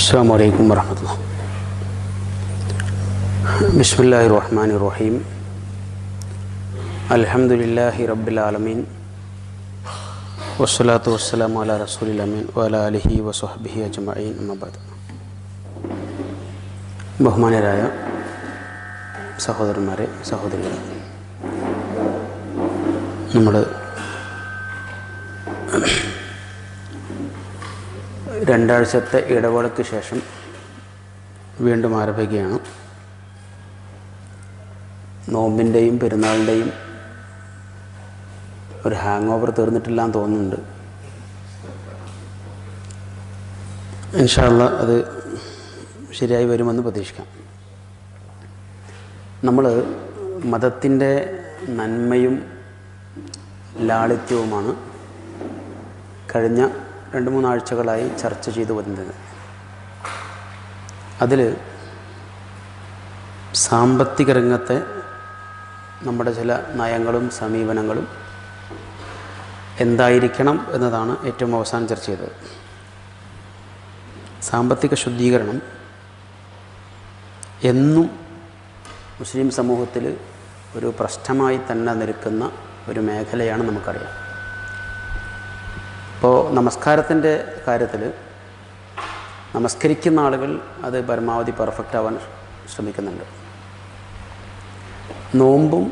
السلام عليكم ورحمة الله. بسم الله الرحمن الرحيم. الحمد لله رب العالمين والصلاة والسلام على رسول الأمين وعلى آله وصحبه أجمعين. أما بعد. ബഹുമാനരായ സഹോദരന്മാരെ സഹോദരികളെ, നമ്മൾ രണ്ടാഴ്ചത്തെ ഇടവേളയ്ക്ക് ശേഷം വീണ്ടും ആരംഭിക്കുകയാണ്. നോമ്പിൻ്റെയും പെരുന്നാളിൻ്റെയും ഒരു ഹാങ് ഓവർ തീർന്നിട്ടില്ലാന്ന് തോന്നുന്നുണ്ട്. ഇൻഷാ അല്ലാഹ് അത് ശരിയായി വരുമെന്ന് പ്രതീക്ഷിക്കാം. നമ്മൾ മതത്തിൻ്റെ നന്മയും ലാളിത്യവുമാണ് കഴിഞ്ഞ 2-3 ആഴ്ചകളായി ചർച്ച ചെയ്തു വരുന്നത്. അതിൽ സാമ്പത്തിക രംഗത്തെ നമ്മുടെ ചില നയങ്ങളും സമീപനങ്ങളും എന്തായിരിക്കണം എന്നതാണ് ഏറ്റവും അവസാനം ചർച്ച ചെയ്തത്. സാമ്പത്തിക ശുദ്ധീകരണം എന്നും മുസ്ലിം സമൂഹത്തിൽ ഒരു പ്രശ്നമായി തന്നെ നിൽക്കുന്ന ഒരു മേഖലയാണ് നമുക്കറിയാം. ഇപ്പോൾ നമസ്കാരത്തിൻ്റെ കാര്യത്തിൽ നമസ്കരിക്കുന്ന ആളുകൾ അത് പരമാവധി പെർഫെക്റ്റ് ആവാൻ ശ്രമിക്കുന്നുണ്ട്. നോമ്പും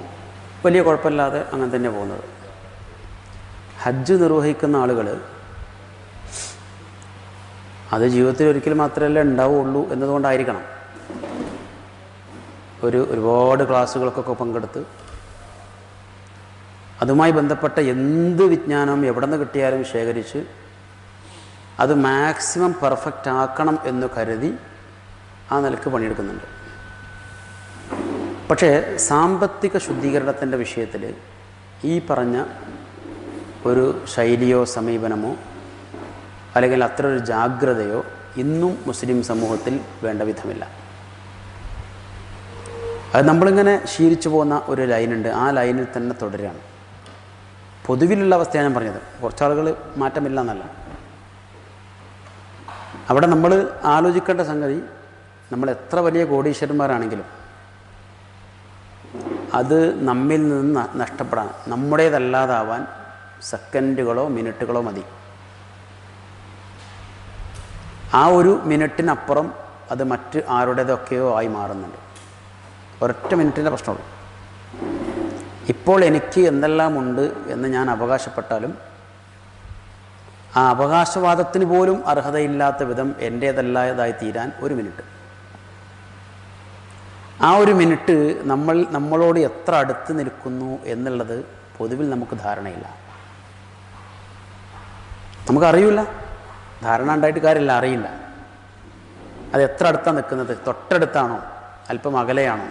വലിയ കുഴപ്പമില്ലാതെ അങ്ങനെ തന്നെ പോകുന്നത്. ഹജ്ജ് നിർവഹിക്കുന്ന ആളുകൾ അത് ജീവിതത്തിൽ ഒരിക്കൽ മാത്രമല്ല ഉണ്ടാവുള്ളൂ എന്നതുകൊണ്ടായിരിക്കണം ഒരുപാട് ക്ലാസ്സുകൾക്കൊക്കെ പങ്കെടുത്ത് അതുമായി ബന്ധപ്പെട്ട എന്ത് വിജ്ഞാനം എവിടെ നിന്ന് കിട്ടിയാലും ശേഖരിച്ച് അത് മാക്സിമം പെർഫെക്റ്റ് ആക്കണം എന്ന് കരുതി ആ നിലക്ക് പണിയെടുക്കുന്നുണ്ട്. പക്ഷേ സാമ്പത്തിക ശുദ്ധീകരണത്തിൻ്റെ വിഷയത്തിൽ ഈ പറഞ്ഞ ഒരു ശൈലിയോ സമീപനമോ അല്ലെങ്കിൽ അത്ര ഒരു ജാഗ്രതയോ ഇന്നും മുസ്ലിം സമൂഹത്തിൽ വേണ്ട വിധമില്ല. അത് നമ്മളിങ്ങനെ ശീലിച്ചു പോകുന്ന ഒരു ലൈനുണ്ട്. ആ ലൈനിൽ തന്നെ തുടരുകയാണ്. പൊതുവിലുള്ള അവസ്ഥയാണ് ഞാൻ പറഞ്ഞത്. കുറച്ചാളുകൾ മാറ്റമില്ല എന്നല്ല. അവിടെ നമ്മൾ ആലോചിക്കേണ്ട സംഗതി, നമ്മൾ എത്ര വലിയ കോടീശ്വരന്മാരാണെങ്കിലും അത് നമ്മിൽ നിന്ന് നഷ്ടപ്പെടാൻ, നമ്മുടേതല്ലാതാവാൻ സെക്കൻഡുകളോ മിനിറ്റുകളോ മതി. ആ ഒരു മിനിറ്റിനപ്പുറം അത് മറ്റ് ആരുടേതൊക്കെയോ ആയി മാറുന്നുണ്ട്. ഒരൊറ്റ മിനിറ്റിൻ്റെ പ്രശ്നമുള്ളൂ. ഇപ്പോൾ എനിക്ക് എന്തെല്ലാം ഉണ്ട് എന്ന് ഞാൻ അവകാശപ്പെട്ടാലും ആ അവകാശവാദത്തിന് പോലും അർഹതയില്ലാത്ത വിധം എൻ്റേതല്ലാതായി തീരാൻ ഒരു മിനിറ്റ്. ആ ഒരു മിനിറ്റ് നമ്മളോട് എത്ര അടുത്ത് നിൽക്കുന്നു എന്നുള്ളത് പൊതുവിൽ നമുക്ക് ധാരണയില്ല. നമുക്കറിയില്ല. ധാരണ ഉണ്ടായിട്ട് കാര്യമില്ല, അറിയില്ല. അത് എത്ര അടുത്താണ് നിൽക്കുന്നത്, തൊട്ടടുത്താണോ അല്പം അകലെയാണോ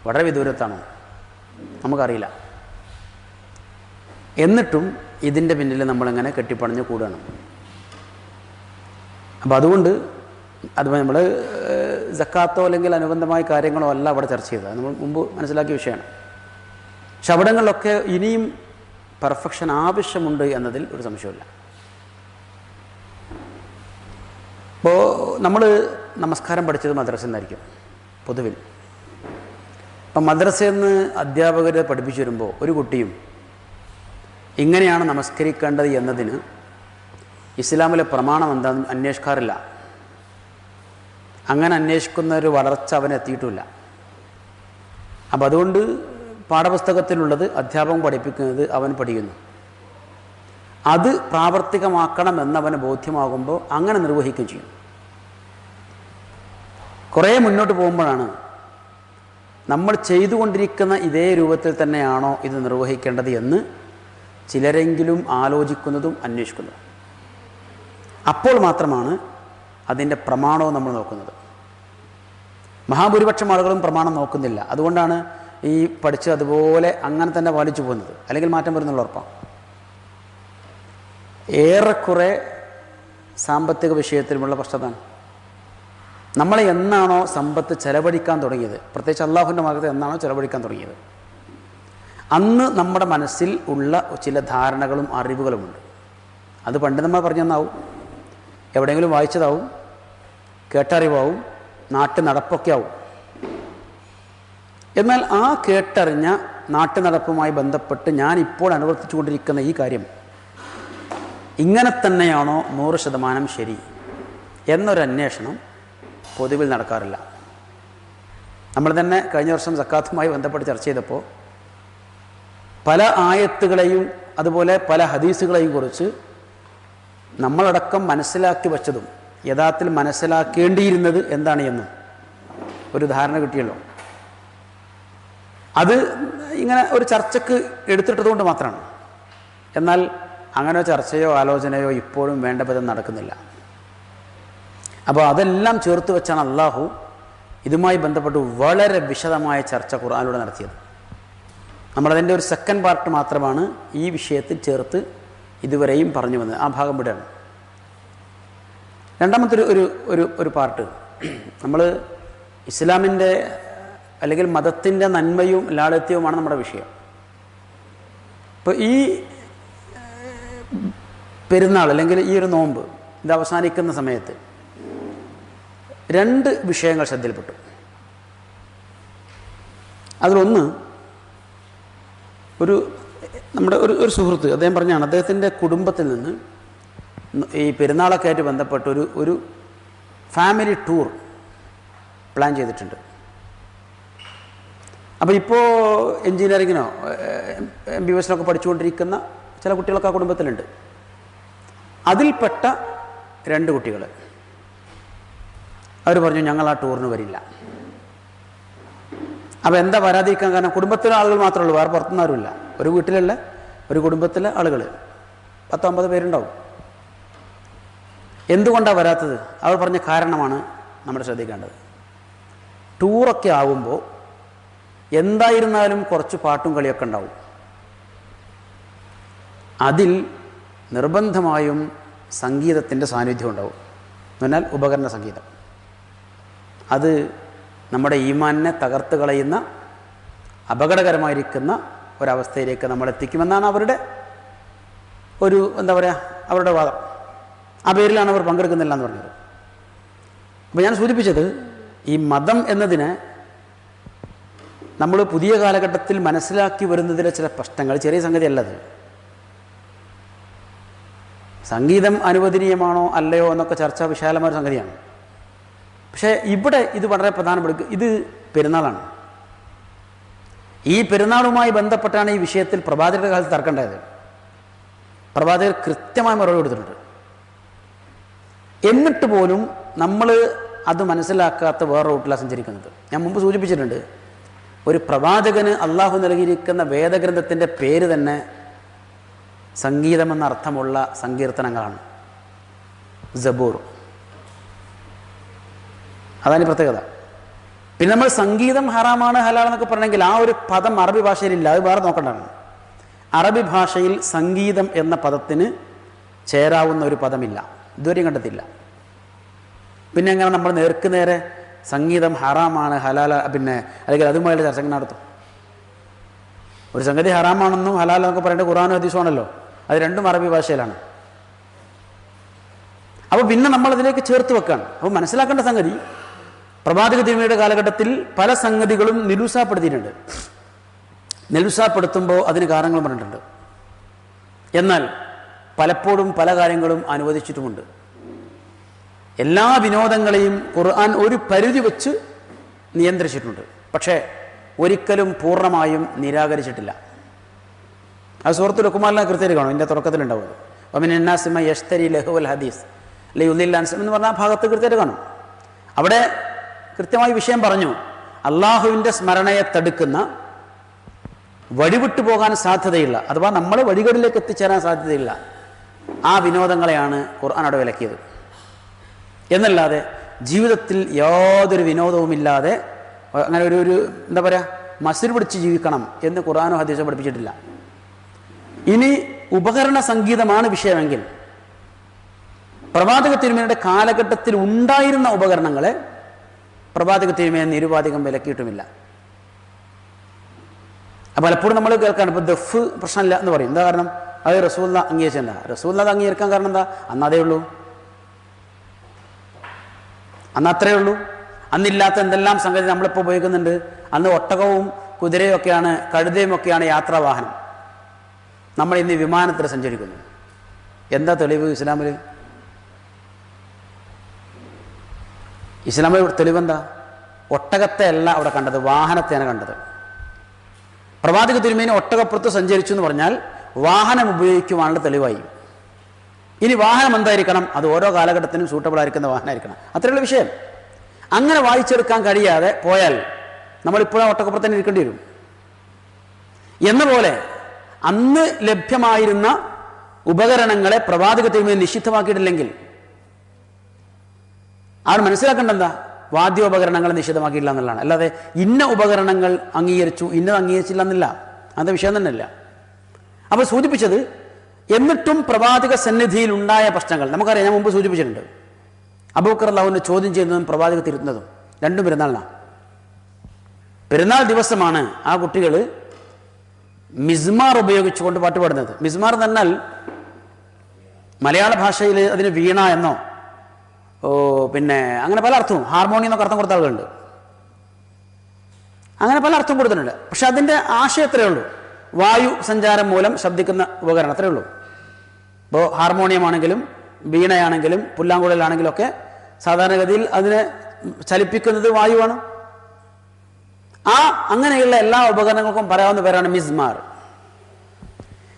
വളരെ വിദൂരത്താണോ നമുക്കറിയില്ല. എന്നിട്ടും ഇതിൻ്റെ പിന്നിൽ നമ്മളിങ്ങനെ കെട്ടിപ്പണഞ്ഞ് കൂടുകയാണ്. അപ്പോൾ അതുകൊണ്ട് അത് നമ്മൾ സക്കാത്തോ അല്ലെങ്കിൽ അനുബന്ധമായ കാര്യങ്ങളോ അല്ല അവിടെ ചർച്ച ചെയ്തത്. നമ്മൾ മുമ്പ് മനസ്സിലാക്കിയ വിഷയമാണ്. പക്ഷെ അവിടങ്ങളിലൊക്കെ ഇനിയും പെർഫെക്ഷൻ ആവശ്യമുണ്ട് എന്നതിൽ ഒരു സംശയമില്ല. ഇപ്പോൾ നമ്മൾ നമസ്കാരം പഠിച്ചത് മദ്രസയിൽ നിന്നായിരിക്കും പൊതുവിൽ. അപ്പം മദ്രസയിൽ നിന്ന് അധ്യാപകർ പഠിപ്പിച്ചു വരുമ്പോൾ ഒരു കുട്ടിയും ഇങ്ങനെയാണ് നമസ്കരിക്കേണ്ടത് എന്നതിന് ഇസ്ലാമിലെ പ്രമാണം എന്താണെന്ന് അന്വേഷിക്കാറില്ല. അങ്ങനെ അന്വേഷിക്കുന്ന ഒരു വളർച്ച അവന് എത്തിയിട്ടുമില്ല. അപ്പം അതുകൊണ്ട് പാഠപുസ്തകത്തിലുള്ളത് അധ്യാപകൻ പഠിപ്പിക്കുന്നത് അവൻ പഠിക്കുന്നു. അത് പ്രാവർത്തികമാക്കണം എന്നവന് ബോധ്യമാകുമ്പോൾ അങ്ങനെ നിർവഹിക്കുകയും ചെയ്യും. കുറേ മുന്നോട്ട് പോകുമ്പോഴാണ് നമ്മൾ ചെയ്തുകൊണ്ടിരിക്കുന്ന ഇതേ രൂപത്തിൽ തന്നെയാണോ ഇത് നിർവഹിക്കേണ്ടത് എന്ന് ചിലരെങ്കിലും ആലോചിക്കുന്നതും അന്വേഷിക്കുന്നതും. അപ്പോൾ മാത്രമാണ് അതിൻ്റെ പ്രമാണവും നമ്മൾ നോക്കുന്നത്. മഹാഭൂരിപക്ഷം ആളുകളും പ്രമാണം നോക്കുന്നില്ല. അതുകൊണ്ടാണ് ഈ പഠിച്ചത് അതുപോലെ അങ്ങനെ തന്നെ പാലിച്ചു പോകുന്നത്. അല്ലെങ്കിൽ മാറ്റം വരുന്നുള്ള ഉറപ്പാണ്. ഏറെക്കുറെ സാമ്പത്തിക വിഷയത്തിലുമുള്ള പ്രശ്നതാണ്. നമ്മളെ എന്നാണോ സമ്പത്ത് ചെലവഴിക്കാൻ തുടങ്ങിയത്, പ്രത്യേകിച്ച് അള്ളാഹുവിൻ്റെ മാർഗ്ഗത്തിൽ എന്നാണോ ചെലവഴിക്കാൻ തുടങ്ങിയത്, അന്ന് നമ്മുടെ മനസ്സിൽ ഉള്ള ചില ധാരണകളും അറിവുകളുമുണ്ട്. അത് പണ്ട് നമ്മൾ പറഞ്ഞു തന്നാവും, എവിടെയെങ്കിലും വായിച്ചതാവും, കേട്ടറിവാവും, നാട്ടു നടപ്പൊക്കെ ആവും. എന്നാൽ ആ കേട്ടറിഞ്ഞ നാട്ടു നടപ്പുമായി ബന്ധപ്പെട്ട് ഞാൻ ഇപ്പോൾ അനുവർത്തിച്ചു കൊണ്ടിരിക്കുന്ന ഈ കാര്യം ഇങ്ങനെ തന്നെയാണോ 100% ശരി എന്നൊരന്വേഷണം പൊതുവിൽ നടക്കാറില്ല. നമ്മൾ തന്നെ കഴിഞ്ഞ വർഷം സക്കാത്തുമായി ബന്ധപ്പെട്ട് ചർച്ച ചെയ്തപ്പോൾ പല ആയത്തുകളെയും അതുപോലെ പല ഹദീസുകളെയും കുറിച്ച് നമ്മളടക്കം മനസ്സിലാക്കി വച്ചതും യഥാർത്ഥത്തിൽ മനസ്സിലാക്കേണ്ടിയിരുന്നത് എന്താണ് എന്നും ഒരു ധാരണ കിട്ടിയല്ലോ. അത് ഇങ്ങനെ ഒരു ചർച്ചയ്ക്ക് എടുത്തിട്ടതുകൊണ്ട് മാത്രമാണ്. എന്നാൽ അങ്ങനെ ചർച്ചയോ ആലോചനയോ ഇപ്പോഴും വേണ്ട വിധം നടക്കുന്നില്ല. അപ്പോൾ അതെല്ലാം ചേർത്ത് വെച്ചാണ് അള്ളാഹു ഇതുമായി ബന്ധപ്പെട്ട് വളരെ വിശദമായ ചർച്ച ഖുർആനിലൂടെ നടത്തിയത്. നമ്മളതിൻ്റെ ഒരു സെക്കൻഡ് പാർട്ട് മാത്രമാണ് ഈ വിഷയത്തിൽ ചേർത്ത് ഇതുവരെയും പറഞ്ഞു വന്നത്. ആ ഭാഗം ഇവിടെയാണ്. രണ്ടാമത്തെ ഒരു പാർട്ട് നമ്മൾ ഇസ്ലാമിൻ്റെ അല്ലെങ്കിൽ മതത്തിൻ്റെ നന്മയും ലാളിത്യവുമാണ് നമ്മുടെ വിഷയം. ഇപ്പോൾ ഈ പെരുന്നാൾ അല്ലെങ്കിൽ ഈ ഒരു നോമ്പ് ഇത് അവസാനിക്കുന്ന സമയത്ത് 2 വിഷയങ്ങൾ ശ്രദ്ധയിൽപ്പെട്ടു. അതിലൊന്ന് നമ്മുടെ ഒരു സുഹൃത്ത് അദ്ദേഹം പറഞ്ഞാണ് അദ്ദേഹത്തിൻ്റെ കുടുംബത്തിൽ നിന്ന് ഈ പെരുന്നാളൊക്കെ ആയിട്ട് ബന്ധപ്പെട്ട് ഒരു ഫാമിലി ടൂർ പ്ലാൻ ചെയ്തിട്ടുണ്ട്. അപ്പോൾ ഇപ്പോൾ എൻജിനീയറിങ്ങിനോ MBBS പഠിച്ചുകൊണ്ടിരിക്കുന്ന ചില കുട്ടികളൊക്കെ ആ കുടുംബത്തിലുണ്ട്. അതിൽപ്പെട്ട 2 കുട്ടികൾ അവർ പറഞ്ഞു ഞങ്ങൾ ആ ടൂറിന് വരില്ല. അപ്പോൾ എന്താ വരാതിരിക്കാൻ കാരണം? കുടുംബത്തിലെ ആളുകൾ മാത്രമേ ഉള്ളൂ, വേറെ പുറത്തുനിന്ന് ആരുമില്ല. ഒരു വീട്ടിലുള്ള ഒരു കുടുംബത്തിലെ ആളുകൾ 10-50 പേരുണ്ടാവും. എന്തുകൊണ്ടാണ് വരാത്തത്? അവർ പറഞ്ഞ കാരണമാണ് നമ്മൾ ശ്രദ്ധിക്കേണ്ടത്. ടൂറൊക്കെ ആകുമ്പോൾ എന്തായിരുന്നാലും കുറച്ച് പാട്ടും കളിയൊക്കെ ഉണ്ടാവും. അതിൽ നിർബന്ധമായും സംഗീതത്തിൻ്റെ സാന്നിധ്യം ഉണ്ടാവും. എന്ന് പറഞ്ഞാൽ ഉപകരണ സംഗീതം. അത് നമ്മുടെ ഈമാനിനെ തകർത്ത് കളയുന്ന അപകടകരമായിരിക്കുന്ന ഒരവസ്ഥയിലേക്ക് നമ്മളെത്തിക്കുമെന്നാണ് അവരുടെ ഒരു അവരുടെ വാദം. ആ പേരിലാണ് അവർ പങ്കെടുക്കുന്നില്ല എന്ന് പറഞ്ഞത്. അപ്പോൾ ഞാൻ സൂചിപ്പിച്ചത് ഈ മതം എന്നതിനെ നമ്മൾ പുതിയ കാലഘട്ടത്തിൽ മനസ്സിലാക്കി വരുന്നതിലെ ചില പ്രശ്നങ്ങൾ ചെറിയ സംഗതിയല്ലത്. സംഗീതം അനുവദനീയമാണോ അല്ലയോ എന്നൊക്കെ ചർച്ച വിശാലമായ സംഗതിയാണ്. പക്ഷേ ഇവിടെ ഇത് വളരെ പ്രധാനപ്പെട്ട ഇത് പെരുന്നാളാണ്. ഈ പെരുന്നാളുമായി ബന്ധപ്പെട്ടാണ് ഈ വിഷയത്തിൽ പ്രവാചകരുടെ കാലത്ത് തർക്കമുണ്ടായത്. പ്രവാചകർ കൃത്യമായ മറുപടി കൊടുത്തിട്ടുണ്ട്. എന്നിട്ട് പോലും നമ്മൾ അത് മനസ്സിലാക്കാത്ത വേറെ റൂട്ടിലാണ് സഞ്ചരിക്കുന്നത്. ഞാൻ മുമ്പ് സൂചിപ്പിച്ചിട്ടുണ്ട്, ഒരു പ്രവാചകന് അള്ളാഹു നൽകിയിരിക്കുന്ന വേദഗ്രന്ഥത്തിൻ്റെ പേര് തന്നെ സംഗീതമെന്നർത്ഥമുള്ള സങ്കീർത്തനങ്ങളാണ്. സബൂർ, അതാണ് ഈ പ്രത്യേകത. പിന്നെ നമ്മൾ സംഗീതം ഹറാമാണ് ഹലാലെന്നൊക്കെ പറയണമെങ്കിൽ ആ ഒരു പദം അറബി ഭാഷയിലില്ല, അത് വേറെ നോക്കേണ്ടതാണ്. അറബി ഭാഷയിൽ സംഗീതം എന്ന പദത്തിന് ചേരാവുന്ന ഒരു പദമില്ല, ഇതുവരെയും കണ്ടെത്തില്ല. പിന്നെ എങ്ങനെ നമ്മൾ നേർക്ക് നേരെ സംഗീതം ഹറാമാണ് ഹലാല അല്ലെങ്കിൽ അതുമായുള്ള ചർച്ച നടത്തും? ഒരു സംഗതി ഹറാമാണെന്നും ഹലാലെന്നൊക്കെ പറയേണ്ടത് ഖുർആനും ഹദീസുമാണല്ലോ. അത് രണ്ടും അറബി ഭാഷയിലാണ്. അപ്പോൾ പിന്നെ നമ്മളതിലേക്ക് ചേർത്ത് വെക്കുകയാണ്. അപ്പോൾ മനസ്സിലാക്കേണ്ട സംഗതി, പ്രവാചക തിരുമേനിയുടെ കാലഘട്ടത്തിൽ പല സംഗതികളും നിരുത്സാഹപ്പെടുത്തിയിട്ടുണ്ട്. നിരുത്സാഹപ്പെടുത്തുമ്പോൾ അതിന് കാരണങ്ങൾ പറഞ്ഞിട്ടുണ്ട്. എന്നാൽ പലപ്പോഴും പല കാര്യങ്ങളും അനുവദിച്ചിട്ടുമുണ്ട്. എല്ലാ വിനോദങ്ങളെയും ഖുർആൻ ഒരു പരിധി വെച്ച് നിയന്ത്രിച്ചിട്ടുണ്ട്. പക്ഷേ ഒരിക്കലും പൂർണ്ണമായും നിരാകരിച്ചിട്ടില്ല. അത് സൂറത്തുൽ ലുഖ്മാനിലെ കൃത്യമായിട്ട് കാണും. ഇതിൻ്റെ തുടക്കത്തിലുണ്ടാവുന്നത് വമിനന്നാസി മൻ യശ്തരി ലഹുവൽ ഹദീസ് ലിയുദില്ല അൻ സബീൽ എന്ന് പറഞ്ഞ ആ ഭാഗത്ത് കൃത്യമായിട്ട് കാണും. അവിടെ കൃത്യമായി വിഷയം പറഞ്ഞു. അള്ളാഹുവിൻ്റെ സ്മരണയെ തടുക്കുന്ന, വഴിവിട്ടു പോകാൻ സാധ്യതയില്ല, അഥവാ നമ്മൾ വഴികളിലേക്ക് എത്തിച്ചേരാൻ സാധ്യതയില്ല ആ വിനോദങ്ങളെയാണ് ഖുർആൻ അവിടെ വിലക്കിയത്. എന്നല്ലാതെ ജീവിതത്തിൽ യാതൊരു വിനോദവുമില്ലാതെ അങ്ങനെ ഒരു മസിൽ പിടിച്ച് ജീവിക്കണം എന്ന് ഖുർആനോ ഹദീസോ പഠിപ്പിച്ചിട്ടില്ല. ഇനി ഉപകരണ സംഗീതമാണ് വിഷയമെങ്കിൽ പ്രവാചക തിരുമേനിയുടെ കാലഘട്ടത്തിൽ ഉണ്ടായിരുന്ന ഉപകരണങ്ങളെ പ്രവാചക തിരുമേനി നിരുപാധികം വിലക്കിയിട്ടുമില്ല. പലപ്പോഴും നമ്മൾ കേൾക്കാണ് ഇപ്പോൾ ദഫ് പ്രശ്നമില്ല എന്ന് പറയും. എന്താ കാരണം? അത് റസൂലുള്ളാഹി അംഗീകരിച്ചില്ല. റസൂലുള്ളാഹി അത് അംഗീകരിക്കാൻ കാരണം എന്താ? അന്നതേ ഉള്ളൂ. അന്ന് അത്രയേ ഉള്ളൂ. അന്നില്ലാത്ത എന്തെല്ലാം സംഗതി നമ്മളിപ്പോൾ ഉപയോഗിക്കുന്നുണ്ട്. അന്ന് ഒട്ടകവും കുതിരയും ഒക്കെയാണ്, കഴുതയും ഒക്കെയാണ് യാത്രാവാഹനം. നമ്മൾ ഇന്ന് വിമാനത്തിൽ സഞ്ചരിക്കുന്നു. എന്താ തെളിവ് ഇസ്ലാമിൽ? ഇസ്ലാമിൽ തെളിവെന്താ? ഒട്ടകത്തെ അല്ല അവിടെ കണ്ടത്, വാഹനത്തെയാണ് കണ്ടത്. പ്രവാചക തിരുമേനി ഒട്ടകപ്പുറത്ത് സഞ്ചരിച്ചു എന്ന് പറഞ്ഞാൽ വാഹനം ഉപയോഗിക്കുവാനുള്ള തെളിവായി. ഇനി വാഹനം എന്തായിരിക്കണം? അത് ഓരോ കാലഘട്ടത്തിനും സൂട്ടബിൾ ആയിരിക്കുന്ന വാഹനമായിരിക്കണം. അത്രയുള്ള വിഷയം. അങ്ങനെ വായിച്ചെടുക്കാൻ കഴിയാതെ പോയാൽ നമ്മളിപ്പോഴും ഒട്ടകപ്പുറത്ത് തന്നെ ഇരിക്കേണ്ടി വരും. എന്ന പോലെ അന്ന് ലഭ്യമായിരുന്ന ഉപകരണങ്ങളെ പ്രവാചക തിരുമേനി നിഷിദ്ധമാക്കിയിട്ടില്ലെങ്കിൽ അവർ മനസ്സിലാക്കേണ്ടെന്താ? വാദ്യോപകരണങ്ങളെ നിഷിദ്ധമാക്കിയില്ല എന്നുള്ളതാണ്. അല്ലാതെ ഇന്ന ഉപകരണങ്ങൾ അംഗീകരിച്ചു, ഇന്നത് അംഗീകരിച്ചില്ല എന്നില്ല. അത് വിഷയം തന്നെയല്ല. അപ്പോൾ സൂചിപ്പിച്ചത്, എന്നിട്ടും പ്രവാചക സന്നിധിയിൽ ഉണ്ടായ പ്രശ്നങ്ങൾ നമുക്കറിയാം. ഞാൻ മുമ്പ് സൂചിപ്പിച്ചിട്ടുണ്ട്. അബൂബക്കർ റളിയല്ലാഹു ചോദ്യം ചെയ്യുന്നതും പ്രവാചക തിരുത്തുന്നതും രണ്ടും പെരുന്നാളിനാണ്. പെരുന്നാൾ ദിവസമാണ് ആ കുട്ടികൾ മിസ്മാർ ഉപയോഗിച്ചുകൊണ്ട് പാട്ട് പാടുന്നത്. മിസ്മാർ എന്ന് പറഞ്ഞാൽ മലയാള ഭാഷയിൽ അതിന് വീണ എന്നോ പിന്നെ അങ്ങനെ പല അർത്ഥവും, ഹാർമോണിയം എന്നൊക്കെ അർത്ഥം കൊടുത്ത ആളുകളുണ്ട്. അങ്ങനെ പല അർത്ഥം കൊടുത്തിട്ടുണ്ട്. പക്ഷെ അതിൻ്റെ ആശയം എത്രയേ ഉള്ളൂ, വായു സഞ്ചാരം മൂലം ശബ്ദിക്കുന്ന ഉപകരണം അത്രയേ ഉള്ളൂ. ഇപ്പോൾ ഹാർമോണിയം ആണെങ്കിലും വീണയാണെങ്കിലും പുല്ലാങ്കുഴലാണെങ്കിലും ഒക്കെ സാധാരണഗതിയിൽ അതിനെ ചലിപ്പിക്കുന്നത് വായുവാണ്. അങ്ങനെയുള്ള എല്ലാ ഉപകരണങ്ങൾക്കും പറയാവുന്ന പേരാണ് മിസ്മാർ.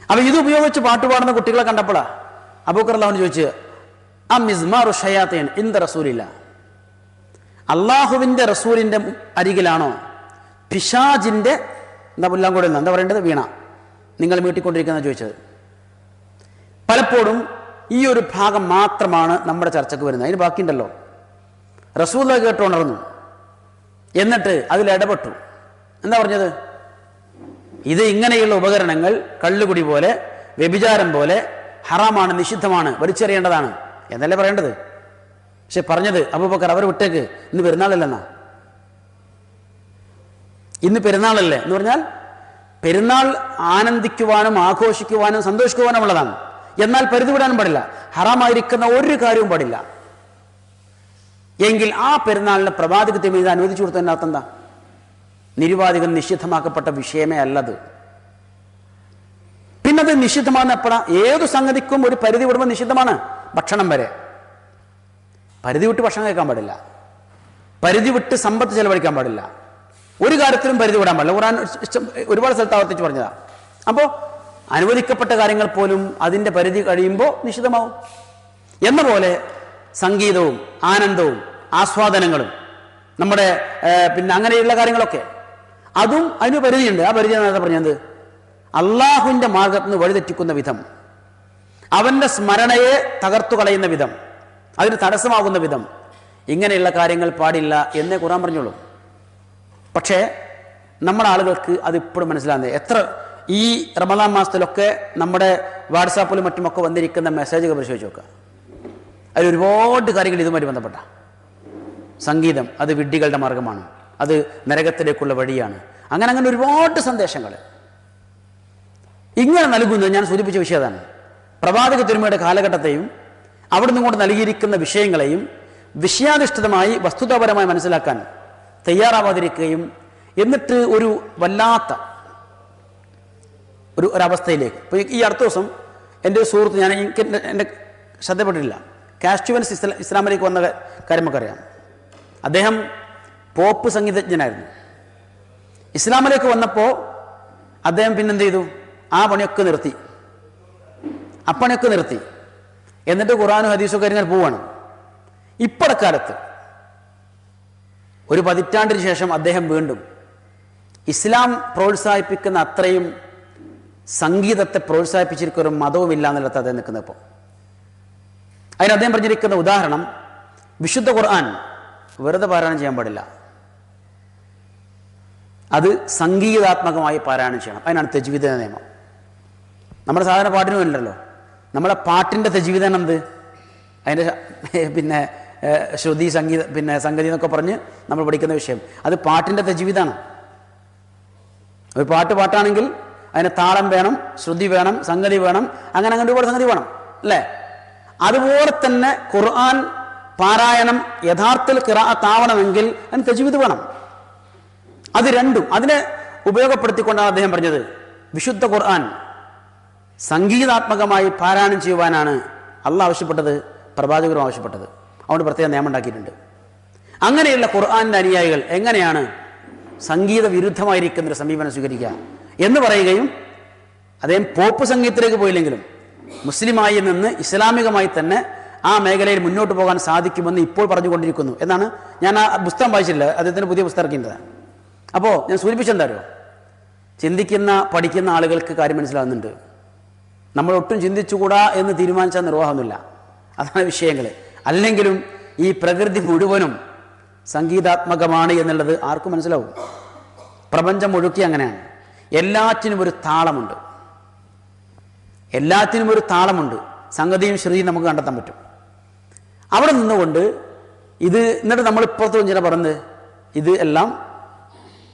അപ്പോൾ ഇത് ഉപയോഗിച്ച് പാട്ടുപാടുന്ന കുട്ടികളെ കണ്ടപ്പോഴാണ് അബൂബക്കർ റളിയല്ലാഹു ചോദിച്ചു, ആ മിസ്മാറു ഷയാത്തീൻ ഇന്ദ റസൂലില്ല, അള്ളാഹുവിൻ്റെ റസൂലിൻ്റെ അരികിലാണോ പിശാജിൻ്റെ പുല്ലാങ്കുഴൽ എന്താ പറയേണ്ടത്, വീണ നിങ്ങൾ മീട്ടിക്കൊണ്ടിരിക്കുന്ന ചോദിച്ചത്. പലപ്പോഴും ഈ ഒരു ഭാഗം മാത്രമാണ് നമ്മുടെ ചർച്ചയ്ക്ക് വരുന്നത്. അതിന് ബാക്കിയുണ്ടല്ലോ. റസൂൽ കേട്ട് ഉണർന്നു, എന്നിട്ട് അതിലിടപെട്ടു. എന്താ പറഞ്ഞത്? ഇത് ഇങ്ങനെയുള്ള ഉപകരണങ്ങൾ കള്ളുകുടി പോലെ, വ്യഭിചാരം പോലെ ഹറാമാണ്, നിഷിദ്ധമാണ്, വലിച്ചെറിയേണ്ടതാണ് എന്നല്ലേ പറയേണ്ടത്. പക്ഷെ പറഞ്ഞത് അബൂബക്കർ അവർ വിട്ടേക്ക്, ഇന്ന് പെരുന്നാളല്ലെന്നാ. ഇന്ന് പെരുന്നാളല്ലേ എന്ന് പറഞ്ഞാൽ പെരുന്നാൾ ആനന്ദിക്കുവാനും ആഘോഷിക്കുവാനും സന്തോഷിക്കുവാനും ഉള്ളതാണ്. എന്നാൽ പരിധി വിടാനും പാടില്ല. ഹറാമായിരിക്കുന്ന ഒരു കാര്യവും പാടില്ല. എങ്കിൽ ആ പെരുന്നാളിന് പ്രവാചക തിരുമേനി അനുവദിച്ചു കൊടുത്തതിൻ്റെ അർത്ഥം എന്താ? നിരുപാധികം നിഷിദ്ധമാക്കപ്പെട്ട വിഷയമേ അല്ലത്. പിന്നത് നിഷിദ്ധമാണെന്ന് എപ്പോഴാ? ഏതു സംഗതിക്കും ഒരു പരിധി വിടുമ്പോൾ നിഷിദ്ധമാണ്. ഭക്ഷണം വരെ പരിധി വിട്ട് ഭക്ഷണം കഴിക്കാൻ പാടില്ല, പരിധി വിട്ട് സമ്പത്ത് ചെലവഴിക്കാൻ പാടില്ല, ഒരു കാര്യത്തിലും പരിധി വിടാൻ പാടില്ല. ഖുർആൻ ഒരുപാട് സ്ഥലത്ത് ആവർത്തിച്ച് പറഞ്ഞതാണ്. അപ്പോൾ അനുവദിക്കപ്പെട്ട കാര്യങ്ങൾ പോലും അതിൻ്റെ പരിധി കഴിയുമ്പോൾ നിഷിദ്ധമാവും. എന്ന പോലെ സംഗീതവും ആനന്ദവും ആസ്വാദനങ്ങളും നമ്മുടെ പിന്നെ അങ്ങനെയുള്ള കാര്യങ്ങളൊക്കെ അതും അതിന് പരിധിയുണ്ട്. ആ പരിധി നേരത്തെ പറഞ്ഞത് അള്ളാഹുവിൻ്റെ മാർഗത്തിൽ നിന്ന് വഴിതെറ്റിക്കുന്ന വിധം, അവൻ്റെ സ്മരണയെ തകർത്തു കളയുന്ന വിധം, അതിന് തടസ്സമാകുന്ന വിധം ഇങ്ങനെയുള്ള കാര്യങ്ങൾ പാടില്ല എന്നേ ഖുർആൻ പറഞ്ഞോളൂ. പക്ഷേ നമ്മുടെ ആളുകൾക്ക് അതിപ്പോഴും മനസ്സിലാകുന്നത് എത്ര ഈ റമദാൻ മാസത്തിലൊക്കെ നമ്മുടെ വാട്സാപ്പിലും മറ്റുമൊക്കെ വന്നിരിക്കുന്ന മെസ്സേജുകൾ പരിശോധിച്ച് നോക്കുക. അതിൽ ഒരുപാട് കാര്യങ്ങൾ ഇതുമായി ബന്ധപ്പെട്ട സംഗീതം അത് വിഡ്ഢികളുടെ മാർഗമാണ്, അത് നരകത്തിലേക്കുള്ള വഴിയാണ്, അങ്ങനെ ഒരുപാട് സന്ദേശങ്ങൾ ഇങ്ങനെ നൽകുന്നത്. ഞാൻ സൂചിപ്പിച്ച വിഷയം അതാണ്. പ്രവാചക തിരുമേനിയുടെ കാലഘട്ടത്തെയും അവിടെ നിന്നുകൊണ്ട് നൽകിയിരിക്കുന്ന വിഷയങ്ങളെയും വിഷയാധിഷ്ഠിതമായി വസ്തുതാപരമായി മനസ്സിലാക്കാൻ തയ്യാറാവാതിരിക്കുകയും എന്നിട്ട് ഒരു വല്ലാത്ത ഒരവസ്ഥയിലേക്ക്. ഇപ്പോൾ ഈ അടുത്ത ദിവസം എൻ്റെ ഒരു സുഹൃത്ത്, ഞാൻ എൻ്റെ ശ്രദ്ധപ്പെട്ടിട്ടില്ല, കാസ്റ്റുവൻസ് ഇസ്ലാമിലേക്ക് വന്ന കാര്യം നമുക്കറിയാം. അദ്ദേഹം പോപ്പ് സംഗീതജ്ഞനായിരുന്നു. ഇസ്ലാമിലേക്ക് വന്നപ്പോൾ അദ്ദേഹം പിന്നെന്ത് ചെയ്തു? ആ പണിയൊക്കെ നിർത്തി, അപ്പണിയൊക്കെ നിർത്തി. എന്നിട്ട് ഖുർആനും ഹദീസും കാര്യങ്ങൾ പോവാണ്. ഇപ്പോഴക്കാലത്ത് ഒരു പതിറ്റാണ്ടിന് ശേഷം അദ്ദേഹം വീണ്ടും ഇസ്ലാം പ്രോത്സാഹിപ്പിക്കുന്ന അത്രയും സംഗീതത്തെ പ്രോത്സാഹിപ്പിച്ചിരിക്കുന്ന ഒരു മതവുമില്ല എന്നുള്ളത് അദ്ദേഹം നിൽക്കുന്നത്. ഇപ്പോൾ അതിന് അദ്ദേഹം പറഞ്ഞിരിക്കുന്ന ഉദാഹരണം, വിശുദ്ധ ഖുർആൻ വെറുതെ പാരായണം ചെയ്യാൻ പാടില്ല, അത് സംഗീതാത്മകമായി പാരായണം ചെയ്യണം. അതിനാണ് തജ്വീദ് എന്ന നിയമം. നമ്മുടെ സാധാരണ പാട്ടിനും ഇല്ലല്ലോ. നമ്മളെ പാട്ടിൻ്റെ തജ്വീദാണ് എന്ത്? അതിൻ്റെ പിന്നെ ശ്രുതി സംഗീത പിന്നെ സംഗതി എന്നൊക്കെ പറഞ്ഞ് നമ്മൾ പഠിക്കുന്ന വിഷയം അത് പാട്ടിൻ്റെ തജ്വീദാണ്. ഒരു പാട്ടാണെങ്കിൽ അതിന് താളം വേണം, ശ്രുതി വേണം, സംഗതി വേണം, അങ്ങനെ ഒരുപാട് സംഗതി വേണം അല്ലേ? അതുപോലെ തന്നെ ഖുർആൻ പാരായണം യഥാർത്ഥത്തിൽ ഖിറാഅത്താവണമെങ്കിൽ അതിന് തജ്വീദ് വേണം. അത് രണ്ടും അതിനെ ഉപയോഗപ്പെടുത്തിക്കൊണ്ടാണ് അദ്ദേഹം പറഞ്ഞത് വിശുദ്ധ ഖുർആൻ സംഗീതാത്മകമായി പാരായണം ചെയ്യുവാനാണ് അള്ളാഹ് ആവശ്യപ്പെട്ടത്, പ്രവാചകരും ആവശ്യപ്പെട്ടത്. അതുകൊണ്ട് പ്രത്യേക നിയമം ഉണ്ടാക്കിയിട്ടുണ്ട്. അങ്ങനെയുള്ള ഖുർആനിൻ്റെ അനുയായികൾ എങ്ങനെയാണ് സംഗീത വിരുദ്ധമായിരിക്കുന്നൊരു സമീപനം സ്വീകരിക്കുക എന്ന് പറയുകയും അദ്ദേഹം പോപ്പ് സംഗീതത്തിലേക്ക് പോയില്ലെങ്കിലും മുസ്ലിമായി നിന്ന് ഇസ്ലാമികമായി തന്നെ ആ മേഖലയിൽ മുന്നോട്ട് പോകാൻ സാധിക്കുമെന്ന് ഇപ്പോൾ പറഞ്ഞുകൊണ്ടിരിക്കുന്നു എന്നാണ്. ഞാൻ ആ പുസ്തകം വായിച്ചില്ല, അദ്ദേഹത്തിന് പുതിയ പുസ്തകം ഇറക്കിയിട്ടുണ്ട്. അപ്പോൾ ഞാൻ സൂചിപ്പിച്ചെന്താ അറിയോ, ചിന്തിക്കുന്ന പഠിക്കുന്ന ആളുകൾക്ക് കാര്യം മനസ്സിലാകുന്നുണ്ട്. നമ്മൾ ഒട്ടും ചിന്തിച്ചുകൂടാ എന്ന് തീരുമാനിച്ചാൽ നിർവാഹമൊന്നുമില്ല. അതാണ് വിഷയങ്ങൾ. അല്ലെങ്കിലും ഈ പ്രകൃതി മുഴുവനും സംഗീതാത്മകമാണ് എന്നുള്ളത് ആർക്കും മനസ്സിലാവും. പ്രപഞ്ചം മുഴുക്കി അങ്ങനെയാണ്. എല്ലാറ്റിനും ഒരു താളമുണ്ട്, എല്ലാത്തിനും ഒരു താളമുണ്ട്. സംഗതിയും ശ്രുതിയും നമുക്ക് കണ്ടെത്താൻ പറ്റും. അവിടെ നിന്നുകൊണ്ട് ഇത് എന്നിട്ട് നമ്മൾ ഇപ്പുറത്ത് വെച്ചിട്ട് പറഞ്ഞത് ഇത് എല്ലാം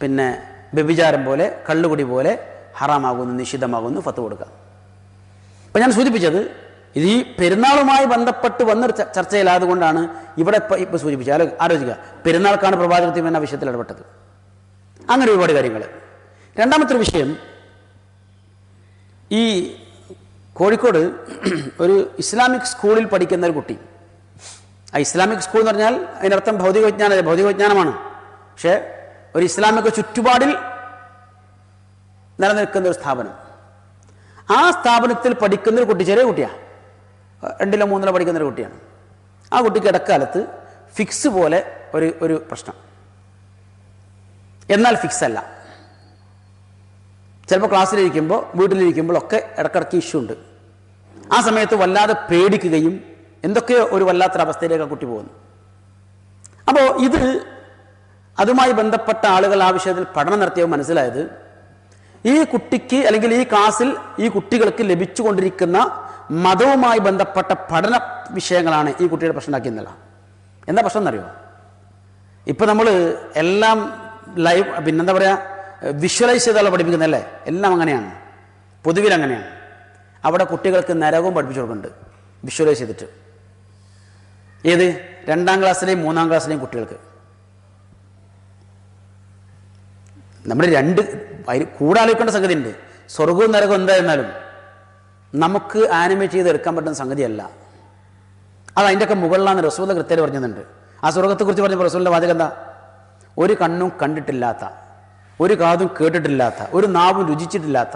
പിന്നെ വ്യഭിചാരം പോലെ കള്ളുകുടി പോലെ ഹറാമാകുന്നു, നിഷിദ്ധമാകുന്നു ഫത്വ കൊടുക്കുക. അപ്പം ഞാൻ സൂചിപ്പിച്ചത് ഇത് ഈ പെരുന്നാളുമായി ബന്ധപ്പെട്ട് വന്നൊരു ചർച്ചയിലായതുകൊണ്ടാണ് ഇവിടെ ഇപ്പോൾ സൂചിപ്പിച്ചത്. ആലോചിക്കുക, പെരുന്നാൾക്കാണ് പ്രവാചകത്വം എന്ന വിഷയത്തിൽ ഇടപെട്ടത്. അങ്ങനെ ഒരുപാട് കാര്യങ്ങൾ. രണ്ടാമത്തെ ഒരു വിഷയം, ഈ കോഴിക്കോട് ഒരു ഇസ്ലാമിക് സ്കൂളിൽ പഠിക്കുന്ന ഒരു കുട്ടി, ആ ഇസ്ലാമിക് സ്കൂൾ എന്ന് പറഞ്ഞാൽ അതിനർത്ഥം ഭൗതികവിജ്ഞാനമാണ്. പക്ഷേ ഒരു ഇസ്ലാമിക ചുറ്റുപാടിൽ നിലനിൽക്കുന്ന ഒരു സ്ഥാപനം. ആ സ്ഥാപനത്തിൽ പഠിക്കുന്ന ഒരു കുട്ടി, ചെറിയ കുട്ടിയാണ്, 2ലോ 3ലോ പഠിക്കുന്ന ഒരു കുട്ടിയാണ്. ആ കുട്ടിക്ക് ഇടക്കാലത്ത് ഫിക്സ് പോലെ ഒരു പ്രശ്നം. എന്നാൽ ഫിക്സ് അല്ല. ചിലപ്പോൾ ക്ലാസ്സിലിരിക്കുമ്പോൾ വീട്ടിലിരിക്കുമ്പോൾ ഒക്കെ ഇടക്കിടക്ക് ഇഷ്യൂ ഉണ്ട്. ആ സമയത്ത് വല്ലാതെ പേടിക്കുകയും എന്തൊക്കെയോ ഒരു വല്ലാത്തൊരവസ്ഥയിലേക്ക് ആ കുട്ടി പോകുന്നു. അപ്പോൾ ഇത് അതുമായി ബന്ധപ്പെട്ട ആളുകൾ ആ വിഷയത്തിൽ പഠനം നടത്തിയപ്പോൾ മനസ്സിലായത് ഈ കുട്ടിക്ക് അല്ലെങ്കിൽ ഈ ക്ലാസ്സിൽ ഈ കുട്ടികൾക്ക് ലഭിച്ചുകൊണ്ടിരിക്കുന്ന മതവുമായി ബന്ധപ്പെട്ട പഠന വിഷയങ്ങളാണ് ഈ കുട്ടിയുടെ പ്രശ്നം ഉണ്ടാക്കിയെന്നല്ല. എന്താ പ്രശ്നം എന്നറിയോ? ഇപ്പം നമ്മൾ എല്ലാം ലൈവ് പിന്നെന്താ പറയുക വിഷ്വലൈസ് ചെയ്താലോ പഠിപ്പിക്കുന്നതല്ലേ, എല്ലാം അങ്ങനെയാണ്, പൊതുവിൽ അങ്ങനെയാണ്. അവിടെ കുട്ടികൾക്ക് നരകവും പഠിപ്പിച്ചു കൊടുക്കുന്നുണ്ട് വിഷ്വലൈസ് ചെയ്തിട്ട്. ഏത് 2ാം ക്ലാസ്സിലെയും 3ാം ക്ലാസ്സിലെയും കുട്ടികൾക്ക്. നമ്മൾ കൂടെ ആലോചിക്കേണ്ട സംഗതി ഉണ്ട്. സ്വർഗവും നരകവും എന്തായിരുന്നാലും നമുക്ക് ആനിമേറ്റ് ചെയ്ത് എടുക്കാൻ പറ്റുന്ന സംഗതിയല്ല. അത് അതിൻ്റെയൊക്കെ മുകളിലാണ് റസൂൽ കൃത്യത പറഞ്ഞിട്ടുണ്ട്. ആ സ്വർഗത്തെക്കുറിച്ച് പറഞ്ഞപ്പോൾ റസൂലിൻ്റെ വാചകം എന്താ? ഒരു കണ്ണും കണ്ടിട്ടില്ലാത്ത, ഒരു കാതും കേട്ടിട്ടില്ലാത്ത, ഒരു നാവും രുചിച്ചിട്ടില്ലാത്ത,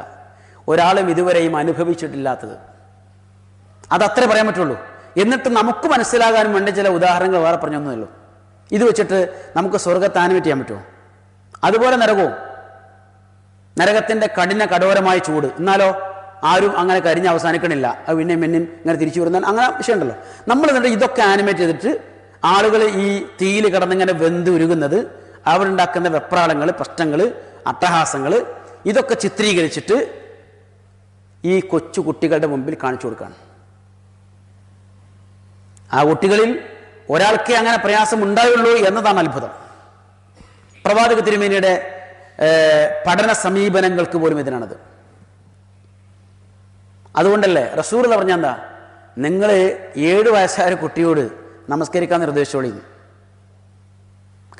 ഒരാളും ഇതുവരെയും അനുഭവിച്ചിട്ടില്ലാത്തത്. അതത്രേ പറയാൻ പറ്റുള്ളൂ. എന്നിട്ട് നമുക്ക് മനസ്സിലാകാനും വേണ്ടി ചില ഉദാഹരണങ്ങൾ വേറെ പറഞ്ഞൊന്നേ ഉള്ളൂ. ഇത് വെച്ചിട്ട് നമുക്ക് സ്വർഗത്തെ ആനിമേറ്റ് ചെയ്യാൻ പറ്റുമോ? അതുപോലെ നരകവും, നരകത്തിൻ്റെ കഠോരമായ ചൂട്. എന്നാലോ ആരും അങ്ങനെ കരിഞ്ഞ് അവസാനിക്കണില്ല. അത് പിന്നെയും ഇങ്ങനെ തിരിച്ചു വരുന്ന അങ്ങനെ വിഷയമുണ്ടല്ലോ. നമ്മൾ എന്നിട്ട് ഇതൊക്കെ ആനിമേറ്റ് ചെയ്തിട്ട് ആളുകൾ ഈ തീയിൽ കിടന്നിങ്ങനെ വെന്ത് ഉരുകുന്നത്, അവരുണ്ടാക്കുന്ന വെപ്രാളങ്ങൾ, പ്രശ്നങ്ങൾ, അട്ടഹാസങ്ങൾ, ഇതൊക്കെ ചിത്രീകരിച്ചിട്ട് ഈ കൊച്ചു കുട്ടികളുടെ മുമ്പിൽ കാണിച്ചു കൊടുക്കുകയാണ്. ആ കുട്ടികളിൽ ഒരാൾക്കേ അങ്ങനെ പ്രയാസം ഉണ്ടായുള്ളൂ എന്നതാണ് അത്ഭുതം. പ്രവാചക തിരുമേനിയുടെ പഠന സമീപനങ്ങൾക്ക് പോലും ഇതിനാണത്. അതുകൊണ്ടല്ലേ റസൂൽ പറഞ്ഞാൽ എന്താ, നിങ്ങൾ 7 വയസ്സായ കുട്ടിയോട് നമസ്കരിക്കാൻ നിർദ്ദേശിച്ചോളി,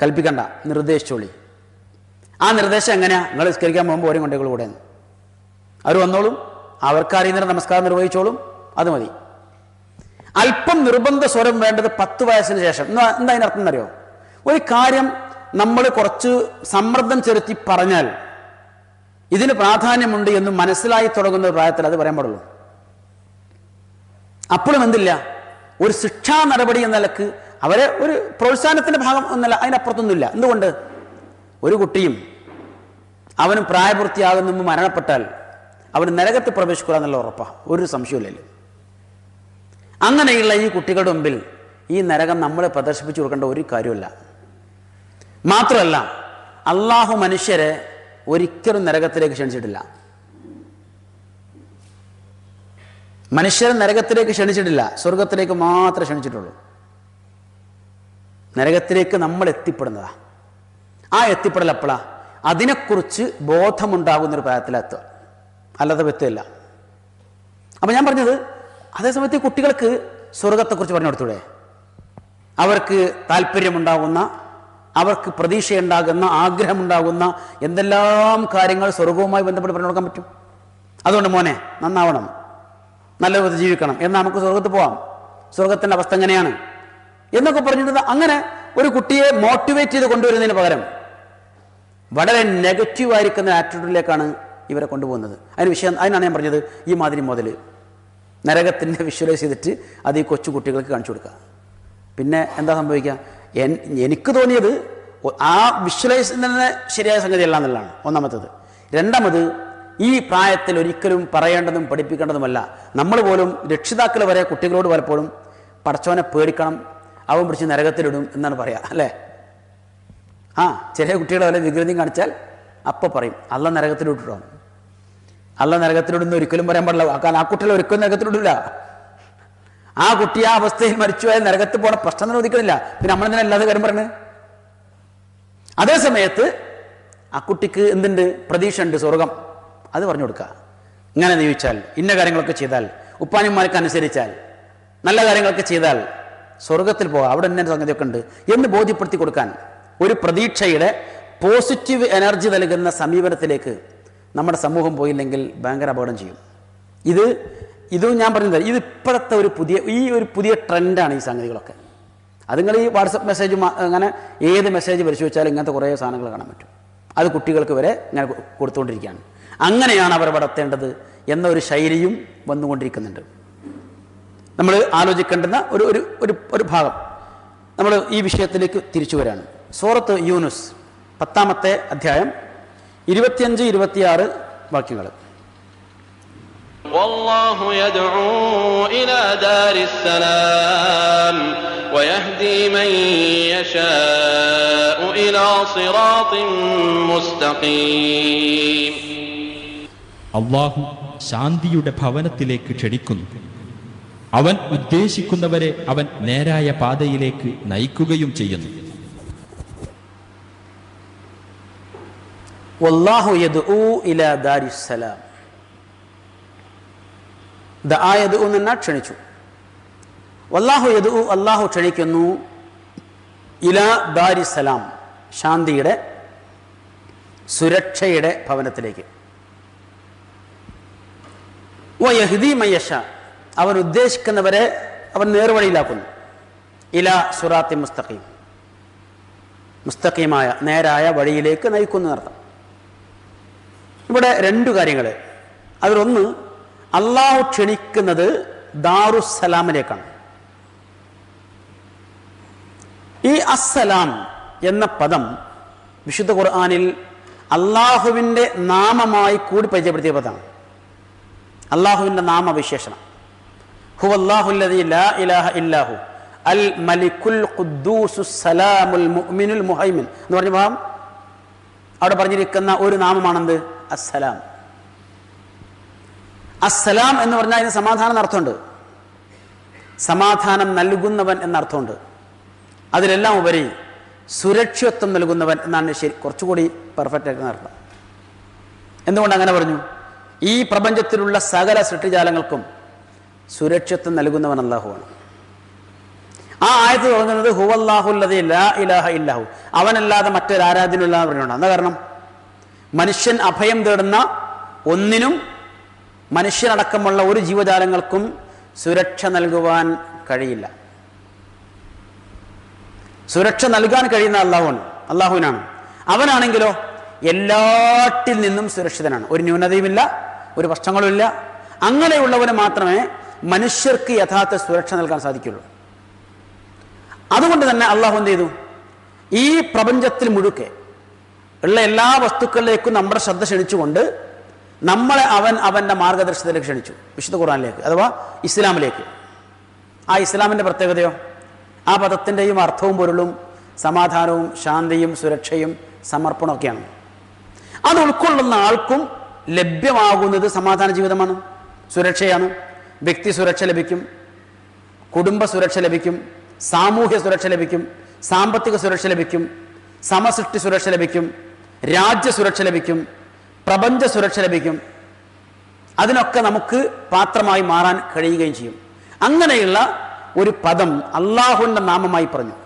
കൽപ്പിക്കണ്ട, നിർദ്ദേശിച്ചോളി. ആ നിർദ്ദേശം എങ്ങനെയാ? നിങ്ങൾ നിസ്കരിക്കാൻ പോകുമ്പോൾ ഓരോ കൊണ്ടേകൾ കൂടെ അവർ വന്നോളും, അവർക്ക് അറിയുന്ന നമസ്കാരം നിർവഹിച്ചോളും, അത് മതി. അല്പം നിർബന്ധ സ്വരം വേണ്ടത് 10 വയസ്സിന് ശേഷം. എന്താ അതിനർത്ഥം എന്നറിയോ? ഒരു കാര്യം നമ്മൾ കുറച്ച് സമ്മർദ്ദം ചെലുത്തി പറഞ്ഞാൽ ഇതിന് പ്രാധാന്യമുണ്ട് എന്ന് മനസ്സിലായി തുടങ്ങുന്ന പ്രായത്തിൽ അത് പറയാൻ പാടുള്ളൂ. അപ്പോഴും എന്തില്ല, ഒരു ശിക്ഷാ നടപടി എന്ന നിലക്ക് അവരെ ഒരു പ്രോത്സാഹനത്തിന്റെ ഭാഗം എന്നല്ല, അതിനപ്പുറത്തൊന്നുമില്ല. എന്തുകൊണ്ട്? ഒരു കുട്ടിയും അവനും പ്രായപൂർത്തിയാകുന്ന മുമ്പ് മരണപ്പെട്ടാൽ അവന് നരകത്തിൽ പ്രവേശിക്കുക എന്നുള്ള ഉറപ്പാണ്, ഒരു സംശയമില്ലല്ലോ. അങ്ങനെയുള്ള ഈ കുട്ടികളുടെ മുമ്പിൽ ഈ നരകം നമ്മൾ പ്രദർശിപ്പിച്ചു കൊടുക്കേണ്ട ഒരു കാര്യമില്ല. മാത്രമല്ല അള്ളാഹു മനുഷ്യരെ ഒരിക്കലും നരകത്തിലേക്ക് ക്ഷണിച്ചിട്ടില്ല. മനുഷ്യരെ നരകത്തിലേക്ക് ക്ഷണിച്ചിട്ടില്ല, സ്വർഗത്തിലേക്ക് മാത്രമേ ക്ഷണിച്ചിട്ടുള്ളൂ. നരകത്തിലേക്ക് നമ്മൾ എത്തിപ്പെടുന്നതാ. ആ എത്തിപ്പെടൽ എപ്പോഴാ? അതിനെക്കുറിച്ച് ബോധമുണ്ടാകുന്നൊരു പ്രായത്തിലെത്തുക, അല്ലാതെ വ്യക്തമില്ല. അപ്പം ഞാൻ പറഞ്ഞത്, അതേസമയത്ത് കുട്ടികൾക്ക് സ്വർഗത്തെക്കുറിച്ച് പറഞ്ഞു കൊടുത്തൂടെ? അവർക്ക് താല്പര്യമുണ്ടാകുന്ന, അവർക്ക് പ്രതീക്ഷയുണ്ടാകുന്ന, ആഗ്രഹമുണ്ടാകുന്ന എന്തെല്ലാം കാര്യങ്ങൾ സ്വർഗവുമായി ബന്ധപ്പെട്ട് പറഞ്ഞു കൊടുക്കാൻ പറ്റും. അതുകൊണ്ട് മോനെ നന്നാവണം, നല്ല വിധത്തിൽ ജീവിക്കണം, എന്നാൽ നമുക്ക് സ്വർഗത്ത് പോവാം, സ്വർഗത്തിൻ്റെ അവസ്ഥ എങ്ങനെയാണ് എന്നൊക്കെ പറഞ്ഞിട്ട് അങ്ങനെ ഒരു കുട്ടിയെ മോട്ടിവേറ്റ് ചെയ്ത് കൊണ്ടുവരുന്നതിന് പകരം വളരെ നെഗറ്റീവായിരിക്കുന്ന ആറ്റിറ്റ്യൂഡിലേക്കാണ് ഇവരെ കൊണ്ടുപോകുന്നത്. അതിനാണ് ഞാൻ പറഞ്ഞത്, ഈ മാതിരി മുതൽ നരകത്തിൻ്റെ വിഷ്വലൈസ് ചെയ്തിട്ട് അത് ഈ കൊച്ചു കുട്ടികൾക്ക് കാണിച്ചു കൊടുക്കുക. പിന്നെ എന്താ സംഭവിക്കുക? എനിക്ക് തോന്നിയത് ആ വിഷ്വലൈസ് തന്നെ ശരിയായ സംഗതിയല്ല എന്നുള്ളതാണ് ഒന്നാമത്തത്. രണ്ടാമത്, ഈ പ്രായത്തിൽ ഒരിക്കലും പറയേണ്ടതും പഠിപ്പിക്കേണ്ടതുമല്ല. നമ്മൾ പോലും രക്ഷിതാക്കൾ വരെ കുട്ടികളോട് പലപ്പോഴും പടച്ചവനെ പേടിക്കണം, അവൻ പിടിച്ച് നരകത്തിലിടും എന്നാണ് പറയുക, അല്ലേ? ചെറിയ കുട്ടികളെ വല്ല വികൃതിയും കാണിച്ചാൽ അപ്പം പറയും അള്ള നരകത്തിലിട്ടോ. അള്ള നരകത്തിലിടുന്ന ഒരിക്കലും പറയാൻ പാടില്ല. കാരണം ആ കുട്ടികളെ ഒരിക്കലും നരകത്തിലിടില്ല. ആ കുട്ടി ആ അവസ്ഥയിൽ മരിച്ചുപോയാൽ നരകത്ത് പോണ പ്രശ്നം തന്നെ ഒതുക്കണില്ല. പിന്നെ നമ്മളെന്തിനാ അല്ലാതെ കാര്യം പറഞ്ഞു? അതേ സമയത്ത് ആ കുട്ടിക്ക് എന്തുണ്ട്? പ്രതീക്ഷ ഉണ്ട്, സ്വർഗം. അത് പറഞ്ഞു കൊടുക്കുക. ഇങ്ങനെ ജീവിച്ചാൽ, ഇന്ന കാര്യങ്ങളൊക്കെ ചെയ്താൽ, ഉപ്പാനിമാർക്ക് അനുസരിച്ചാൽ, നല്ല കാര്യങ്ങളൊക്കെ ചെയ്താൽ സ്വർഗത്തിൽ പോകാം, അവിടെ ഇന്ന സംഗതിയൊക്കെ ഉണ്ട് എന്ന് ബോധ്യപ്പെടുത്തി കൊടുക്കാൻ ഒരു പ്രതീക്ഷയുടെ പോസിറ്റീവ് എനർജി നൽകുന്ന സമീപനത്തിലേക്ക് നമ്മുടെ സമൂഹം പോയില്ലെങ്കിൽ ഭയങ്കര അപകടം ചെയ്യും. ഇതും ഞാൻ പറഞ്ഞത്, ഇത് ഇപ്പോഴത്തെ ഒരു പുതിയ ട്രെൻഡാണ് ഈ സംഗതികളൊക്കെ. അത് നിങ്ങൾ ഈ വാട്സപ്പ് മെസ്സേജ് അങ്ങനെ ഏത് മെസ്സേജ് പരിശോധിച്ചാലും ഇങ്ങനത്തെ കുറേ സാധനങ്ങൾ കാണാൻ പറ്റും. അത് കുട്ടികൾക്ക് വരെ ഇങ്ങനെ കൊടുത്തുകൊണ്ടിരിക്കുകയാണ്. അങ്ങനെയാണ് അവർ വളർത്തേണ്ടത് എന്ന ഒരു ശൈലിയും വന്നുകൊണ്ടിരിക്കുന്നുണ്ട്. നമ്മൾ ആലോചിക്കേണ്ടുന്ന ഒരു ഭാഗം നമ്മൾ ഈ വിഷയത്തിലേക്ക് തിരിച്ചു വരാണ്. സൂറത്ത് യൂനുസ് 10-ാമത്തെ അധ്യായം 25-26 വാക്യങ്ങൾ. വല്ലാഹു യദ്ഉ ഇലാ ദാരിസ്സലാം വയഹ്ദി മൻ യശാഉ ഇലാ സിറാത്തിൻ മുസ്തഖീം. അല്ലാഹു ശാന്തിയുടെ ഭവനത്തിലേക്ക് ക്ഷണിക്കുന്നു. അവൻ ഉദ്ദേശിക്കുന്നവരെ അവൻ നേരായ പാതയിലേക്ക് നയിക്കുകയും ചെയ്യുന്നു. വല്ലാഹു യദ്ഉ ഇലാ ദാരിസ്സലാം. ദആ യദ്ഉ എന്ന ക്ഷണിച്ചു. വല്ലാഹു യദ്ഉ, അല്ലാഹു ക്ഷണിക്കുന്നു, ഇലാ ദാരിസ്സലാം, ശാന്തിയുടെ, സുരക്ഷയുടെ ഭവനത്തിലേക്ക്. വയഹ്ദി മൻ യശാ, അവൻ ഉദ്ദേശിക്കുന്നവരെ അവൻ നേർവഴിയിലാക്കുന്നു. ഇലാ സിറാത്തി മുസ്തഖീം, മുസ്തഖീമായ നേരായ വഴിയിലേക്ക് നയിക്കുന്നു എന്നർത്ഥം. ഇവിടെ 2 കാര്യങ്ങൾ. അതിലൊന്ന്, അള്ളാഹു ക്ഷണിക്കുന്നത് ദാറുസ്സലാമിലേക്കാണ്. ഈ അസ്സലാം എന്ന പദം വിശുദ്ധ ഖുർആനിൽ അള്ളാഹുവിൻ്റെ നാമമായി കൂടി പരിചയപ്പെടുത്തിയ പദമാണ്. അള്ളാഹുവിൻ്റെ നാമവിശേഷണം. ഹുവല്ലാഹുല്ലദീ ലാ ഇലാഹ ഇല്ലാഹു അൽ മലിക്കുൽ ഖുദ്ദൂസുസ് സലാമുൽ മുഅ്മിനുൽ മുഹൈമിൻ എന്ന് പറഞ്ഞ ഭാഗം അവിടെ പറഞ്ഞിരിക്കുന്ന ഒരു നാമമാണെന്ത്? അസ്സലാം. അസ്സലാം എന്ന് പറഞ്ഞാൽ അതിന് സമാധാനം എന്നർത്ഥമുണ്ട്, സമാധാനം നൽകുന്നവൻ എന്നർത്ഥമുണ്ട്. അതിലെല്ലാം ഉപരി സുരക്ഷിതത്വം നൽകുന്നവൻ എന്നാണ് ശരി, കുറച്ചുകൂടി പെർഫെക്റ്റ് ആയിട്ടുള്ള അർത്ഥം. എന്തുകൊണ്ട് അങ്ങനെ പറഞ്ഞു? ഈ പ്രപഞ്ചത്തിലുള്ള സകല സൃഷ്ടിജാലങ്ങൾക്കും സുരക്ഷിതത്വം നൽകുന്നവൻ അല്ലാഹുവാണ്. ആ ആയത്ത് തുടങ്ങുന്നത് ഹുവല്ലാഹുല്ലദീ ലാ ഇലാഹ ഇല്ലാഹു, അവനല്ലാതെ മറ്റൊരു ആരാധനയില്ല എന്ന് പറഞ്ഞുകൊണ്ടാണ്. എന്താ കാരണം? മനുഷ്യൻ അഭയം തേടുന്ന ഒന്നിനും, മനുഷ്യനടക്കമുള്ള ഒരു ജീവജാലങ്ങൾക്കും സുരക്ഷ നൽകുവാൻ കഴിയില്ല. സുരക്ഷ നൽകാൻ കഴിയുന്ന അള്ളാഹുവിനാണ്. അവനാണെങ്കിലോ എല്ലാറ്റിൽ നിന്നും സുരക്ഷിതനാണ്. ഒരു ന്യൂനതയുമില്ല, ഒരു പ്രശ്നങ്ങളുമില്ല. അങ്ങനെയുള്ളവന് മാത്രമേ മനുഷ്യർക്ക് യഥാർത്ഥ സുരക്ഷ നൽകാൻ സാധിക്കുള്ളൂ. അതുകൊണ്ട് തന്നെ അള്ളാഹു എന്ത് ചെയ്തു? ഈ പ്രപഞ്ചത്തിൽ മുഴുക്കെ ഉള്ള എല്ലാ വസ്തുക്കളിലേക്കും നമ്മുടെ ശ്രദ്ധ ക്ഷണിച്ചുകൊണ്ട് നമ്മളെ അവൻ്റെ മാർഗദർശനത്തിലേക്ക് ക്ഷണിച്ചു, വിശുദ്ധ ഖുർആനിലേക്ക്, അഥവാ ഇസ്ലാമിലേക്ക്. ആ ഇസ്ലാമിൻ്റെ പ്രത്യേകതയോ ആ പദത്തിൻ്റെയും അർത്ഥവും പൊരുളും സമാധാനവും ശാന്തിയും സുരക്ഷയും സമർപ്പണമൊക്കെയാണ്. അത് ഉൾക്കൊള്ളുന്ന ആൾക്കും ലഭ്യമാകുന്നത് സമാധാന ജീവിതമാണ്, സുരക്ഷയാണ്. വ്യക്തി സുരക്ഷ ലഭിക്കും, കുടുംബ സുരക്ഷ ലഭിക്കും, സാമൂഹ്യ സുരക്ഷ ലഭിക്കും, സാമ്പത്തിക സുരക്ഷ ലഭിക്കും, സമസൃഷ്ടി സുരക്ഷ ലഭിക്കും, രാജ്യ സുരക്ഷ ലഭിക്കും, പ്രപഞ്ച സുരക്ഷ ലഭിക്കും. അതിനൊക്കെ നമുക്ക് പാത്രമായി മാറാൻ കഴിയുകയും ചെയ്യും. അങ്ങനെയുള്ള ഒരു പദം അള്ളാഹുവിൻ്റെ നാമമായി പറഞ്ഞു.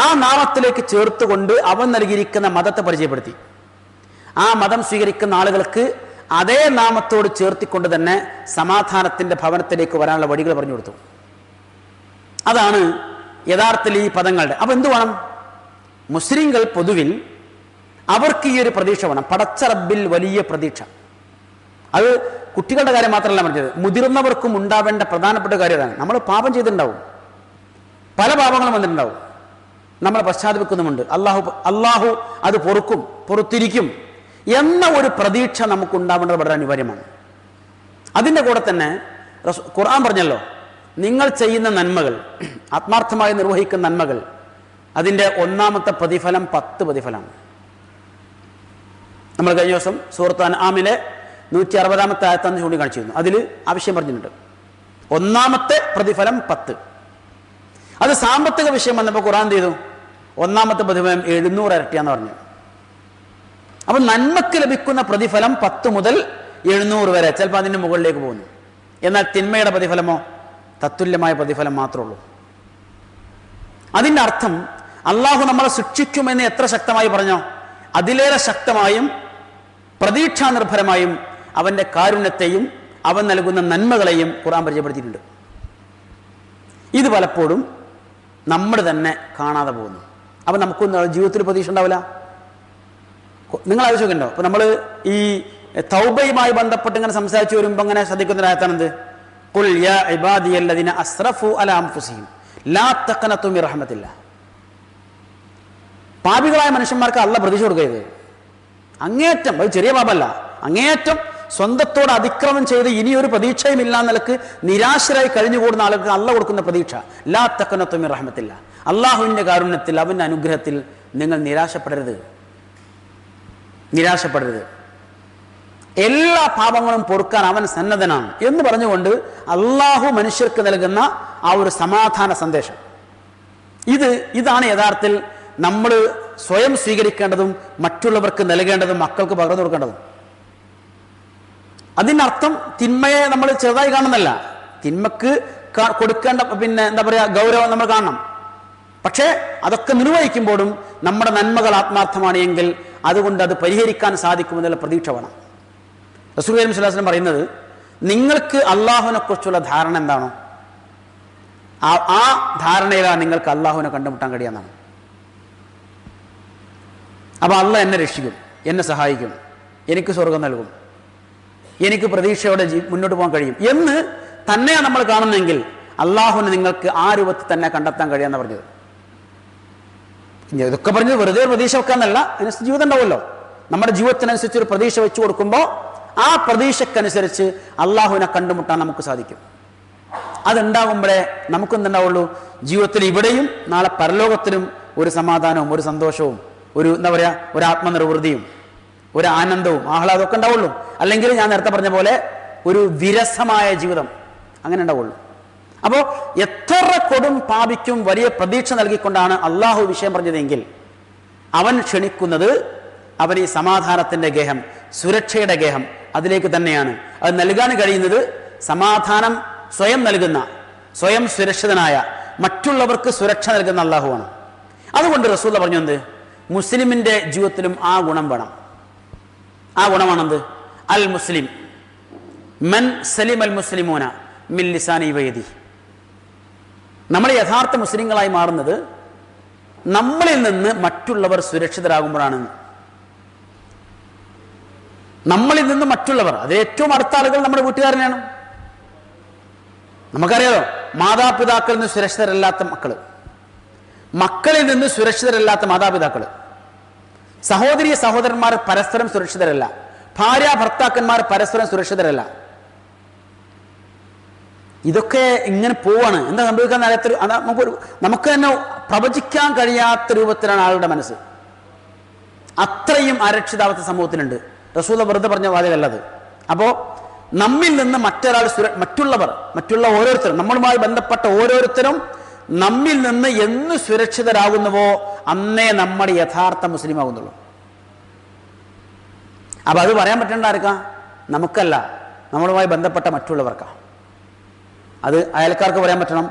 ആ നാമത്തിലേക്ക് ചേർത്തുകൊണ്ട് അവൻ നൽകിയിരിക്കുന്ന മതത്തെ പരിചയപ്പെടുത്തി. ആ മതം സ്വീകരിക്കുന്ന ആളുകൾക്ക് അതേ നാമത്തോട് ചേർത്തിക്കൊണ്ട് തന്നെ സമാധാനത്തിൻ്റെ ഭവനത്തിലേക്ക് വരാനുള്ള വഴികൾ പറഞ്ഞു കൊടുത്തു. അതാണ് യഥാർത്ഥത്തിൽ ഈ പദങ്ങളുടെ. അപ്പം എന്തു വേണം? മുസ്ലിങ്ങൾ പൊതുവിൽ അവർക്ക് ഈ ഒരു പ്രതീക്ഷ വേണം, പടച്ച റബ്ബിൽ വലിയ പ്രതീക്ഷ. അത് കുട്ടികളുടെ കാര്യം മാത്രമല്ല പറഞ്ഞത്, മുതിർന്നവർക്കും ഉണ്ടാവേണ്ട പ്രധാനപ്പെട്ട കാര്യമാണ്. നമ്മൾ പാപം ചെയ്തിട്ടുണ്ടാവും, പല പാപങ്ങളും വന്നിട്ടുണ്ടാവും, നമ്മൾ പശ്ചാത്തപിക്കുന്നുമുണ്ട്. അള്ളാഹു അത് പുറത്തിരിക്കും എന്ന ഒരു പ്രതീക്ഷ നമുക്ക് ഉണ്ടാവേണ്ടത് വളരെ അനിവാര്യമാണ്. അതിൻ്റെ കൂടെ തന്നെ ഖുർആൻ പറഞ്ഞല്ലോ, നിങ്ങൾ ചെയ്യുന്ന നന്മകൾ, ആത്മാർത്ഥമായി നിർവഹിക്കുന്ന നന്മകൾ, അതിൻ്റെ ഒന്നാമത്തെ പ്രതിഫലം 10 പ്രതിഫലമാണ്. നമ്മൾ കഴിഞ്ഞ ദിവസം സൂറത്ത് അൻആമിലെ 160-ാമത്തെ ആയത്താന്ന് ചൂണ്ടിക്കാണിച്ചിരുന്നു. അതിൽ ആവശ്യം പറഞ്ഞിട്ടുണ്ട്, ഒന്നാമത്തെ പ്രതിഫലം 10. അത് സാമ്പത്തിക വിഷയം വന്നപ്പോൾ ഖുർആൻ ചെയ്തു, ഒന്നാമത്തെ പ്രതിഫലം 700 ഇരട്ടിയാന്ന് പറഞ്ഞു. അപ്പം നന്മക്ക് ലഭിക്കുന്ന പ്രതിഫലം 10 മുതൽ 700 വരെ, ചിലപ്പോൾ അതിൻ്റെ മുകളിലേക്ക് പോകുന്നു. എന്നാൽ തിന്മയുടെ പ്രതിഫലമോ തത്തുല്യമായ പ്രതിഫലം മാത്രമേ ഉള്ളൂ. അതിൻ്റെ അർത്ഥം അള്ളാഹു നമ്മളെ ശിക്ഷിക്കുമെന്ന് എത്ര ശക്തമായി പറഞ്ഞോ, അതിലേറെ ശക്തമായും പ്രതീക്ഷാനിർഭരമായും അവൻ്റെ കാരുണ്യത്തെയും അവൻ നൽകുന്ന നന്മകളെയും ഖുർആൻ പരിചയപ്പെടുത്തിയിട്ടുണ്ട്. ഇത് പലപ്പോഴും നമ്മൾ തന്നെ കാണാതെ പോകുന്നു. അപ്പം നമുക്കൊന്നും ജീവിതത്തിൽ പ്രതീക്ഷ ഉണ്ടാവില്ല. നിങ്ങൾ ആലോചിക്കണ്ടോ? അപ്പോൾ നമ്മൾ ഈ തൗബയുമായി ബന്ധപ്പെട്ട് ഇങ്ങനെ സംസാരിച്ച് വരുമ്പോൾ അങ്ങനെ ശ്രദ്ധിക്കുന്ന ആയത്താണെന്ത്? ഖുൽ യാ ഇബാദിയല്ലദീന അസ്റഫു അലാ അൻഫുസിഹിം ലാ തഖ്നതു മിർ റഹ്മത്തില്ലാഹ്. പാപികളായ മനുഷ്യന്മാർക്ക് അള്ളാഹ് പ്രതീക്ഷ കൊടുക്കരുത്. അങ്ങേയറ്റം, അത് ചെറിയ പാപമല്ല, അങ്ങേയറ്റം സ്വന്തത്തോട് അതിക്രമം ചെയ്ത് ഇനിയൊരു പ്രതീക്ഷയും ഇല്ലാ നിലക്ക് നിരാശരായി കഴിഞ്ഞുകൂടുന്ന ആളുകൾക്ക് അള്ളാഹ് കൊടുക്കുന്ന പ്രതീക്ഷ, ലാ തഖ്നതു മിർ റഹ്മത്തില്ലാഹ്. അള്ളാഹുവിൻ്റെ കാരുണ്യത്തിൽ, അവൻ്റെ അനുഗ്രഹത്തിൽ നിങ്ങൾ നിരാശപ്പെടരുത്. എല്ലാ പാപങ്ങളും പൊറുക്കാൻ അവൻ സന്നദ്ധനാണ് എന്ന് പറഞ്ഞുകൊണ്ട് അള്ളാഹു മനുഷ്യർക്ക് നൽകുന്ന ആ ഒരു സമാധാന സന്ദേശം, ഇതാണ് യഥാർത്ഥത്തിൽ നമ്മൾ സ്വയം സ്വീകരിക്കേണ്ടതും മറ്റുള്ളവർക്ക് നൽകേണ്ടതും മക്കൾക്ക് പകർന്നു കൊടുക്കേണ്ടതും. അതിനർത്ഥം തിന്മയെ നമ്മൾ ചെറുതായി കാണുന്നല്ല, തിന്മക്ക് കൊടുക്കേണ്ട എന്താ പറയുക ഗൗരവം നമ്മൾ കാണണം. പക്ഷേ അതൊക്കെ നിർവഹിക്കുമ്പോഴും നമ്മുടെ നന്മകൾ ആത്മാർത്ഥമാണ് എങ്കിൽ അതുകൊണ്ട് അത് പരിഹരിക്കാൻ സാധിക്കുമെന്നുള്ള പ്രതീക്ഷ വേണം. റസൂൽ സ്വല്ലല്ലാഹു അലൈഹി വസല്ലം പറയുന്നത്, നിങ്ങൾക്ക് അള്ളാഹുവിനെ കുറിച്ചുള്ള ധാരണ എന്താണോ ആ ധാരണയിലാണ് നിങ്ങൾക്ക് അള്ളാഹുവിനെ കണ്ടുമുട്ടാൻ കഴിയാന്നാണ്. അപ്പോൾ അള്ളാഹ് എന്നെ രക്ഷിക്കും, എന്നെ സഹായിക്കും, എനിക്ക് സ്വർഗം നൽകും, എനിക്ക് പ്രതീക്ഷയോടെ മുന്നോട്ട് പോകാൻ കഴിയും എന്ന് തന്നെയാണ് നമ്മൾ കാണുന്നതെങ്കിൽ അള്ളാഹുവിനെ നിങ്ങൾക്ക് ആ രൂപത്തിൽ തന്നെ കണ്ടെത്താൻ കഴിയാമെന്ന് പറഞ്ഞത്. ഇതൊക്കെ പറഞ്ഞത് വെറുതെ പ്രതീക്ഷ വെക്കാന്നല്ല, അതിനനുസരിച്ച് ജീവിതം ഉണ്ടാവുമല്ലോ. നമ്മുടെ ജീവിതത്തിനനുസരിച്ച് ഒരു പ്രതീക്ഷ വെച്ചു കൊടുക്കുമ്പോൾ ആ പ്രതീക്ഷക്കനുസരിച്ച് അള്ളാഹുവിനെ കണ്ടുമുട്ടാൻ നമുക്ക് സാധിക്കും. അതുണ്ടാകുമ്പോഴേ നമുക്കെന്തുണ്ടാവുള്ളൂ, ജീവിതത്തിൽ ഇവിടെയും നാളെ പരലോകത്തിലും ഒരു സമാധാനവും ഒരു സന്തോഷവും ഒരു എന്താ പറയുക ഒരു ആത്മനിർവൃതിയും ഒരു ആനന്ദവും ആഹ്ലാദവും ഒക്കെ ഉണ്ടാവുള്ളൂ. അല്ലെങ്കിൽ ഞാൻ നേരത്തെ പറഞ്ഞ പോലെ ഒരു വിരസമായ ജീവിതം അങ്ങനെ ഉണ്ടാവുള്ളൂ. അപ്പോൾ എത്ര കൊടും പാപിക്കും വലിയ പ്രതീക്ഷ നൽകിക്കൊണ്ടാണ് അള്ളാഹു വിഷയം പറഞ്ഞതെങ്കിൽ അവൻ ക്ഷണിക്കുന്നത് അവൻ ഈ സമാധാനത്തിൻ്റെ ഗേഹം, സുരക്ഷയുടെ ഗേഹം അതിലേക്ക് തന്നെയാണ്. അത് നൽകാൻ കഴിയുന്നത് സമാധാനം സ്വയം നൽകുന്ന, സ്വയം സുരക്ഷിതനായ, മറ്റുള്ളവർക്ക് സുരക്ഷ നൽകുന്ന അള്ളാഹുവാണ്. അതുകൊണ്ട് റസൂൽ പറഞ്ഞു എന്ത്, മുസ്ലിമിൻ്റെ ജീവിതത്തിലും ആ ഗുണം വേണം. ആ ഗുണമാണെന്ത്? അൽ മുസ്ലിം മൻ സലിം അൽ മുസ്ലിമൂന മിൻ ലിസാനി വയദി. നമ്മൾ യഥാർത്ഥ മുസ്ലിങ്ങളായി മാറുന്നത് നമ്മളിൽ നിന്ന് മറ്റുള്ളവർ സുരക്ഷിതരാകുമ്പോഴാണ്. നമ്മളിൽ നിന്ന് മറ്റുള്ളവർ, അത് ഏറ്റവും അടുത്ത ആളുകൾ നമ്മുടെ വീട്ടുകാരനാണ്. നമുക്കറിയാലോ, മാതാപിതാക്കളിൽ നിന്ന് സുരക്ഷിതരല്ലാത്ത മക്കള്, മക്കളിൽ നിന്ന് സുരക്ഷിതരല്ലാത്ത മാതാപിതാക്കൾ, സഹോദരി സഹോദരന്മാർ പരസ്പരം സുരക്ഷിതരല്ല, ഭാര്യ ഭർത്താക്കന്മാർ പരസ്പരം സുരക്ഷിതരല്ല. ഇതൊക്കെ ഇങ്ങനെ പോവാണ്. എന്താ സംഭവിക്കാൻ നേരത്തെ നമുക്ക് തന്നെ പ്രവചിക്കാൻ കഴിയാത്ത രൂപത്തിലാണ് ആളുടെ മനസ്സ്. അത്രയും അരക്ഷിതാവസ്ഥ സമൂഹത്തിലുണ്ട്. റസൂൽ വെറുതെ പറഞ്ഞ വാചകമല്ലത്. അപ്പോൾ നമ്മിൽ നിന്ന് മറ്റൊരാൾ മറ്റുള്ള ഓരോരുത്തരും, നമ്മളുമായി ബന്ധപ്പെട്ട ഓരോരുത്തരും നമ്മിൽ നിന്ന് എന്ന് സുരക്ഷിതരാകുന്നുവോ അന്നേ നമ്മുടെ യഥാർത്ഥ മുസ്ലിം ആകുന്നുള്ളൂ. അപ്പം അത് പറയാൻ പറ്റേണ്ട ആർക്കാ? നമുക്കല്ല, നമ്മളുമായി ബന്ധപ്പെട്ട മറ്റുള്ളവർക്കാ. അത് അയൽക്കാർക്ക് പറയാൻ പറ്റണം,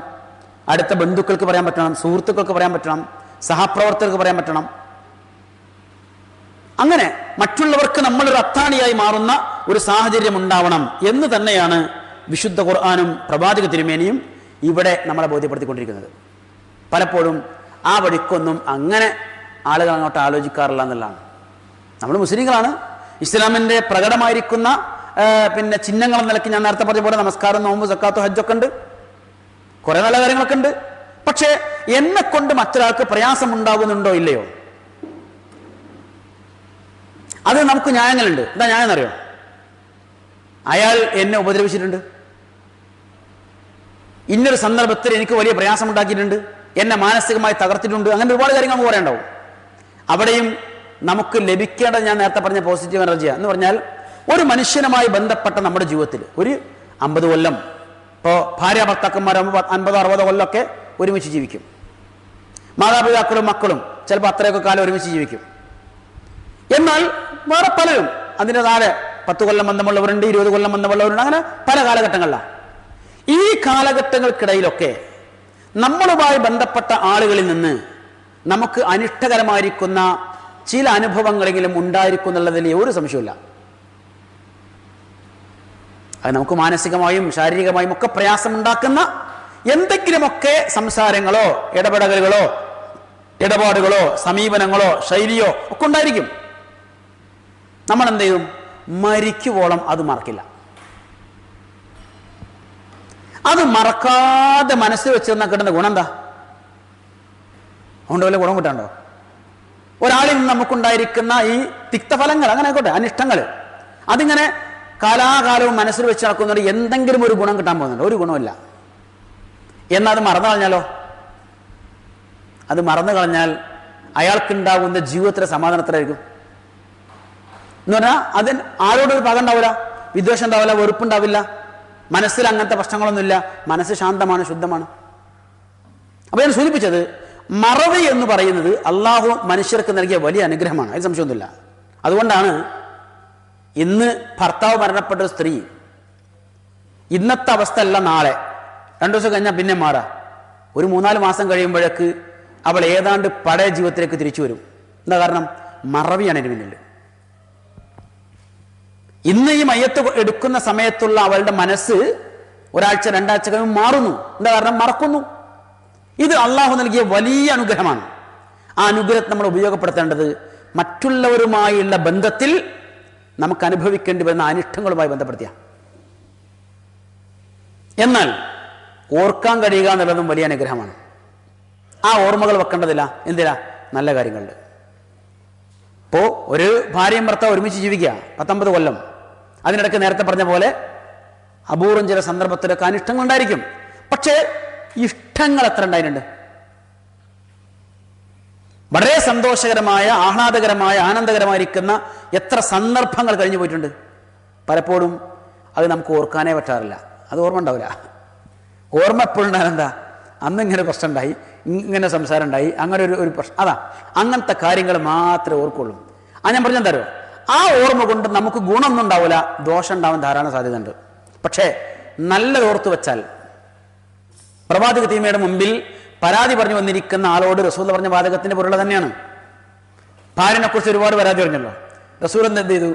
അടുത്ത ബന്ധുക്കൾക്ക് പറയാൻ പറ്റണം, സുഹൃത്തുക്കൾക്ക് പറയാൻ പറ്റണം, സഹപ്രവർത്തകർക്ക് പറയാൻ പറ്റണം. അങ്ങനെ മറ്റുള്ളവർക്ക് നമ്മളൊരു അത്താണിയായി മാറുന്ന ഒരു സാഹചര്യം ഉണ്ടാവണം എന്ന് തന്നെയാണ് വിശുദ്ധ ഖുർആനും പ്രവാചക തിരുമേനിയും ഇവിടെ നമ്മളെ ബോധ്യപ്പെടുത്തിക്കൊണ്ടിരിക്കുന്നത്. പലപ്പോഴും ആ വഴിക്കൊന്നും അങ്ങനെ ആളുകൾ അങ്ങോട്ട് ആലോചിക്കാറില്ല എന്നുള്ളതാണ്. നമ്മൾ മുസ്ലിങ്ങളാണ്, ഇസ്ലാമിൻ്റെ പ്രകടമായിരിക്കുന്ന ചിഹ്നങ്ങൾ നിലയ്ക്ക് ഞാൻ നേരത്തെ പറഞ്ഞ പോലെ നമസ്കാരം, നോമ്പ്, സക്കാത്ത്, ഹജ്ജൊക്കെ ഉണ്ട്, കുറെ നല്ല കാര്യങ്ങളൊക്കെ ഉണ്ട്. പക്ഷേ എന്നെ കൊണ്ട് മറ്റൊരാൾക്ക് പ്രയാസം ഉണ്ടാകുന്നുണ്ടോ ഇല്ലയോ, അത് നമുക്ക് ന്യായങ്ങളുണ്ട്. എന്താ ന്യായം എന്നറിയോ? അയാൾ എന്നെ ഉപദ്രവിച്ചിട്ടുണ്ട്, ഇന്നൊരു സന്ദർഭത്തിൽ എനിക്ക് വലിയ പ്രയാസം ഉണ്ടാക്കിയിട്ടുണ്ട്, എന്നെ മാനസികമായി തകർത്തിട്ടുണ്ട്, അങ്ങനെ ഒരുപാട് കാര്യങ്ങൾ നമുക്ക് പറയാനുണ്ടാവും. അവിടെയും നമുക്ക് ലഭിക്കേണ്ടത് ഞാൻ നേരത്തെ പറഞ്ഞ പോസിറ്റീവ് എനർജിയാണ്. എന്ന് പറഞ്ഞാൽ ഒരു മനുഷ്യനുമായി ബന്ധപ്പെട്ട നമ്മുടെ ജീവിതത്തിൽ ഒരു 50 കൊല്ലം, ഇപ്പോൾ ഭാര്യ ഭർത്താക്കന്മാർ 50-60 കൊല്ലമൊക്കെ ഒരുമിച്ച് ജീവിക്കും. മാതാപിതാക്കളും മക്കളും ചിലപ്പോൾ അത്രയൊക്കെ കാലം ഒരുമിച്ച് ജീവിക്കും. എന്നാൽ വേറെ പലരും അതിൻ്റെ താഴെ 10 കൊല്ലം ബന്ധമുള്ളവരുണ്ട്, 20 കൊല്ലം ബന്ധമുള്ളവരുണ്ട്, അങ്ങനെ പല കാലഘട്ടങ്ങളിലാണ്. ഈ കാലഘട്ടങ്ങൾക്കിടയിലൊക്കെ നമ്മളുമായി ബന്ധപ്പെട്ട ആളുകളിൽ നിന്ന് നമുക്ക് അനിഷ്ടകരമായിരിക്കുന്ന ചില അനുഭവങ്ങളെങ്കിലും ഉണ്ടായിരിക്കുന്നുള്ളതിൽ ഒരു സംശയമില്ല. അത് നമുക്ക് മാനസികമായും ശാരീരികമായും ഒക്കെ പ്രയാസമുണ്ടാക്കുന്ന എന്തെങ്കിലുമൊക്കെ സംസാരങ്ങളോ ഇടപാടുകളോ സമീപനങ്ങളോ ശൈലിയോ ഒക്കെ ഉണ്ടായിരിക്കും. നമ്മൾ എന്ത് ചെയ്യും? മരിക്കുവോളം അത് മറക്കില്ല. അത് മറക്കാതെ മനസ്സിൽ വെച്ചിരുന്ന കിട്ടുന്ന ഗുണം എന്താ? അതുകൊണ്ട് വല്ല ഗുണം കിട്ടാണ്ടോ? ഒരാളിൽ നിന്ന് നമുക്കുണ്ടായിരിക്കുന്ന ഈ തിക്തഫലങ്ങൾ, അങ്ങനെ ആയിക്കോട്ടെ, അനിഷ്ടങ്ങൾ, അതിങ്ങനെ കാലാകാലവും മനസ്സിൽ വെച്ച് നടക്കുന്നുണ്ട്, എന്തെങ്കിലും ഒരു ഗുണം കിട്ടാൻ പോകുന്നുണ്ട്? ഒരു ഗുണമില്ല. എന്നാൽ അത് മറന്നു കളഞ്ഞാലോ? അത് മറന്നു കളഞ്ഞാൽ അയാൾക്കുണ്ടാകുന്ന ജീവിതത്തിലെ സമാധാനത്തിലായിരിക്കും. എന്ന് പറഞ്ഞാൽ അതിന് ആരോടൊരു പക ഉണ്ടാവില്ല, വിദ്വേഷം ഉണ്ടാവില്ല, വെറുപ്പുണ്ടാവില്ല, മനസ്സിൽ അങ്ങനത്തെ പ്രശ്നങ്ങളൊന്നുമില്ല, മനസ്സ് ശാന്തമാണ്, ശുദ്ധമാണ്. അപ്പൊ ഞാൻ സൂചിപ്പിച്ചത്, മറവി എന്ന് പറയുന്നത് അള്ളാഹു മനുഷ്യർക്ക് നൽകിയ വലിയ അനുഗ്രഹമാണ്, അതിന് സംശയമൊന്നുമില്ല. അതുകൊണ്ടാണ് ഇന്ന് ഭർത്താവ് മരണപ്പെട്ട ഒരു സ്ത്രീ ഇന്നത്തെ അവസ്ഥ അല്ല നാളെ, 2 ദിവസം കഴിഞ്ഞാൽ പിന്നെ മാറാം, ഒരു 3-4 മാസം കഴിയുമ്പോഴേക്ക് അവൾ ഏതാണ്ട് പഴയ ജീവിതത്തിലേക്ക് തിരിച്ചു വരും. എന്താ കാരണം? മറവിയാണ് ഇതിന് പിന്നിൽ. ഇന്ന് ഈ മയ്യത്ത് എടുക്കുന്ന സമയത്തുള്ള അവളുടെ മനസ്സ് 1 ആഴ്ച 2 ആഴ്ച കഴിയുമ്പോൾ മാറുന്നു. എന്താ കാരണം? മറക്കുന്നു. ഇത് അള്ളാഹു നൽകിയ വലിയ അനുഗ്രഹമാണ്. ആ അനുഗ്രഹത്തെ നമ്മൾ ഉപയോഗപ്പെടുത്തേണ്ടത് മറ്റുള്ളവരുമായുള്ള ബന്ധത്തിൽ നമുക്ക് അനുഭവിക്കേണ്ടി വരുന്ന അനിഷ്ടങ്ങളുമായി ബന്ധപ്പെടുത്തിയ. എന്നാൽ ഓർക്കാൻ കഴിയുക എന്നുള്ളതും വലിയ അനുഗ്രഹമാണ്. ആ ഓർമ്മകൾ വെക്കേണ്ടതില്ല. എന്തിനാ? നല്ല കാര്യങ്ങളിൽ. ഇപ്പോൾ ഒരു ഭാര്യയും ഭർത്താവ് ഒരുമിച്ച് ജീവിക്കുക 19 കൊല്ലം, അതിനിടയ്ക്ക് നേരത്തെ പറഞ്ഞ പോലെ അപൂർവം ചില സന്ദർഭത്തിലൊക്കെ അനിഷ്ടങ്ങൾ ഉണ്ടായിരിക്കും. പക്ഷേ ഇഷ്ടങ്ങൾ എത്ര ഉണ്ടായിട്ടുണ്ട്? വളരെ സന്തോഷകരമായ, ആഹ്ലാദകരമായ, ആനന്ദകരമായിരിക്കുന്ന എത്ര സന്ദർഭങ്ങൾ കഴിഞ്ഞു പോയിട്ടുണ്ട്. പലപ്പോഴും അത് നമുക്ക് ഓർക്കാനേ പറ്റാറില്ല. അത് ഓർമ്മ ഉണ്ടാവില്ല. ഓർമ്മ എപ്പോഴും ഉണ്ടായാൽ എന്താ? അന്ന് ഇങ്ങനെ പ്രശ്നം ഉണ്ടായി, ഇങ്ങനെ സംസാരം ഉണ്ടായി, അങ്ങനെ ഒരു പ്രശ്നം, അതാ അങ്ങനത്തെ കാര്യങ്ങൾ മാത്രമേ ഓർക്കുള്ളൂ. ഞാൻ പറഞ്ഞെന്താ അറിയോ? ആ ഓർമ്മ കൊണ്ട് നമുക്ക് ഗുണമൊന്നും ഉണ്ടാവില്ല, ദോഷം ഉണ്ടാവാൻ ധാരാളം സാധ്യത ഉണ്ട്. പക്ഷേ നല്ലത് ഓർത്തു വെച്ചാൽ, പ്രവാചക തീമയുടെ മുമ്പിൽ പരാതി പറഞ്ഞു വന്നിരിക്കുന്ന ആളോട് റസൂൽ പറഞ്ഞ വാചകത്തിന്റെ പൊരുള തന്നെയാണ്. ഭാര്യനെ കുറിച്ച് ഒരുപാട് പരാതി പറഞ്ഞല്ലോ. റസൂൽ എന്ത് ചെയ്തു?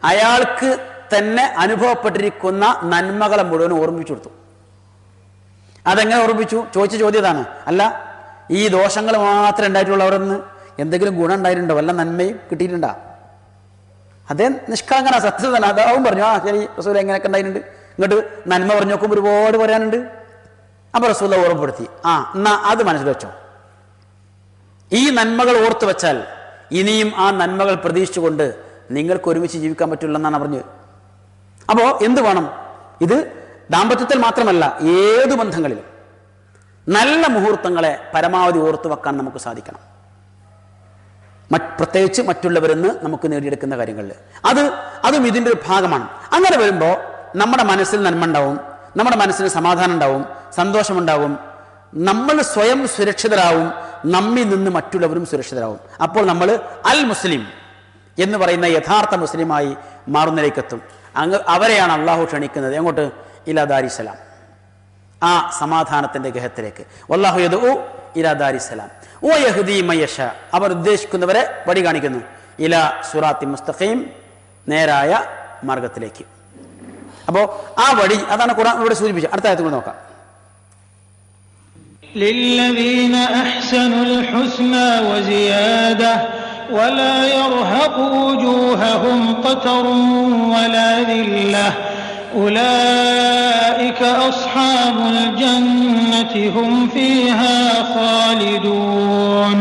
അയാൾക്ക് തന്നെ അനുഭവപ്പെട്ടിരിക്കുന്ന നന്മകളെ മുഴുവൻ ഓർമ്മിപ്പിച്ചു കൊടുത്തു. അതെങ്ങനെ ഓർമ്മിപ്പിച്ചു? ചോദിച്ച ചോദ്യതാണ്, അല്ല ഈ ദോഷങ്ങൾ മാത്രമേ ഉണ്ടായിട്ടുള്ളവരെന്ന് എന്തെങ്കിലും ഗുണം ഉണ്ടായിട്ടുണ്ടോ? വല്ല നന്മയും കിട്ടിയിട്ടുണ്ടാ? അതേ നിഷ്കളങ്കന സത്യസന്ധന. അതാവും പറഞ്ഞു, ആ ശരി റസൂൽ എങ്ങനെയൊക്കെ ഉണ്ടായിട്ടുണ്ട്. ഇങ്ങോട്ട് നന്മ പറഞ്ഞു നോക്കുമ്പോൾ ഒരുപാട് പറയാനുണ്ട്. അപ്പൊ റസൂൽ ഓർമ്മപ്പെടുത്തി, എന്നാ അത് മനസ്സിൽ വെച്ചോ. ഈ നന്മകൾ ഓർത്തു വെച്ചാൽ ഇനിയും ആ നന്മകൾ പ്രതീക്ഷിച്ചുകൊണ്ട് നിങ്ങൾക്ക് ഒരുമിച്ച് ജീവിക്കാൻ പറ്റില്ലെന്നാണ് പറഞ്ഞത്. അപ്പോ എന്ത് വേണം? ഇത് ദാമ്പത്യത്തിൽ മാത്രമല്ല, ഏതു ബന്ധങ്ങളിലും നല്ല മുഹൂർത്തങ്ങളെ പരമാവധി ഓർത്തു വെക്കാൻ നമുക്ക് സാധിക്കണം. പ്രത്യേകിച്ച് മറ്റുള്ളവരെന്ന് നമുക്ക് നേടിയെടുക്കുന്ന കാര്യങ്ങളിൽ അതും ഇതിൻ്റെ ഒരു ഭാഗമാണ്. അങ്ങനെ വരുമ്പോൾ നമ്മുടെ മനസ്സിൽ നന്മ ഉണ്ടാവും, നമ്മുടെ മനസ്സിന് സമാധാനം ഉണ്ടാവും, സന്തോഷമുണ്ടാവും, നമ്മൾ സ്വയം സുരക്ഷിതരാവും, നമ്മിൽ നിന്ന് മറ്റുള്ളവരും സുരക്ഷിതരാവും. അപ്പോൾ നമ്മൾ അൽ മുസ്ലിം എന്ന് പറയുന്ന യഥാർത്ഥ മുസ്ലിമായി മാറുന്നതിലേക്കെത്തും. അവരെയാണ് അള്ളാഹു ക്ഷണിക്കുന്നത്. എങ്ങോട്ട്? ഇലാ ദാരിസലാം. ആ സമാധാനത്തിൻ്റെ ഗൃഹത്തിലേക്ക്. വല്ലാഹു യദ്ഉ ഇലാ ദാരിസ്സലാം വയഹ്ദി മയ്യശ, അവർ ഉദ്ദേശിക്കുന്നവരെ വഴി കാണിക്കുന്നു. ഇലാ സിറാത്തി മുസ്തഖീം, നേരായ മാർഗത്തിലേക്ക്. അപ്പോൾ ആ വഴി അതാണ് ഖുർആൻ ഇവിടെ സൂചിപ്പിച്ചത്. അടുത്ത ആയത്ത് കൂടി നോക്കാം. للذين أحسنوا الحسنى وزيادة ولا يرهق وجوههم قتر ولا ذلة أولئك أصحاب الجنة هم فيها خالدون.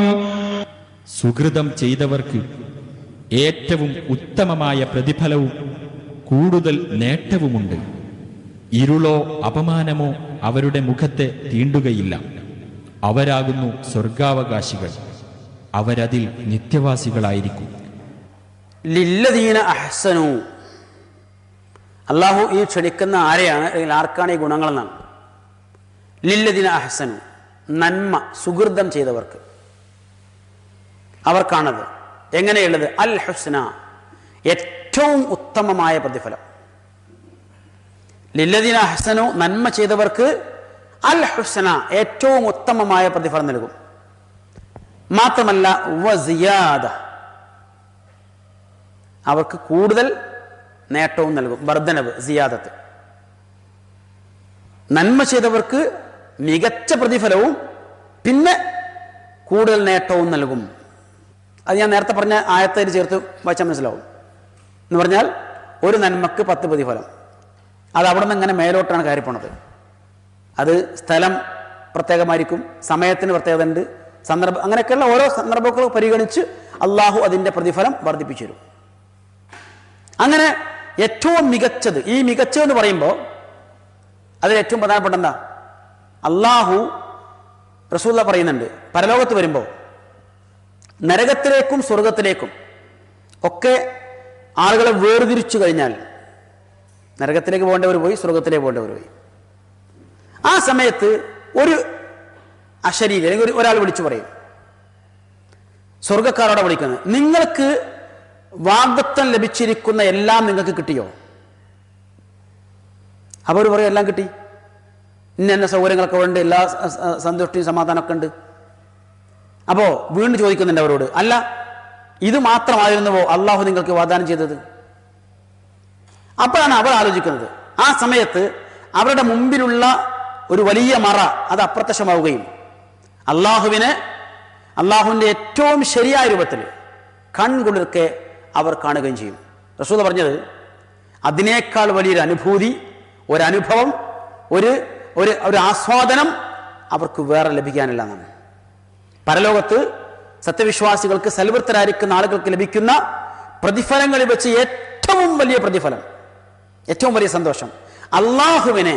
സുകൃതം ചെയ്തവർക്ക് ഏറ്റവും ഉത്തമമായ പ്രതിഫലവും കൂടുതൽ നേട്ടവുമുണ്ട്. ഇരുളോ അപമാനമോ അവരുടെ മുഖത്തെ തീണ്ടുകയില്ല. അവരാകുന്നു സ്വർഗാവകാശികൾ, അവരതിൽ നിത്യവാസികളായിരിക്കും. ലില്ലദീന അഹ്സനു, അള്ളാഹു ഈ ക്ഷണിക്കുന്ന ആരെയാണ്, അല്ലെങ്കിൽ ആർക്കാണ് ഈ ഗുണങ്ങളെന്നാണ്. ലില്ലദീന അഹ്സനു, നന്മ സുഹൃതം ചെയ്തവർക്ക്, അവർക്കാണത്. എങ്ങനെയുള്ളത്? അൽ ഹുസ്ന, ഏറ്റവും ഉത്തമമായ പ്രതിഫലം. ലില്ലദീന അഹ്സനു, നന്മ ചെയ്തവർക്ക് അൽ ഹുസ്ന, ഏറ്റവും ഉത്തമമായ പ്രതിഫലം നൽകും. മാത്രമല്ല വസിയാദ, അവർക്ക് കൂടുതൽ നേട്ടവും നൽകും. വർദ്ധനവ്, സിയാദത്ത്. നന്മ ചെയ്തവർക്ക് മികച്ച പ്രതിഫലവും പിന്നെ കൂടുതൽ നേട്ടവും നൽകും. അത് ഞാൻ നേരത്തെ പറഞ്ഞ ആയത്തിൽ ചേർത്ത് വായിച്ചാൽ മനസ്സിലാവും. എന്ന് പറഞ്ഞാൽ ഒരു നന്മക്ക് 10 പ്രതിഫലം. അത് അവിടെ നിന്ന് ഇങ്ങനെ മേലോട്ടാണ് കയറി പോണത്. അത് സ്ഥലം പ്രത്യേകമായിരിക്കും, സമയത്തിന് പ്രത്യേകത ഉണ്ട്, സന്ദർഭം, അങ്ങനെയൊക്കെയുള്ള ഓരോ സന്ദർഭങ്ങൾ പരിഗണിച്ച് അള്ളാഹു അതിൻ്റെ പ്രതിഫലം വർദ്ധിപ്പിച്ചു തരും. അങ്ങനെ ഏറ്റവും മികച്ചത്, ഈ മികച്ചതെന്ന് പറയുമ്പോൾ അതിൽ ഏറ്റവും പ്രധാനപ്പെട്ട എന്താ? അള്ളാഹു റസൂലുള്ളാഹി പറയുന്നുണ്ട്, പരലോകത്ത് വരുമ്പോൾ നരകത്തിലേക്കും സ്വർഗത്തിലേക്കും ഒക്കെ ആളുകളെ വേർതിരിച്ചു കഴിഞ്ഞാൽ, നരകത്തിലേക്ക് പോകേണ്ടവർ പോയി, സ്വർഗത്തിലേക്ക് പോകേണ്ടവർ പോയി. ആ സമയത്ത് ഒരു അശരീരി അല്ലെങ്കിൽ ഒരാൾ വിളിച്ചു പറയും, സ്വർഗക്കാരോടെ വിളിക്കുന്നത്, നിങ്ങൾക്ക് വാഗ്ദത്തം ലഭിച്ചിരിക്കുന്ന എല്ലാം നിങ്ങൾക്ക് കിട്ടിയോ? അവർ പറയും എല്ലാം കിട്ടി, ഇന്ന സൗകര്യങ്ങളൊക്കെ ഉണ്ട്, എല്ലാ സന്തുഷ്ടിയും സമാധാനമൊക്കെ ഉണ്ട്. അപ്പോൾ വീണ്ടും ചോദിക്കുന്നുണ്ട് അവരോട്, അല്ല ഇത് മാത്രമായിരുന്നുവോ അള്ളാഹു നിങ്ങൾക്ക് വാഗ്ദാനം ചെയ്തത്? അപ്പോഴാണ് അവർ ആലോചിക്കുന്നത്. ആ സമയത്ത് അവരുടെ മുമ്പിലുള്ള ഒരു വലിയ മറ അത് അപ്രത്യക്ഷമാവുകയും അള്ളാഹുവിൻ്റെ ഏറ്റവും ശരിയായ രൂപത്തിൽ കൺകുളിർക്കെ അവർ കാണുകയും ചെയ്യും. റസൂൽ പറഞ്ഞത്, അതിനേക്കാൾ വലിയൊരു അനുഭൂതി, ഒരനുഭവം, ഒരു ആസ്വാദനം അവർക്ക് വേറെ ലഭിക്കാനില്ല എന്നാണ്. പരലോകത്ത് സത്യവിശ്വാസികൾക്ക്, സൽവൃത്തരായിരിക്കുന്ന ആളുകൾക്ക് ലഭിക്കുന്ന പ്രതിഫലങ്ങളിൽ വെച്ച് ഏറ്റവും വലിയ പ്രതിഫലം, ഏറ്റവും വലിയ സന്തോഷം അള്ളാഹുവിനെ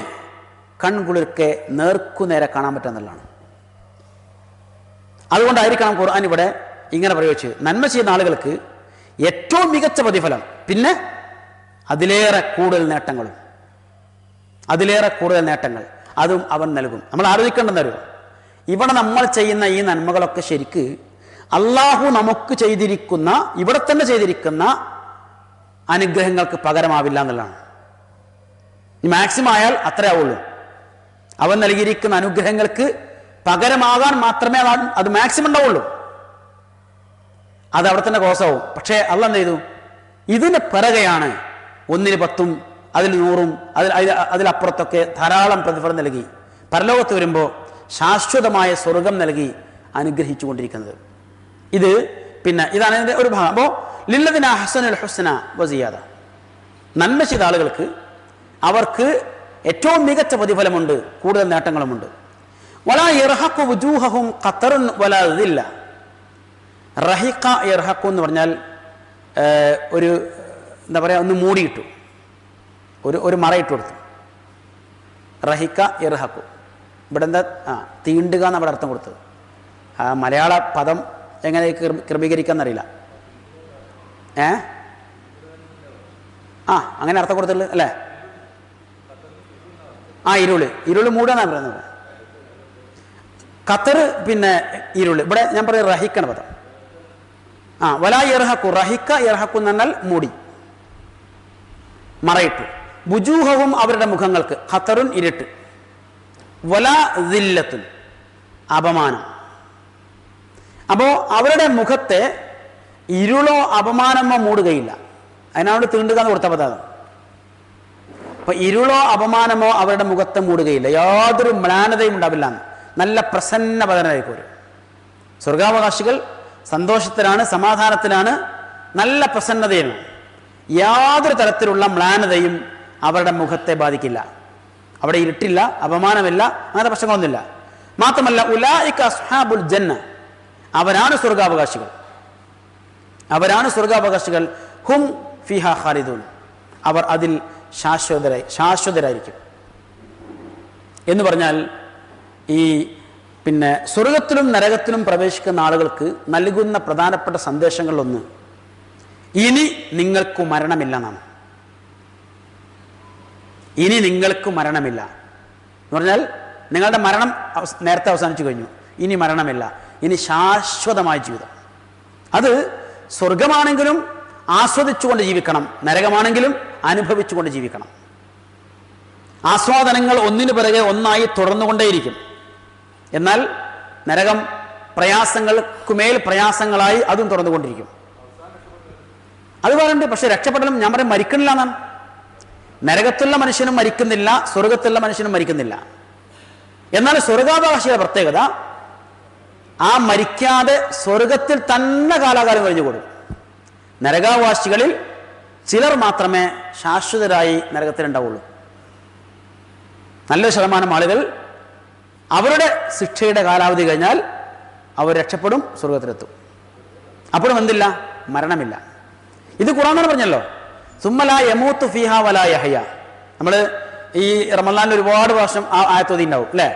കൺകുളിർക്കെ നേർക്കുനേരെ കാണാൻ പറ്റുന്നതാണ്. അതുകൊണ്ടായിരിക്കണം ഖുർആൻ ഇവിടെ ഇങ്ങനെ പ്രയോഗിച്ച്, നന്മ ചെയ്യുന്ന ആളുകൾക്ക് ഏറ്റവും മികച്ച പ്രതിഫലം, പിന്നെ അതിലേറെ കൂടുതൽ നേട്ടങ്ങൾ അതും അവൻ നൽകും. നമ്മൾ ആലോചിക്കേണ്ടെന്നറിയോ, ഇവിടെ നമ്മൾ ചെയ്യുന്ന ഈ നന്മകളൊക്കെ ശരിക്ക് അള്ളാഹു നമുക്ക് ചെയ്തിരിക്കുന്ന, ഇവിടെ തന്നെ ചെയ്തിരിക്കുന്ന അനുഗ്രഹങ്ങൾക്ക് പകരമാവില്ല എന്നുള്ളതാണ്. മാക്സിമം ആയാൽ അത്രേ ആവുള്ളൂ. അവൻ നൽകിയിരിക്കുന്ന അനുഗ്രഹങ്ങൾക്ക് പകരമാകാൻ മാത്രമേ അത് മാക്സിമം ഉണ്ടാവുള്ളൂ. അത് അവിടെ തന്നെ കോസാവും. പക്ഷേ അള്ളാഹ് എന്ത് ചെയ്തു? ഇതിന് പിറകെയാണ് 1-ന് 10, അതിൽ 100, അതിലപ്പുറത്തൊക്കെ ധാരാളം പ്രതിഫലം നൽകി പരലോകത്ത് വരുമ്പോൾ ശാശ്വതമായ സ്വർഗം നൽകി അനുഗ്രഹിച്ചു കൊണ്ടിരിക്കുന്നത്. ഇത് പിന്നെ ഇതാണ് ഇതിൻ്റെ ഒരു ഭാഗം. അപ്പോൾ ലില്ലദിന അഹ്സനുൽ ഹുസ്ന വസിയാദ, നന്മ ചെയ്ത ആളുകൾക്ക് അവർക്ക് ഏറ്റവും മികച്ച പ്രതിഫലമുണ്ട്, കൂടുതൽ നേട്ടങ്ങളുമുണ്ട്. വലാ യർഹഖു വുജൂഹഹും ഖതറുൻ വലാ ദില്ല. റഹിഖ യർഹഖു എന്ന് പറഞ്ഞാൽ ഒരു എന്താ പറയുക, ഒന്ന് മൂടിയിട്ടു, ഒരു മറയിട്ട് കൊടുത്തു. റഹിഖ യർഹഖു, ഇവിടെ എന്താ തീണ്ടുക എന്നവിടെ അർത്ഥം കൊടുത്തത്. മലയാള പദം എങ്ങനെ ക്രമീകരിക്കാന്നറിയില്ല. അങ്ങനെ അർത്ഥം കൊടുത്തുള്ളൂ അല്ലേ? ഇരുള് മൂടാന്നാണ് പറയുന്നത്. ഖത്തർ പിന്നെ ഇരുള്. ഇവിടെ ഞാൻ പറയുന്നത് റഹിക്കാണ് പദം. വലാ യർഹഖു, റഹിക്ക യർഹഖു എന്ന് പറഞ്ഞാൽ മൂടി, മറയിട്ടു. വുജൂഹവും അവരുടെ മുഖങ്ങൾക്ക്, ഖത്തറുൻ ഇരുട്ട്, വലാ ദില്ലത്തുൻ, അപമാനം. അപ്പോൾ അവരുടെ മുഖത്തെ ഇരുളോ അപമാനമോ മൂടുകയില്ല. അതിനവിടെ തീണ്ടുക എന്ന് കൊടുത്ത പദം. അപ്പൊ ഇരുളോ അപമാനമോ അവരുടെ മുഖത്തെ മൂടുകയില്ല, യാതൊരു മ്ലാനതയും ഉണ്ടാവില്ല. നല്ല പ്രസന്ന പദനായിരിക്കും അവർ. സ്വർഗാവകാശികൾ സന്തോഷത്തിലാണ്, സമാധാനത്തിലാണ്, നല്ല പ്രസന്നതയാണ്. യാതൊരു തരത്തിലുള്ള മ്ലാനതയും അവരുടെ മുഖത്തെ ബാധിക്കില്ല. അവിടെ ഇരുട്ടില്ല, അപമാനമില്ല, അങ്ങനത്തെ പ്രശ്നങ്ങളൊന്നുമില്ല. മാത്രമല്ല ഉലൈക അസ്ഹാബുൽ ജന്ന, അവരാണ് സ്വർഗാവകാശികൾ. അവരാണ് സ്വർഗാവകാശികൾ. ഹും ഫിഹാ ഖാലിദൂൻ, അവർ അതിൽ ശാശ്വതരായിരിക്കും. എന്ന് പറഞ്ഞാൽ ഈ സ്വർഗത്തിലും നരകത്തിലും പ്രവേശിക്കുന്ന ആളുകൾക്ക് നൽകുന്ന പ്രധാനപ്പെട്ട സന്ദേശങ്ങളിലൊന്ന് ഇനി നിങ്ങൾക്ക് മരണമില്ലെന്നാണ്. ഇനി നിങ്ങൾക്ക് മരണമില്ല എന്ന് പറഞ്ഞാൽ നിങ്ങളുടെ മരണം നേരത്തെ അവസാനിച്ചു കഴിഞ്ഞു. ഇനി മരണമില്ല, ഇനി ശാശ്വതമായ ജീവിതം. അത് സ്വർഗമാണെങ്കിലും ആസ്വദിച്ചുകൊണ്ട് ജീവിക്കണം, നരകമാണെങ്കിലും അനുഭവിച്ചുകൊണ്ട് ജീവിക്കണം. ആസ്വാദനങ്ങൾ ഒന്നിനു പിറകെ ഒന്നായി തുടർന്നുകൊണ്ടേയിരിക്കും. എന്നാൽ നരകം പ്രയാസങ്ങൾക്കുമേൽ പ്രയാസങ്ങളായി അതും തുടർന്നുകൊണ്ടിരിക്കും. അത് പറയുന്നുണ്ട്. പക്ഷെ രക്ഷപ്പെടലും ഞാൻ പറയും മരിക്കണില്ല എന്നാണ്. നരകത്തുള്ള മനുഷ്യനും മരിക്കുന്നില്ല, സ്വർഗത്തുള്ള മനുഷ്യനും മരിക്കുന്നില്ല. എന്നാൽ സ്വർഗാവകാശിയുടെ പ്രത്യേകത ആ മരിക്കാതെ സ്വർഗത്തിൽ തന്നെ കാലാകാലം കഴിഞ്ഞുകൂടും. നരകാവാസികളിൽ ചിലർ മാത്രമേ ശാശ്വതരായി നരകത്തിലുണ്ടാവുള്ളൂ. നല്ലൊരു ശതമാനം ആളുകൾ അവരുടെ ശിക്ഷയുടെ കാലാവധി കഴിഞ്ഞാൽ അവർ രക്ഷപ്പെടും, സ്വർഗത്തിലെത്തും. അപ്പോഴും എന്തില്ല? മരണമില്ല. ഇത് ഖുർആൻ പറഞ്ഞല്ലോ, സുമ്മലാ യമൂത്തു ഫീഹാ വലാ യഹ്യ. നമ്മൾ ഈ റമളാനിൽ ഒരുപാട് പ്രാവശ്യം ആ ആയത്തോതി ഉണ്ടാവും അല്ലേ?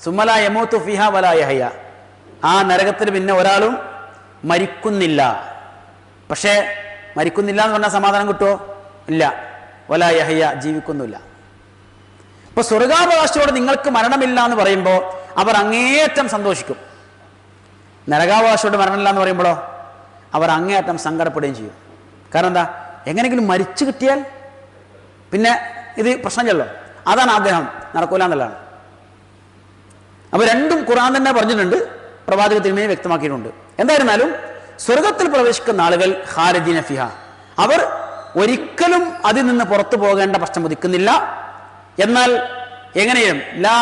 സുമ്മലാ യമൂത്തു ഫീഹാ വലാ യഹ്യ. ആ നരകത്തിൽ പിന്നെ ഒരാളും മരിക്കുന്നില്ല. പക്ഷേ മരിക്കുന്നില്ല എന്ന് പറഞ്ഞാൽ സമാധാനം കിട്ടുമോ? ഇല്ല. വലാ യഹ്യ, ജീവിക്കുന്നില്ല. ഇപ്പൊ സ്വർഗാവകാശിയോട് നിങ്ങൾക്ക് മരണമില്ല എന്ന് പറയുമ്പോൾ അവർ അങ്ങേയറ്റം സന്തോഷിക്കും. നരകാവകാശിയോട് മരണമില്ല എന്ന് പറയുമ്പോഴോ അവർ അങ്ങേയറ്റം സങ്കടപ്പെടുകയും ചെയ്യും. കാരണം എന്താ? എങ്ങനെയെങ്കിലും മരിച്ചു കിട്ടിയാൽ പിന്നെ ഇത് പ്രശ്നമല്ലോ. അതാണ് ആഗ്രഹം, നടക്കൂല എന്നുള്ളതാണ്. അപ്പൊ രണ്ടും ഖുർആൻ തന്നെ പറഞ്ഞിട്ടുണ്ട്, പ്രവാചക തിരുമേനി വ്യക്തമാക്കിയിട്ടുണ്ട്. എന്തായിരുന്നാലും സ്വർഗത്തിൽ പ്രവേശിക്കുന്ന ആളുകൾ ഖാലിദീന ഫിഹ, അവർ ഒരിക്കലും അതിൽ നിന്ന് പുറത്തു പോകേണ്ട പ്രശ്നം ഉദിക്കുന്നില്ല. എന്നാൽ എങ്ങനെയും ലാ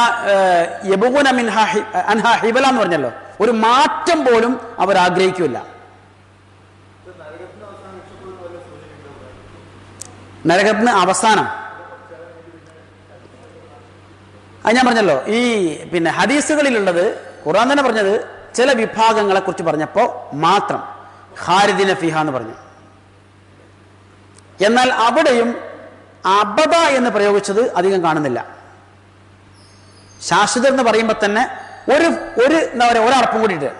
യബ്ഗൂന മിൻഹാ അൻഹാ ഹിബല എന്ന് പറഞ്ഞല്ലോ, ഒരു മാറ്റം പോലും അവർ ആഗ്രഹിക്കില്ല. നരകത്തിന് അവസാനം അത് ഞാൻ പറഞ്ഞല്ലോ, ഈ ഹദീസുകളിലുള്ളത് ഖുർആൻ തന്നെ പറഞ്ഞത് ചില വിഭാഗങ്ങളെ കുറിച്ച് പറഞ്ഞപ്പോൾ മാത്രം ഖാലിദീന ഫിഹ എന്ന് പറഞ്ഞു. എന്നാൽ അവിടെയും അബദ എന്ന് പ്രയോഗിച്ചത് അധികം കാണുന്നില്ല. ശാശ്വതർ എന്ന് പറയുമ്പോൾ തന്നെ എന്താ പറയുക, ഒരർപ്പം കൂടിയിട്ട്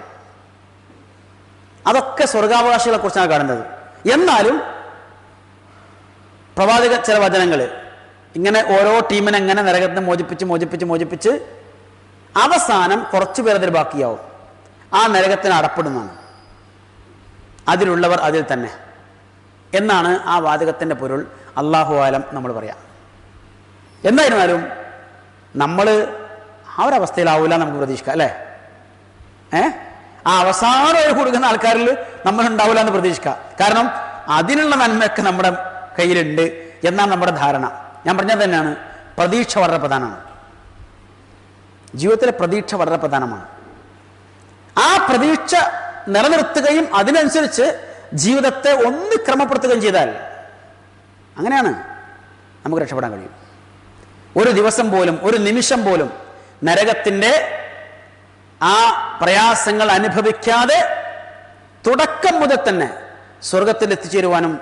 അതൊക്കെ സ്വർഗാവകാശികളെ കുറിച്ചാണ് കാണുന്നത്. എന്നാലും പ്രവാചക ചില വചനങ്ങൾ ഇങ്ങനെ ഓരോ ടീമിനെ എങ്ങനെ നരകത്തിന് മോചിപ്പിച്ച് അവസാനം കുറച്ചു പേരതിൽ ബാക്കിയാവും. ആ നരകത്തിന് അടപ്പെടുന്നതാണ്. അതിലുള്ളവർ അതിൽ തന്നെ എന്നാണ് ആ വാചകത്തിന്റെ പൊരുൾ. അല്ലാഹു ആലം നമ്മൾ പറയാം. എന്തായിരുന്നാലും നമ്മൾ ആ ഒരവസ്ഥയിലാവില്ല നമുക്ക് പ്രതീക്ഷിക്കാം അല്ലേ? ആ അവസാനം കൊടുക്കുന്ന ആൾക്കാരിൽ നമ്മൾ ഉണ്ടാവില്ല എന്ന് പ്രതീക്ഷിക്കാം. കാരണം അതിനുള്ള നന്മയൊക്കെ നമ്മുടെ കയ്യിലുണ്ട് എന്നാണ് നമ്മുടെ ധാരണ. ഞാൻ പറഞ്ഞത് തന്നെയാണ്, പ്രതീക്ഷ വളരെ പ്രധാനമാണ്. ജീവിതത്തിലെ പ്രതീക്ഷ വളരെ പ്രധാനമാണ്. ആ പ്രതീക്ഷ നിലനിർത്തുകയും അതിനനുസരിച്ച് ജീവിതത്തെ ഒന്ന് ക്രമപ്പെടുത്തുകയും ചെയ്താൽ അങ്ങനെയാണ് നമുക്ക് രക്ഷപ്പെടാൻ കഴിയും. ഒരു ദിവസം പോലും, ഒരു നിമിഷം പോലും നരകത്തിൻ്റെ ആ പ്രയാസങ്ങൾ അനുഭവിക്കാതെ തുടക്കം മുതൽ തന്നെ സ്വർഗത്തിൽ എത്തിച്ചേരുവാനും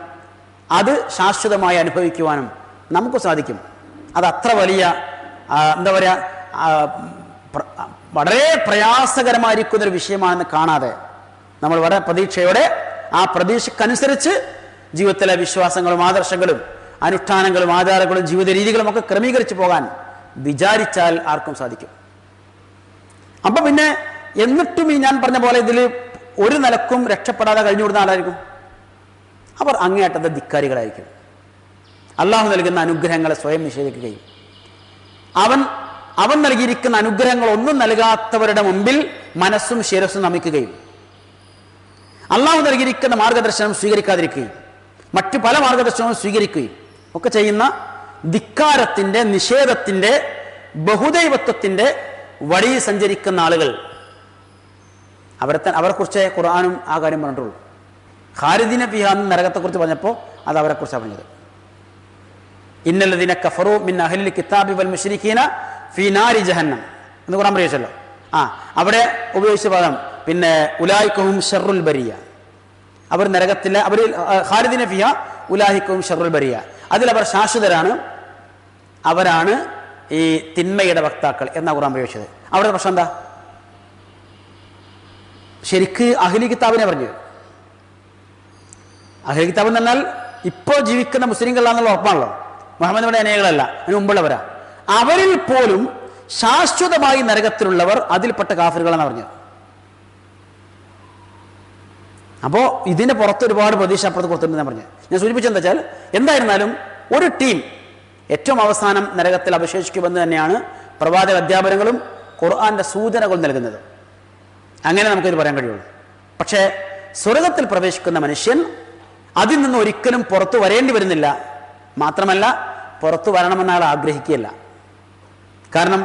അത് ശാശ്വതമായി അനുഭവിക്കുവാനും നമുക്ക് സാധിക്കും. അത് അത്ര വലിയ എന്താ പറയുക, വളരെ പ്രയാസകരമായിരിക്കുന്നൊരു വിഷയമാണെന്ന് കാണാതെ നമ്മൾ വളരെ പ്രതീക്ഷയോടെ ആ പ്രതീക്ഷക്കനുസരിച്ച് ജീവിതത്തിലെ വിശ്വാസങ്ങളും ആദർശങ്ങളും അനുഷ്ഠാനങ്ങളും ആചാരങ്ങളും ജീവിത രീതികളും ഒക്കെ ക്രമീകരിച്ച് പോകാൻ വിചാരിച്ചാൽ ആർക്കും സാധിക്കും. അപ്പം പിന്നെ എന്നിട്ടും ഈ ഞാൻ പറഞ്ഞ പോലെ ഇതിൽ ഒരു നിലക്കും രക്ഷപ്പെടാതെ കഴിഞ്ഞുവിടുന്ന ആളായിരിക്കും. അവർ അങ്ങേയറ്റത്തെ ധിക്കാരികളായിരിക്കും. അള്ളാഹു നൽകുന്ന അനുഗ്രഹങ്ങളെ സ്വയം നിഷേധിക്കുകയും അവൻ അവൻ നൽകിയിരിക്കുന്ന അനുഗ്രഹങ്ങൾ ഒന്നും നൽകാത്തവരുടെ മുമ്പിൽ മനസ്സും ശിരസ്സും നമിക്കുകയും അള്ളാഹു നൽകിയിരിക്കുന്ന മാർഗദർശനം സ്വീകരിക്കാതിരിക്കുകയും മറ്റു പല മാർഗദർശനവും സ്വീകരിക്കുകയും ഒക്കെ ചെയ്യുന്ന ധിക്കാരത്തിന്റെ, നിഷേധത്തിന്റെ, ബഹുദൈവത്വത്തിന്റെ വഴിയിൽ സഞ്ചരിക്കുന്ന ആളുകൾ അവരെക്കുറിച്ച് ഖുർആനും ആ കാര്യം പറഞ്ഞിട്ടുള്ളൂ. ഖാലിദീന ഫീഹാ എന്ന നരകത്തെക്കുറിച്ച് പറഞ്ഞപ്പോൾ അത് അവരെക്കുറിച്ചാണ് പറഞ്ഞത്. ഇന്നല്ലദീന കഫറു മിൻ അഹ്ലിൽ കിതാബി വൽ മുശ്രിക്കീന ഫീ നാരി ജഹന്നം എന്ന് ഖുർആൻ പറയുമല്ലോ. അവിടെ ഉപയോഗിച്ച പദം പിന്നെ ഉലായിക്കഹും ഷർറുൽ ബരിയ, അവർ നരകത്തിലെ അവർ ഖാലിദീന ഫീഹാ ഉലായിക്കഹും ഷർറുൽ ബരിയ, അതിൽ അവർ ശാശ്വതരാണ്, അവരാണ് ഈ തിന്മയുടെ വക്താക്കൾ എന്നാ ഖുർആൻ പ്രയോഗിച്ചത്. അവിടെ പ്രശ്നം എന്താ? ശരിക്ക് അഹ്ലി കിതാബിനെ പറഞ്ഞു. അഹ്ലി കിതാബ് എന്ന് പറഞ്ഞാൽ ഇപ്പോൾ ജീവിക്കുന്ന മുസ്ലിങ്ങളാണെന്നുള്ള ഉറപ്പാണല്ലോ, മുഹമ്മദ് നബിയുടെ അനുയായികളല്ല, അതിന് മുമ്പുള്ളവരാ. അവരിൽ പോലും ശാശ്വതമായി നരകത്തിലുള്ളവർ അതിൽപ്പെട്ട കാഫിറുകളാണ് പറഞ്ഞത്. അപ്പോൾ ഇതിന്റെ പുറത്ത് ഒരുപാട് പ്രതീക്ഷ അപ്പുറത്ത് കൊടുത്തിട്ടുണ്ടെന്ന് പറഞ്ഞത് ഞാൻ സൂചിപ്പിച്ചെന്താ വെച്ചാൽ, എന്തായിരുന്നാലും ഒരു ടീം ഏറ്റവും അവസാനം നരകത്തിൽ അവശേഷിക്കുമെന്ന് തന്നെയാണ് പ്രവാചക അധ്യാപനങ്ങളും ഖുർആന്റെ സൂചനകൾ നൽകുന്നത്. അങ്ങനെ നമുക്കിത് പറയാൻ കഴിയുള്ളൂ. പക്ഷേ സ്വർഗത്തിൽ പ്രവേശിക്കുന്ന മനുഷ്യൻ അതിൽ നിന്ന് ഒരിക്കലും പുറത്തു വരേണ്ടി വരുന്നില്ല. മാത്രമല്ല പുറത്തു വരണമെന്ന് അയാൾ ആഗ്രഹിക്കുകയല്ല. കാരണം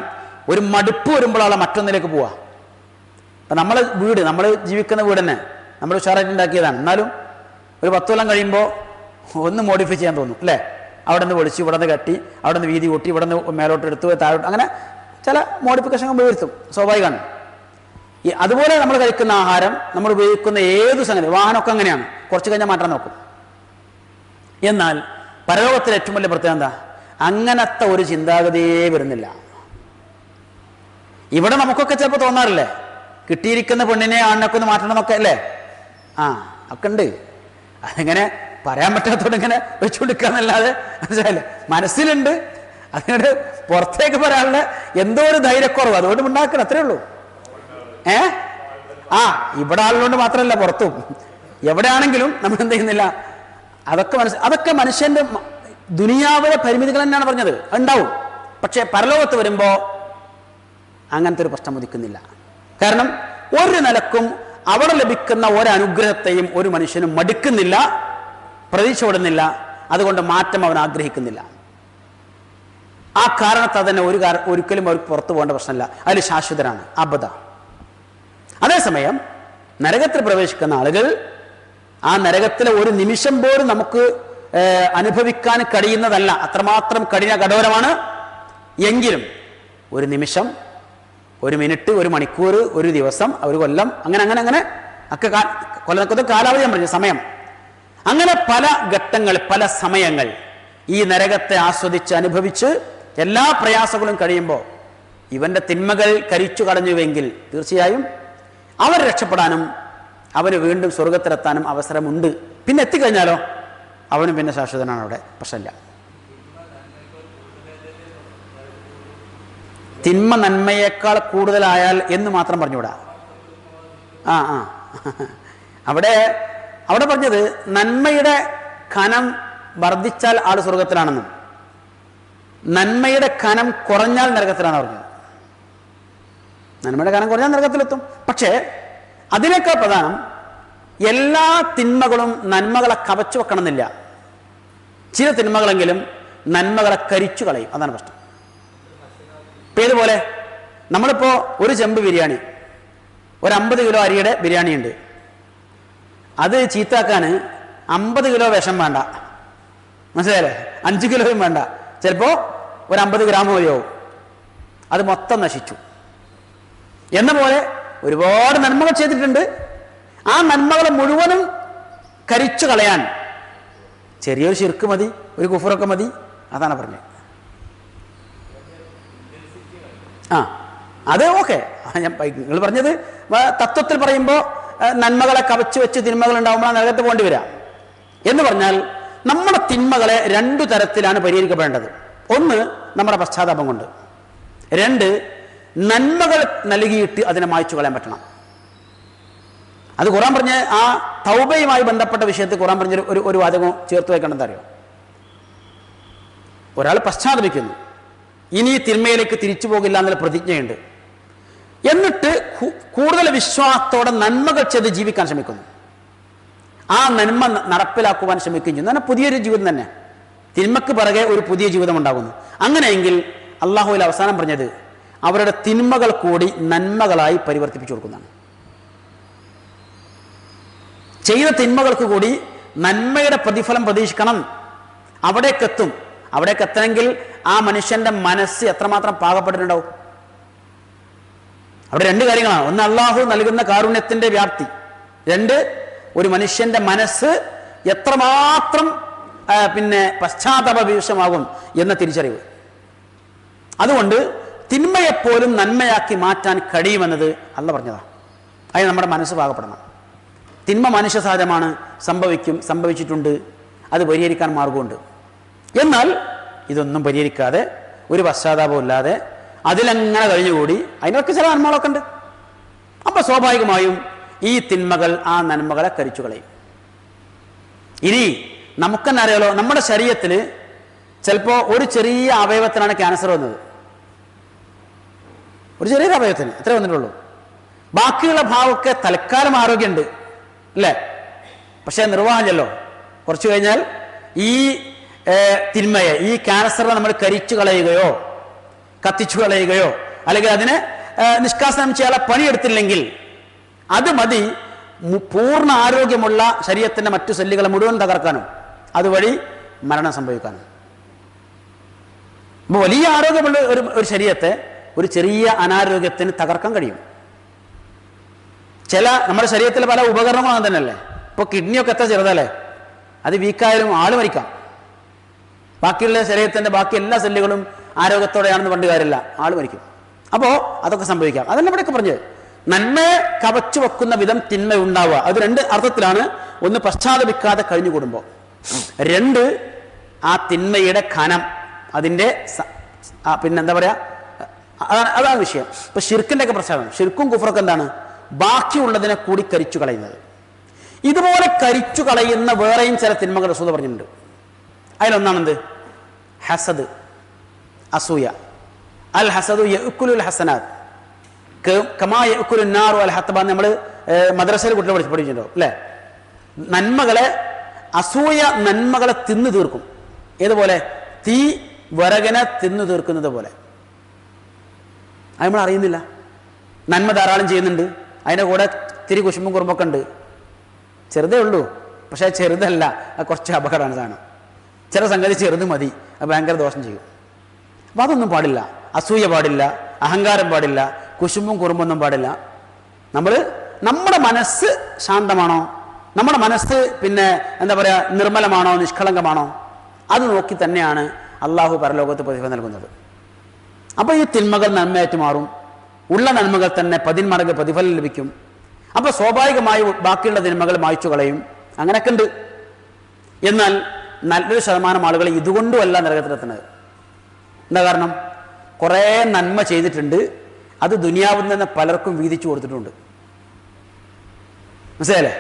ഒരു മടുപ്പ് വരുമ്പോൾ ആളെ മറ്റൊന്നിലേക്ക് പോവാ. അപ്പം നമ്മൾ ജീവിക്കുന്ന വീട് തന്നെ നമ്മൾ ഉഷാറായിട്ട് ഉണ്ടാക്കിയതാണ്. എന്നാലും ഒരു 10 കൊല്ലം കഴിയുമ്പോൾ ഒന്ന് മോഡിഫൈ ചെയ്യാൻ തോന്നും അല്ലേ? അവിടെ നിന്ന് പൊളിച്ച്, ഇവിടെ നിന്ന് കട്ടി, അവിടെ നിന്ന് വീതി കൂട്ടി, ഇവിടെ നിന്ന് മേലോട്ട് എടുത്തു, താഴോട്ട്, അങ്ങനെ ചില മോഡിഫിക്കേഷൻ വരുത്തും, സ്വാഭാവികമാണ്. അതുപോലെ നമ്മൾ കഴിക്കുന്ന ആഹാരം, നമ്മൾ ഉപയോഗിക്കുന്ന ഏത് സംഗതി, വാഹനമൊക്കെ അങ്ങനെയാണ്, കുറച്ച് കഴിഞ്ഞാൽ മാറ്റാൻ നോക്കും. എന്നാൽ പരലോകത്തിലെ ഏറ്റവും വലിയ പ്രത്യേകത എന്താ? അങ്ങനത്തെ ഒരു ചിന്താഗതിയേ വരുന്നില്ല. ഇവിടെ നമുക്കൊക്കെ ചിലപ്പോൾ തോന്നാറില്ലേ, കിട്ടിയിരിക്കുന്ന പെണ്ണിനെ ആണിനൊക്കെ ഒന്ന് മാറ്റണം എന്നൊക്കെ അല്ലേ? ഒക്കെ ഉണ്ട്. അതിങ്ങനെ പറയാൻ പറ്റാത്തോണ്ട് ഇങ്ങനെ വെച്ചുകൊടുക്കാന്നല്ലാതെ മനസ്സിലായില്ലേ, മനസ്സിലുണ്ട്. അതിനോട് പുറത്തേക്ക് പറയാനുള്ള എന്തോ ഒരു ധൈര്യക്കുറവ്, അതുകൊണ്ട് ഉണ്ടാക്കണം, അത്രേ ഉള്ളൂ. ഇവിടെ ആളുകൊണ്ട് മാത്രമല്ല, പുറത്തും എവിടെയാണെങ്കിലും നമ്മൾ എന്ത് ചെയ്യുന്നില്ല, അതൊക്കെ മനുഷ്യന്റെ ദുനിയാവിലെ പരിമിതികൾ തന്നെയാണ് പറഞ്ഞത്, ഉണ്ടാവും. പക്ഷെ പരലോകത്ത് വരുമ്പോ അങ്ങനത്തെ ഒരു പ്രശ്നം ഉദിക്കുന്നില്ല. കാരണം ഒരു നിലക്കും അവിടെ ലഭിക്കുന്ന ഒരനുഗ്രഹത്തെയും ഒരു മനുഷ്യനും മടുക്കുന്നില്ല, പ്രതീക്ഷ വിടുന്നില്ല. അതുകൊണ്ട് മാറ്റം അവൻ ആഗ്രഹിക്കുന്നില്ല. ആ കാരണത്താൽ തന്നെ ഒരിക്കലും അവർക്ക് പുറത്തു പോകേണ്ട പ്രശ്നമില്ല, അതിൽ ശാശ്വതരാണ്, അബദ. അതേസമയം നരകത്തിൽ പ്രവേശിക്കുന്ന ആളുകൾ ആ നരകത്തിലെ ഒരു നിമിഷം പോലും നമുക്ക് അനുഭവിക്കാൻ കഴിയുന്നതല്ല, അത്രമാത്രം കഠോരമാണ്. എങ്കിലും ഒരു നിമിഷം, ഒരു മിനിറ്റ്, ഒരു മണിക്കൂർ, ഒരു ദിവസം, ഒരു കൊല്ലം, അങ്ങനെ ഒക്കെ കൊല്ലം കാലാവധി ഞാൻ പറഞ്ഞു, സമയം. അങ്ങനെ പല ഘട്ടങ്ങൾ, പല സമയങ്ങൾ ഈ നരകത്തെ ആസ്വദിച്ച് അനുഭവിച്ച് എല്ലാ പ്രയാസങ്ങളും കഴിയുമ്പോൾ ഇവന്റെ തിന്മകൾ കരിച്ചു കളഞ്ഞുവെങ്കിൽ തീർച്ചയായും അവൻ രക്ഷപ്പെടാനും അവന് വീണ്ടും സ്വർഗത്തിലെത്താനും അവസരമുണ്ട്. പിന്നെ എത്തിക്കഴിഞ്ഞാലോ അവനും പിന്നെ ശാശ്വതനാണ്, അവിടെ പ്രശ്നമില്ല. തിന്മ നന്മയേക്കാൾ കൂടുതലായാൽ എന്ന് മാത്രം പറഞ്ഞുകൂടാ. അവിടെ പറഞ്ഞത് നന്മയുടെ കനം വർദ്ധിച്ചാൽ ആൾ സ്വർഗത്തിലാണെന്നും നന്മയുടെ കനം കുറഞ്ഞാൽ നരകത്തിലാണ് പറഞ്ഞത്. നന്മയുടെ കനം കുറഞ്ഞാൽ നരകത്തിലെത്തും. പക്ഷേ അതിനേക്കാൾ പ്രധാനം എല്ലാ തിന്മകളും നന്മകളെ കവച്ചു വെക്കണമെന്നില്ല. ചില തിന്മകളെങ്കിലും നന്മകളെ കരിച്ചു കളയും, അതാണ് പ്രശ്നം. ഇപ്പം ഏതുപോലെ നമ്മളിപ്പോൾ ഒരു ചെമ്പ് ബിരിയാണി, ഒരു 50 കിലോ അരിയുടെ ബിരിയാണി ഉണ്ട്. അത് ചീത്താക്കാൻ 50 കിലോ വിഷം വേണ്ട, മനസ്സിലായല്ലേ? 5 കിലോയും വേണ്ട, ചിലപ്പോൾ ഒരു 50 ഗ്രാം മതിയാവും, അത് മൊത്തം നശിച്ചു. എന്ന പോലെ ഒരുപാട് നന്മകൾ ചെയ്തിട്ടുണ്ട്. ആ നന്മകളെ മുഴുവനും കരിച്ചു കളയാൻ ചെറിയൊരു ശിർക്ക് മതി, ഒരു കുഫറൊക്കെ മതി, അതാണ് പറഞ്ഞത്. അത് ഓക്കെ. നിങ്ങൾ പറഞ്ഞത് തത്വത്തിൽ പറയുമ്പോൾ നന്മകളെ കവച്ചു വെച്ച് തിന്മകൾ ഉണ്ടാകുമ്പോൾ നരകത്ത് പോകേണ്ടി വരാം എന്ന് പറഞ്ഞാൽ നമ്മുടെ തിന്മകളെ 2 തരത്തിലാണ് പരിഹരിക്കപ്പെടേണ്ടത്. ഒന്ന് നമ്മുടെ പശ്ചാത്താപം കൊണ്ട്, 2 നന്മകൾ നൽകിയിട്ട് അതിനെ മായ്ച്ചു കളയാൻ പറ്റണം. അത് ഖുർആൻ പറഞ്ഞ ആ തൗബയുമായി ബന്ധപ്പെട്ട വിഷയത്തിൽ ഖുർആൻ പറഞ്ഞ ഒരു വാചകം ചേർത്ത് വയ്ക്കണമെന്ന് അറിയോ? ഒരാൾ പശ്ചാത്തപിക്കുന്നു, ഇനി തിന്മയിലേക്ക് തിരിച്ചു പോകില്ല എന്നുള്ള പ്രതിജ്ഞയുണ്ട്. എന്നിട്ട് കൂടുതൽ വിശ്വാസത്തോടെ നന്മകൾ ചെയ്ത് ജീവിക്കാൻ ശ്രമിക്കുന്നു. ആ നന്മ നടപ്പിലാക്കുവാൻ ശ്രമിക്കുകയും ചെയ്യുന്നു. അങ്ങനെ പുതിയൊരു ജീവിതം തന്നെ, തിന്മക്ക് പിറകെ ഒരു പുതിയ ജീവിതം ഉണ്ടാകുന്നു. അങ്ങനെയെങ്കിൽ അള്ളാഹുവിൽ അവസാനം പറഞ്ഞത് അവരുടെ തിന്മകൾ കൂടി നന്മകളായി പരിവർത്തിപ്പിച്ചു കൊടുക്കുന്നതാണ്. ചെയ്ത തിന്മകൾക്ക് കൂടി നന്മയുടെ പ്രതിഫലം പ്രതീക്ഷിക്കണം. അവിടേക്കെത്തും. അവിടേക്കെത്തണമെങ്കിൽ ആ മനുഷ്യന്റെ മനസ്സ് എത്രമാത്രം പാകപ്പെട്ടിട്ടുണ്ടാവും. അവിടെ രണ്ട് കാര്യങ്ങളാണ്. ഒന്ന്, അള്ളാഹു നൽകുന്ന കാരുണ്യത്തിന്റെ വ്യാപ്തി. രണ്ട്, ഒരു മനുഷ്യന്റെ മനസ്സ് എത്രമാത്രം പശ്ചാത്താപ വിഷമാകും എന്ന തിരിച്ചറിവ്. അതുകൊണ്ട് തിന്മയെപ്പോലും നന്മയാക്കി മാറ്റാൻ കഴിയുമെന്നത് അല്ല പറഞ്ഞതാണ്. അതിന് നമ്മുടെ മനസ്സ് പാകപ്പെടണം. തിന്മ മനുഷ്യ സഹജമാണ്, സംഭവിച്ചിട്ടുണ്ട്, അത് പരിഹരിക്കാൻ മാർഗമുണ്ട്. എന്നാൽ ഇതൊന്നും പരിഹരിക്കാതെ ഒരു പശ്ചാത്താപവും ഇല്ലാതെ അതിലങ്ങനെ കഴിഞ്ഞുകൂടി അതിനൊക്കെ ചില നന്മകളൊക്കെ ഉണ്ട്. അപ്പൊ സ്വാഭാവികമായും ഈ തിന്മകൾ ആ നന്മകളെ കരിച്ചു കളയും. ഇനി നമുക്കെന്നെ അറിയാലോ, നമ്മുടെ ശരീരത്തിൽ ചിലപ്പോൾ ഒരു ചെറിയ അവയവത്തിനാണ് ക്യാൻസർ വന്നത്. ഒരു ചെറിയൊരു അവയവത്തിന് എത്ര വന്നിട്ടുള്ളൂ. ബാക്കിയുള്ള ഭാവമൊക്കെ തൽക്കാലം ആരോഗ്യമുണ്ട് അല്ലേ? പക്ഷെ നിർവാഹമില്ലല്ലോ. കുറച്ചു കഴിഞ്ഞാൽ ഈ തിന്മയെ, ഈ ക്യാൻസറിനെ നമ്മൾ കരിച്ചു കളയുകയോ കത്തിച്ചു കളയുകയോ അല്ലെങ്കിൽ അതിനെ നിഷ്കാസനം ചെയ്യാനുള്ള പണിയെടുത്തില്ലെങ്കിൽ അത് മതി പൂർണ്ണ ആരോഗ്യമുള്ള ശരീരത്തിന്റെ മറ്റു സെല്ലുകളെ മുഴുവൻ തകർക്കാനും അതുവഴി മരണം സംഭവിക്കാനും. അപ്പോൾ വലിയ ആരോഗ്യമുള്ള ഒരു ശരീരത്തെ ഒരു ചെറിയ അനാരോഗ്യത്തിന് തകർക്കാൻ കഴിയും. നമ്മുടെ ശരീരത്തിലെ പല ഉപകരണങ്ങളും തന്നെയല്ലേ. ഇപ്പോൾ കിഡ്നിയൊക്കെ എത്ര ചെറുതല്ലേ, അത് വീക്കായാലും ആള് മരിക്കാം. ബാക്കിയുള്ള ശരീരത്തിന്റെ ബാക്കി എല്ലാ സെല്ലുകളും ആരോഗ്യത്തോടെയാണെന്ന് പണ്ട് കാര്യമില്ല, ആള് മരിക്കും. അപ്പോൾ അതൊക്കെ സംഭവിക്കാം. അതല്ല ഇവിടെയൊക്കെ പറഞ്ഞത്. നന്മയെ കവച്ചു വെക്കുന്ന വിധം തിന്മ ഉണ്ടാവുക. അത് രണ്ട് അർത്ഥത്തിലാണ്. ഒന്ന്, പശ്ചാത്തപിക്കാതെ കഴിഞ്ഞുകൂടുമ്പോൾ. രണ്ട്, ആ തിന്മയുടെ ഖനം, അതിൻ്റെ പിന്നെന്താ പറയാ, അതാണ് വിഷയം. ഇപ്പൊ ഷിർക്കിന്റെ ഒക്കെ പ്രശ്നം. ഷിർക്കും കുഫറൊക്കെ എന്താണ്? ബാക്കിയുള്ളതിനെ കൂടി കരിച്ചു കളയുന്നത്. ഇതുപോലെ കരിച്ചു കളയുന്ന വേറെയും ചില തിന്മകൾ റസൂൽ പറഞ്ഞിട്ടുണ്ട്. അതിലൊന്നാണെന്ത്? ഹസദ്, അസൂയ. അൽ ഹസദു യഅ്കുലുൽ ഹസനാത്ത് കമാ യഅ്കുലു നാറു അൽ ഹത്തബ. നമ്മൾ മദ്രസയിൽ കുട്ടികളെ പഠിച്ചിട്ടുണ്ടോ അല്ലേ? നന്മകളെ, അസൂയ നന്മകളെ തിന്നു തീർക്കും. ഏതുപോലെ? തീ വിറകിനെ തിന്നു തീർക്കുന്നത് പോലെ. അത് നമ്മൾ അറിയുന്നില്ല. നന്മ ധാരാളം ചെയ്യുന്നുണ്ട്, അതിൻ്റെ കൂടെ തിരി കുശുമ്പും കുറുമ്പൊക്കെ ഉണ്ട്. ചെറുതേ ഉള്ളൂ, പക്ഷെ ചെറുതല്ല, അത് കുറച്ച് അപകടമാണ് സാധനം. ചില സംഗതി ചെറുത് മതി, അത് ഭയങ്കര ദോഷം ചെയ്യും. അപ്പം അതൊന്നും പാടില്ല. അസൂയ പാടില്ല, അഹങ്കാരം പാടില്ല, കുശുമ്പും കുറുമ്പൊന്നും പാടില്ല. നമ്മുടെ മനസ്സ് ശാന്തമാണോ, നമ്മുടെ മനസ്സ് എന്താ പറയുക, നിർമ്മലമാണോ, നിഷ്കളങ്കമാണോ, അത് നോക്കി തന്നെയാണ് അള്ളാഹു പരലോകത്ത് പ്രതിഫലം നൽകുന്നത്. അപ്പോൾ ഈ തിന്മകൾ നന്മയായിട്ട് മാറും. ഉള്ള നന്മകൾ തന്നെ 10 മടങ്ങ് പ്രതിഫലം ലഭിക്കും. അപ്പോൾ സ്വാഭാവികമായി ബാക്കിയുള്ള തിന്മകൾ മായ്ച്ചു കളയും. അങ്ങനെയൊക്കെ ഉണ്ട്. എന്നാൽ നല്ലൊരു ശതമാനം ആളുകൾ ഇതുകൊണ്ടുമല്ല നരകത്തിലെത്തുന്നത്. എന്താ കാരണം? കുറേ നന്മ ചെയ്തിട്ടുണ്ട്, അത് ദുനിയാവിൽ നിന്ന് പലർക്കും വീതിച്ചു കൊടുത്തിട്ടുണ്ട്. മനസ്സിലായല്ലേ?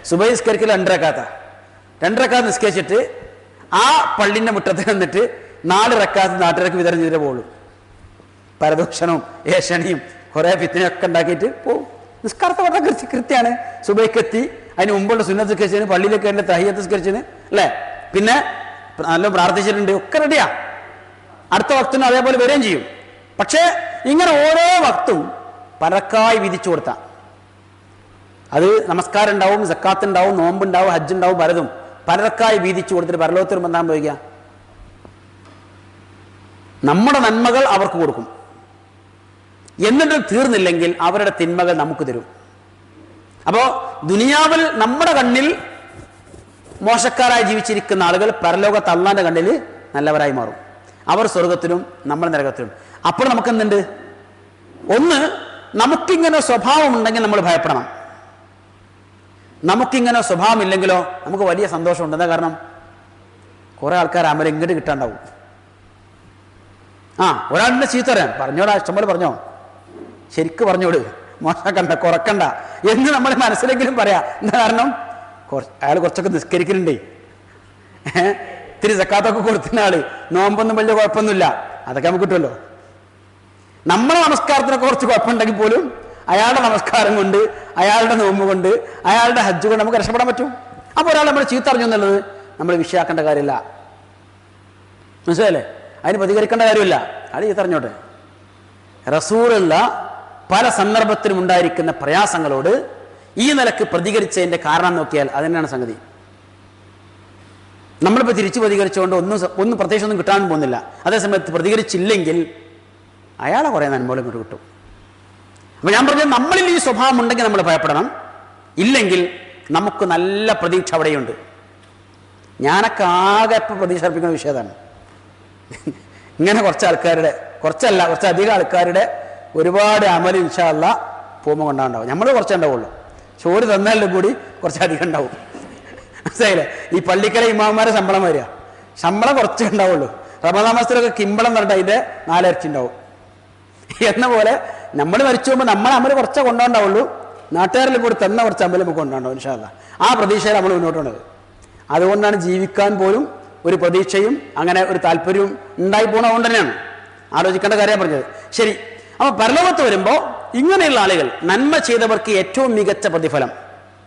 സുബഹി നിസ്കരിക്കൽ 2 റക്അത്ത് നിസ്കരിച്ചിട്ട് ആ പള്ളിൻ്റെ മുറ്റത്ത് നിന്നിട്ട് 4 റക്അത്ത് നാട്ടുകാർക്ക് വിതരണം ചെയ്തിട്ടേ പോകുള്ളൂ. പരദൂഷണവും ഏഷണിയും കുറേ ഫിത്തിനൊക്കെ ഉണ്ടാക്കിയിട്ട് പോവും. നിസ്കാരത്തെ വളരെ കൃത്യമാണ്. സുബഹിക്കെത്തി, അതിന് മുമ്പുള്ള സുന്നത്ത് നിസ്കരിച്ചതിന്, പള്ളിയിലേക്ക് എൻ്റെ തഹിയ്യത്ത് നിസ്കരിച്ചതിന് അല്ലേ, പിന്നെ നല്ല പ്രാർത്ഥിച്ചിട്ടുണ്ട്, ഒക്കെ റെഡിയാ. അടുത്ത വക്തിന് അതേപോലെ വരികയും ചെയ്യും. പക്ഷേ ഇങ്ങനെ ഓരോ വക്തും പലർക്കായി വിധിച്ചു കൊടുത്താൽ അത് നമസ്കാരം ഉണ്ടാവും, സക്കാത്ത് ഉണ്ടാവും, നോമ്പുണ്ടാവും, ഹജ്ജ് ഉണ്ടാവും, പലതും പലർക്കായി വീതിച്ചു കൊടുത്തിട്ട് പരലോകത്തിൽ ബന്ധാൻ പോയിക്കുക. നമ്മുടെ നന്മകൾ അവർക്ക് കൊടുക്കും. എന്നിട്ട് തീർന്നില്ലെങ്കിൽ അവരുടെ തിന്മകൾ നമുക്ക് തരും. അപ്പോൾ ദുനിയാവിൽ നമ്മുടെ കണ്ണിൽ മോശക്കാരായി ജീവിച്ചിരിക്കുന്ന ആളുകൾ പരലോകത്ത് അള്ളാന്റെ കണ്ണിൽ നല്ലവരായി മാറും. അവർ സ്വർഗത്തിലും നമ്മൾ നരകത്തിലും. അപ്പോൾ നമുക്ക് എന്തുണ്ട്? ഒന്ന്, നമുക്കിങ്ങനെ സ്വഭാവം ഉണ്ടെങ്കിൽ നമ്മൾ ഭയപ്പെടണം. നമുക്കിങ്ങനെ സ്വഭാവം ഇല്ലെങ്കിലോ നമുക്ക് വലിയ സന്തോഷമുണ്ട്. എന്താ കാരണം? കുറെ ആൾക്കാർ അമല ഇങ്ങോട്ട് കിട്ടാണ്ടാവും. ഒരാളിന്റെ ചീത്ത പറയാം, പറഞ്ഞോടാ, ഇഷ്ടംപോലെ പറഞ്ഞോ, ശരിക്ക് പറഞ്ഞോട്, മോശമാക്കണ്ട, കുറക്കണ്ട എന്ന് നമ്മൾ മനസ്സിലെങ്കിലും പറയാം. എന്താ കാരണം? അയാൾ കുറച്ചൊക്കെ നിസ്കരിക്കുന്നുണ്ടേ, ഇത്തിരി സക്കാത്തൊക്കെ കൊടുക്കുന്ന ആള് നോമ്പൊന്നും വലിയ കുഴപ്പമൊന്നുമില്ല, അതൊക്കെ നമുക്ക് കിട്ടുമല്ലോ. നമ്മളെ നമസ്കാരത്തിനൊക്കെ കുറച്ച് കുഴപ്പമുണ്ടെങ്കിൽ പോലും അയാളുടെ നമസ്കാരം കൊണ്ട്, അയാളുടെ നോമ്പ് കൊണ്ട്, അയാളുടെ ഹജ്ജ് കൊണ്ട് നമുക്ക് രക്ഷപ്പെടാൻ പറ്റും. അപ്പോൾ ഒരാൾ നമ്മൾ ചീത്തറിഞ്ഞു എന്നുള്ളത് നമ്മൾ വിഷയാക്കേണ്ട കാര്യമില്ല, മനസ്സിലല്ലേ? അതിന് പ്രതികരിക്കേണ്ട കാര്യമില്ല, അത് ചീത്തറിഞ്ഞോട്ടെ. റസൂലുള്ള പല സന്ദർഭത്തിലും ഉണ്ടായിരിക്കുന്ന പ്രയാസങ്ങളോട് ഈ നിലക്ക് പ്രതികരിച്ചതിൻ്റെ കാരണം നോക്കിയാൽ അതിനാണ് സംഗതി. നമ്മളിപ്പോൾ തിരിച്ചു പ്രതികരിച്ചുകൊണ്ട് ഒന്നും പ്രത്യേകിച്ചൊന്നും കിട്ടാനും പോകുന്നില്ല. അതേസമയത്ത് പ്രതികരിച്ചില്ലെങ്കിൽ അയാളെ കുറേ നന്മകളും ഇങ്ങോട്ട് കിട്ടും. അപ്പോൾ ഞാൻ പറഞ്ഞത്, നമ്മളിൽ ഈ സ്വഭാവം ഉണ്ടെങ്കിൽ നമ്മൾ ഭയപ്പെടണം, ഇല്ലെങ്കിൽ നമുക്ക് നല്ല പ്രതീക്ഷ അവിടെയുണ്ട്. ഞാനൊക്കെ ആകെ ഇപ്പോൾ പ്രതീക്ഷ അർപ്പിക്കുന്ന വിഷയതാണ്. ഇങ്ങനെ കുറച്ചധികം ആൾക്കാരുടെ ഒരുപാട് അമൽ ഇൻഷാ അല്ലാഹ് പോകുമ്പോൾ കൊണ്ടാണ്ടാവും. നമ്മൾ കുറച്ചേ ഉണ്ടാവുള്ളൂ, ചോറ് തന്നാലും കൂടി കുറച്ചധികം ഉണ്ടാവും, മനസ്സിലായില്ലേ? ഈ പള്ളിക്കലെ ഇമാമാരെ ശമ്പളം വരിക, ശമ്പളം കുറച്ചേ ഉണ്ടാവുള്ളൂ. റമദാൻ മാസത്തിലൊക്കെ കിമ്പളം പറഞ്ഞിട്ട് അതിൻ്റെ 4 ഇരട്ടി ഉണ്ടാവും. എന്ന പോലെ നമ്മൾ മരിച്ചു പോകുമ്പോൾ നമ്മൾ അമൽ കുറച്ചേ കൊണ്ടുപോണ്ടാവുള്ളൂ, നാട്ടുകാരിലും കൂടി തന്ന കുറച്ച് അമൽ നമുക്ക് കൊണ്ടുണ്ടാവും ഇൻഷാ അല്ലാഹ്. ആ പ്രതീക്ഷയിൽ നമ്മൾ മുന്നോട്ട് പോകണത്. അതുകൊണ്ടാണ് ജീവിക്കാൻ പോലും ഒരു പ്രതീക്ഷയും അങ്ങനെ ഒരു താല്പര്യവും ഉണ്ടായി പോണതുകൊണ്ട് തന്നെയാണ്. ആലോചിക്കേണ്ട കാര്യമാണ് പറഞ്ഞത്. ശരി, അപ്പോൾ പരലോകത്ത് വരുമ്പോൾ ഇങ്ങനെയുള്ള ആളുകൾ, നന്മ ചെയ്തവർക്ക് ഏറ്റവും മികച്ച പ്രതിഫലം,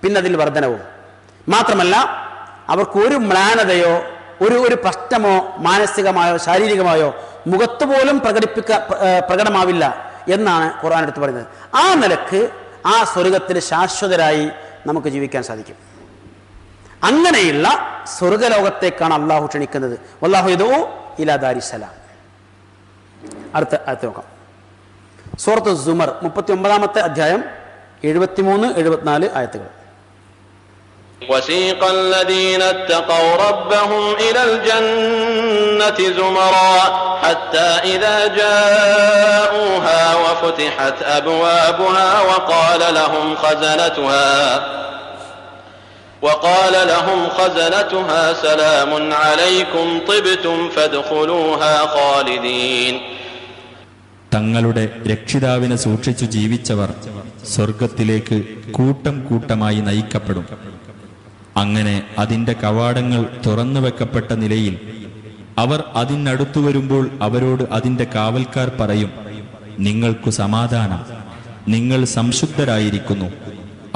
പിന്നെ അതിൽ വർധനവും. മാത്രമല്ല അവർക്ക് ഒരു മ്ലാനതയോ ഒരു പ്രശ്നമോ മാനസികമായോ ശാരീരികമായോ മുഖത്ത് പോലും പ്രകടമാവില്ല എന്നാണ് ഖുർആൻ എടുത്ത് പറയുന്നത്. ആ നിലക്ക് ആ സ്വർഗത്തിൽ ശാശ്വതരായി നമുക്ക് ജീവിക്കാൻ സാധിക്കും. അങ്ങനെയുള്ള സ്വർഗലോകത്തേക്കാണ് അള്ളാഹു ക്ഷണിക്കുന്നത്. വല്ലാഹു യദഉ ഇലാ ദാരിസ്സലാം. അടുത്ത നോക്കാം. സൂറത്ത് സുമർ 39-ാമത്തെ അധ്യായം 73-74 ആയത്തുകൾ. وسيق الذين اتقوا ربهم إلى الجنة زمرا حتى إذا جاءوها وفتحت أبوابها وقال لهم خزنتها سلام عليكم طبتم فادخلوها خالدين. തങ്ങളുടെ രക്ഷിതാവിനെ സൂക്ഷിച്ചു ജീവിച്ചവർ സ്വർഗത്തിലേക്ക് കൂട്ടം കൂട്ടമായി നയിക്കപ്പെടും. അങ്ങനെ അതിന്റെ കവാടങ്ങൾ തുറന്നു വെക്കപ്പെട്ട നിലയിൽ അവർ അതിനടുത്തു വരുമ്പോൾ അവരോട് അതിന്റെ കാവൽക്കാർ പറയും, നിങ്ങൾക്കു സമാധാനം, നിങ്ങൾ സംശുദ്ധരായിരിക്കുന്നു,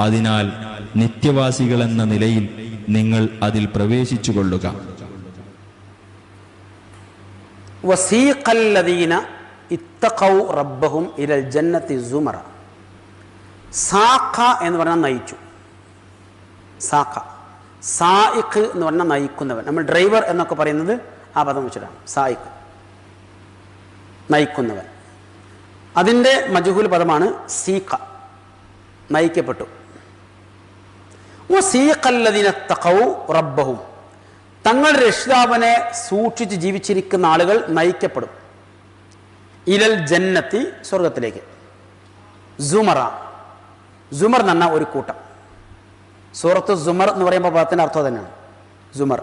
അതിനാൽ നിത്യവാസികളെന്ന നിലയിൽ നിങ്ങൾ അതിൽ പ്രവേശിച്ചുകൊള്ളുക. വസീഖല്ലദീന ഇത്തഖൗ റബ്ബഹും ഇലൽ ജന്നത്തി സുമറ. സാഖ എന്ന് പറഞ്ഞാൽ നയിച്ചു. സാഖ, സായിഖ് എന്ന് പറഞ്ഞാൽ നയിക്കുന്നവൻ. നമ്മൾ ഡ്രൈവർ എന്നൊക്കെ പറയുന്നത് ആ പദം വെച്ചിട്ടാണ്. സായിഖ്, നയിക്കുന്നവൻ. അതിൻ്റെ മജ്ഹൂൽ പദമാണ് സീഖ, നയിക്കപ്പെട്ടു. വസീഖല്ലദീന ഇത്തഖൗ റബ്ബഹും, തങ്ങളുടെ രക്ഷിതാവിനെ സൂക്ഷിച്ച് ജീവിച്ചിരിക്കുന്ന ആളുകൾ നയിക്കപ്പെടും. ഇലൽ ജന്നത്തി, സ്വർഗത്തിലേക്ക്. സുമറ, സുമർ എന്ന് പറഞ്ഞാൽ ഒരു കൂട്ടം. സൂറത്ത് സുമർ എന്ന് പറയുമ്പോൾ പദത്തിൻ്റെ അർത്ഥം തന്നെയാണ്. സുമർ,